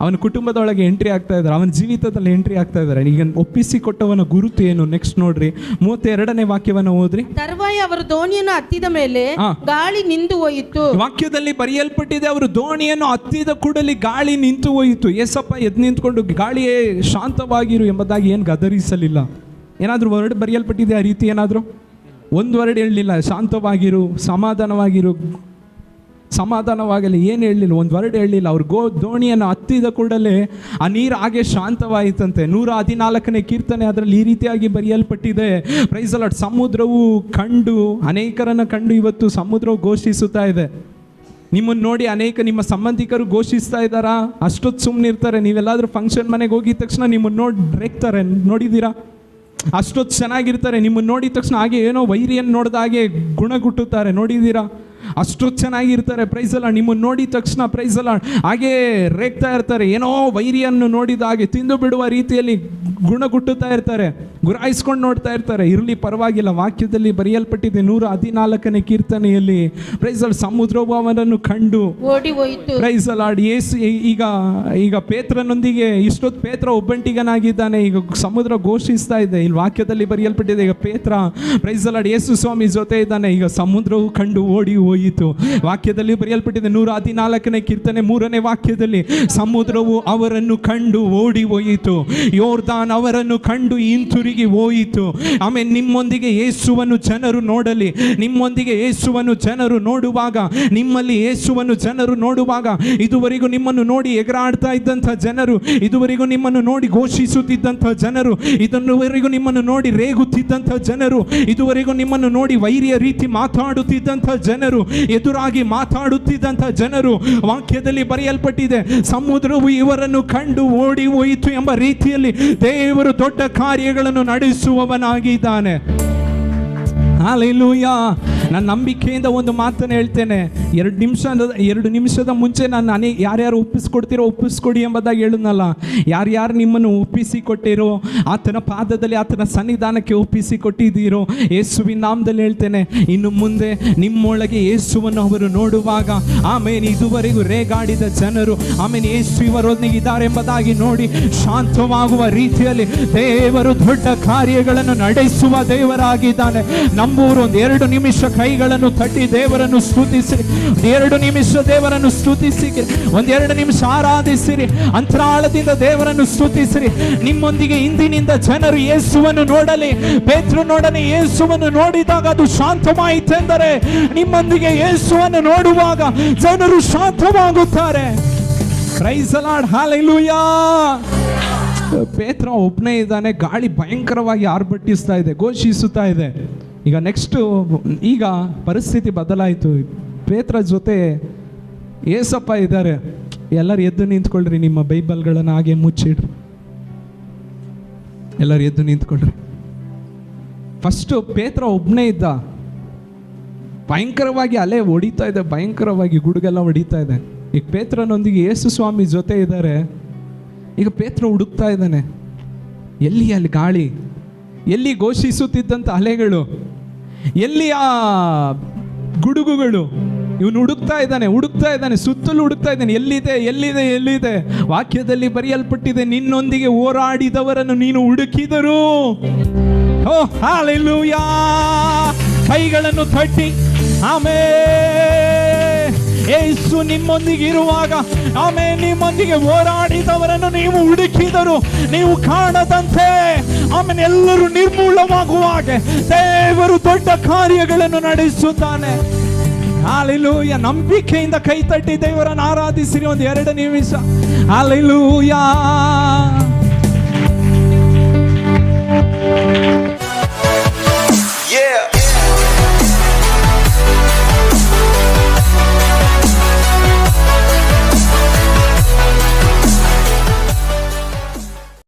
ಅವನ ಕುಟುಂಬದೊಳಗೆ ಎಂಟ್ರಿ ಆಗ್ತಾ ಇದ್ದಾರೆ, ಅವನ ಜೀವಿತದಲ್ಲಿ ಎಂಟ್ರಿ ಆಗ್ತಾ ಇದ್ದಾರೆ. ಈಗ ಒಪ್ಪಿಸಿ ಕೊಟ್ಟವನ ಗುರುತು ಏನು? ನೆಕ್ಸ್ಟ್ ನೋಡ್ರಿ, 32ನೇ ವಾಕ್ಯವನ್ನು ಓದ್ರಿ. ತರುವಾಯ ಅವರು ದೋಣಿಯನ್ನು ಹತ್ತಿದ ಮೇಲೆ ಗಾಳಿ ನಿಂತು ಹೋಯಿತು. ವಾಕ್ಯದಲ್ಲಿ ಬರೆಯಲ್ಪಟ್ಟಿದೆ, ಅವರು ದೋಣಿಯನ್ನು ಹತ್ತಿದ ಕೂಡಲೇ ಗಾಳಿ ನಿಂತು ಹೋಯಿತು. ಯೇಸಪ್ಪ ಎದ್ದು ನಿಂತ್ಕೊಂಡು ಗಾಳಿಯೇ ಶಾಂತವಾಗಿರು ಎಂಬುದಾಗಿ ಏನು ಗದರಿಸಲಿಲ್ಲ. ಏನಾದರೂ ವರ್ಡ್ ಬರೆಯಲ್ಪಟ್ಟಿದೆ ಆ ರೀತಿ? ಏನಾದರೂ ಒಂದು ವರ್ಡ್ ಹೇಳಲಿಲ್ಲ, ಶಾಂತವಾಗಿರು, ಸಮಾಧಾನವಾಗಲಿ, ಏನು ಹೇಳಲಿಲ್ಲ, ಒಂದು ವರ್ಡ್ ಹೇಳಲಿಲ್ಲ. ಅವ್ರು ದೋಣಿಯನ್ನು ಹತ್ತಿದ ಕೂಡಲೇ ಆ ನೀರು ಹಾಗೆ ಶಾಂತವಾಯಿತಂತೆ. 114ನೇ ಕೀರ್ತನೆ ಅದರಲ್ಲಿ ಈ ರೀತಿಯಾಗಿ ಬರೆಯಲ್ಪಟ್ಟಿದೆ, ಪ್ರೈಸ್ ದಿ ಲಾರ್ಡ್. ಸಮುದ್ರವು ಅನೇಕರನ್ನು ಕಂಡು ಇವತ್ತು ಸಮುದ್ರವು ಘೋಷಿಸುತ್ತಾ ಇದೆ. ನಿಮ್ಮನ್ನು ನೋಡಿ ನಿಮ್ಮ ಸಂಬಂಧಿಕರು ಘೋಷಿಸ್ತಾ ಇದ್ದಾರಾ? ಅಷ್ಟೊತ್ತು ಸುಮ್ಮನೆ ಇರ್ತಾರೆ. ನೀವೆಲ್ಲಾದರೂ ಫಂಕ್ಷನ್ ಮನೆಗೆ ಹೋಗಿದ ತಕ್ಷಣ ನಿಮ್ಮನ್ನು ನೋಡಿ ರೇಗ್ತಾರೆ, ನೋಡಿದ್ದೀರಾ? ಅಷ್ಟೊತ್ತು ಚೆನ್ನಾಗಿರ್ತಾರೆ, ನಿಮ್ಮನ್ನು ನೋಡಿದ ತಕ್ಷಣ ಹಾಗೆ ಏನೋ ವೈರಿಯನ್ನು ನೋಡಿದ ಹಾಗೆ ಗುಣಗುಟ್ಟುತ್ತಾರೆ, ನೋಡಿದ್ದೀರಾ? ಅಷ್ಟೊತ್ತು ಚೆನ್ನಾಗಿರ್ತಾರೆ, ಪ್ರೈಸ್ ದಿ ಲಾರ್ಡ್. ನಿಮ್ಮನ್ನು ನೋಡಿದ ತಕ್ಷಣ ಪ್ರೈಸ್ ದಿ ಲಾರ್ಡ್ ಹಾಗೆ ರೇಗ್ತಾ ಇರ್ತಾರೆ, ಏನೋ ವೈರಿಯನ್ನು ನೋಡಿದ ಹಾಗೆ ತಿಂದು ಬಿಡುವ ರೀತಿಯಲ್ಲಿ ಗುಣಗುಟ್ಟುತ್ತಾ ಇರ್ತಾರೆ, ಗುರಾಯಿಸ್ಕೊಂಡು ನೋಡ್ತಾ ಇರ್ತಾರೆ. ಇರಲಿ, ಪರವಾಗಿಲ್ಲ. ವಾಕ್ಯದಲ್ಲಿ ಬರೆಯಲ್ಪಟ್ಟಿದೆ 114ನೇ ಕೀರ್ತನೆಯಲ್ಲಿ, ಪ್ರೈಸ್ ದಿ ಲಾರ್ಡ್, ಸಮುದ್ರವು ಅವನನ್ನು ಕಂಡು ಓಡಿ ಹೋಯಿತು. Praise the Lord. ಈಗ ಪೇತ್ರನೊಂದಿಗೆ ಇಷ್ಟೊತ್ತು ಪೇತ್ರ ಒಬ್ಬಂಟಿಗನಾಗಿದ್ದಾನೆ, ಈಗ ಸಮುದ್ರ ಘೋಷಿಸ್ತಾ ಇದೆ. ಇಲ್ಲಿ ವಾಕ್ಯದಲ್ಲಿ ಬರೆಯಲ್ಪಟ್ಟಿದೆ, ಈಗ ಪೇತ್ರ ಪ್ರೈಸ್ ದಿ ಲಾರ್ಡ್ ಯೇಸು ಸ್ವಾಮಿ ಜೊತೆ ಇದ್ದಾನೆ. ಈಗ ಸಮುದ್ರವು ಕಂಡು ಓಡಿ ಹೋಯಿತು. ವಾಕ್ಯದಲ್ಲಿ ಬರೆಯಲ್ಪಟ್ಟಿದೆ 114ನೇ ಕೀರ್ತನೆ 3ನೇ ವಾಕ್ಯದಲ್ಲಿ, ಸಮುದ್ರವು ಅವರನ್ನು ಕಂಡು ಓಡಿ ಹೋಯಿತು, ಯೋರ್ದಾನ್ ಅವರನ್ನು ಕಂಡು ಹಿಂತಿರುಗಿ ಹೋಯಿತು. ಆಮೇಲೆ ನಿಮ್ಮೊಂದಿಗೆ ಯೇಸುವನ್ನು ಜನರು ನೋಡಲಿ. ನಿಮ್ಮೊಂದಿಗೆ ಯೇಸುವನ್ನು ಜನರು ನೋಡುವಾಗ, ನಿಮ್ಮಲ್ಲಿ ಯೇಸುವನ್ನು ಜನರು ನೋಡುವಾಗ, ಇದುವರೆಗೂ ನಿಮ್ಮನ್ನು ನೋಡಿ ಎಗರಾಡ್ತಾ ಇದ್ದಂಥ ಜನರು, ಇದುವರೆಗೂ ನಿಮ್ಮನ್ನು ನೋಡಿ ಘೋಷಿಸುತ್ತಿದ್ದಂಥ ಜನರು, ಇದುವರೆಗೂ ನಿಮ್ಮನ್ನು ನೋಡಿ ರೇಗುತ್ತಿದ್ದಂಥ ಜನರು, ಇದುವರೆಗೂ ನಿಮ್ಮನ್ನು ನೋಡಿ ವೈರಿಯ ರೀತಿ ಮಾತಾಡುತ್ತಿದ್ದಂಥ ಜನರು, ಎದುರಾಗಿ ಮಾತಾಡುತ್ತಿದ್ದಂಥ ಜನರು, ವಾಕ್ಯದಲ್ಲಿ ಬರೆಯಲ್ಪಟ್ಟಿದೆ, ಸಮುದ್ರವು ಇವರನ್ನು ಕಂಡು ಓಡಿ ಹೋಯಿತು ಎಂಬ ರೀತಿಯಲ್ಲಿ ದೇವರು ದೊಡ್ಡ ಕಾರ್ಯಗಳನ್ನು ನಡೆಸುವವನಾಗಿದ್ದಾನೆ. ಹಲ್ಲೆಲೂಯಾ. ನಾನು ನಂಬಿಕೆಯಿಂದ ಒಂದು ಮಾತನ್ನು ಹೇಳ್ತೇನೆ. 2 ನಿಮಿಷದ ಮುಂಚೆ ನಾನು ಯಾರ್ಯಾರು ಒಪ್ಪಿಸ್ಕೊಡಿ ಎಂಬುದಾಗಿ ಹೇಳುನಲ್ಲ. ಯಾರ್ಯಾರು ನಿಮ್ಮನ್ನು ಒಪ್ಪಿಸಿ ಕೊಟ್ಟಿರೋ, ಆತನ ಪಾದದಲ್ಲಿ ಆತನ ಸನ್ನಿಧಾನಕ್ಕೆ ಒಪ್ಪಿಸಿ ಕೊಟ್ಟಿದ್ದೀರೋ, ಯೇಸುವಿನ ನಾಮದಲ್ಲಿ ಹೇಳ್ತೇನೆ, ಇನ್ನು ಮುಂದೆ ನಿಮ್ಮೊಳಗೆ ಯೇಸುವನ್ನು ಅವರು ನೋಡುವಾಗ, ಆಮೇಲೆ ಇದುವರೆಗೂ ರೇಗಾಡಿದ ಜನರು ಆಮೇಲೆ ಯೇಸು ಇವರೊಂದಿಗೆ ಇದ್ದಾರೆ ಎಂಬುದಾಗಿ ನೋಡಿ ಶಾಂತವಾಗುವ ರೀತಿಯಲ್ಲಿ ದೇವರು ದೊಡ್ಡ ಕಾರ್ಯಗಳನ್ನು ನಡೆಸುವ ದೇವರಾಗಿದ್ದಾನೆ. ನಂಬೂರು ಒಂದು 2 ನಿಮಿಷ ಕೈಗಳನ್ನು ತಟ್ಟಿ ದೇವರನ್ನು ಸ್ತುತಿಸಿರಿ. 2 ನಿಮಿಷ ದೇವರನ್ನು ಸ್ತುತಿಸಿರಿ. 1-2 ನಿಮಿಷ ಆರಾಧಿಸಿರಿ. ಅಂತರಾಳದಿಂದ ದೇವರನ್ನು ಸ್ತುತಿಸಿರಿ. ನಿಮ್ಮೊಂದಿಗೆ ಇಂದಿನಿಂದ ಜನರು ಯೇಸುವನ್ನು ನೋಡಲಿ. ಪೇತ್ರನೊಡನೆ ಯೇಸುವನ್ನು ನೋಡಿದಾಗ ಅದು ಶಾಂತವಾಯಿತೆಂದರೆ, ನಿಮ್ಮೊಂದಿಗೆ ಯೇಸುವನ್ನು ನೋಡುವಾಗ ಜನರು ಶಾಂತವಾಗುತ್ತಾರೆ. Praise the Lord, hallelujah. ಪೇತ್ರ ಒಬ್ಬನೇ ಇದ್ದಾನೆ. ಗಾಳಿ ಭಯಂಕರವಾಗಿ ಆರ್ಭಟಿಸ್ತಾ ಇದೆ, ಘೋಷಿಸುತ್ತಾ ಇದೆ. ಈಗ ನೆಕ್ಸ್ಟ್, ಈಗ ಪರಿಸ್ಥಿತಿ ಬದಲಾಯಿತು. ಪೇತ್ರ ಜೊತೆ ಏಸಪ್ಪ ಇದ್ದಾರೆ. ಎಲ್ಲರೂ ಎದ್ದು ನಿಂತ್ಕೊಳ್ರಿ, ನಿಮ್ಮ ಬೈಬಲ್ಗಳನ್ನು ಹಾಗೆ ಮುಚ್ಚಿಡ್ರಿ. ಎಲ್ಲರೂ ಎದ್ದು ನಿಂತ್ಕೊಳ್ರಿ. ಫಸ್ಟು ಪೇತ್ರ ಒಬ್ಬನೇ ಇದ್ದ. ಭಯಂಕರವಾಗಿ ಅಲೆ ಹೊಡಿತಾ ಇದೆ, ಭಯಂಕರವಾಗಿ ಗುಡುಗೆಲ್ಲ ಹೊಡಿತಾ ಇದೆ. ಈಗ ಪೇತ್ರನೊಂದಿಗೆ ಯೇಸು ಸ್ವಾಮಿ ಜೊತೆ ಇದ್ದಾರೆ. ಈಗ ಪೇತ್ರ ಹುಡುಕ್ತಾ ಇದ್ದಾನೆ, ಎಲ್ಲಿ ಅಲ್ಲಿ ಗಾಳಿ, ಎಲ್ಲಿ ಘೋಷಿಸುತ್ತಿದ್ದಂಥ ಅಲೆಗಳು, ಎಲ್ಲಿ ಆ ಗುಡುಗುಗಳು. ಇವನು ಹುಡುಕ್ತಾ ಇದ್ದಾನೆ, ಸುತ್ತಲೂ ಹುಡುಕ್ತಾ ಇದ್ದಾನೆ. ಎಲ್ಲಿದೆ. ವಾಕ್ಯದಲ್ಲಿ ಬರೆಯಲ್ಪಟ್ಟಿದೆ, ನಿನ್ನೊಂದಿಗೆ ಹೋರಾಡಿದವರನ್ನು ನೀನು ಹುಡುಕಿದರು. ಓ ಹಲ್ಲೆಲೂಯಾ. ಕೈಗಳನ್ನು ತಟ್ಟಿ ಯೇಸು ನಿಮ್ಮೊಂದಿಗೆ ಇರುವಾಗ, ನಿಮ್ಮೊಂದಿಗೆ ಹೋರಾಡಿದವರನ್ನು ನೀವು ಹುಡುಕಿದರು. ನೀವು ಕಾಣದಂತೆ ಎಲ್ಲರೂ ನಿರ್ಮೂಲವಾಗುವಾಗ ದೇವರು ದೊಡ್ಡ ಕಾರ್ಯಗಳನ್ನು ನಡೆಸುತ್ತಾನೆ. ಹಲ್ಲೆಲೂಯಾ. ನಂಬಿಕೆಯಿಂದ ಕೈ ತಟ್ಟಿ ದೇವರನ್ನು ಆರಾಧಿಸಿರಿ 1-2 ನಿಮಿಷ. ಹಲ್ಲೆಲೂಯಾ.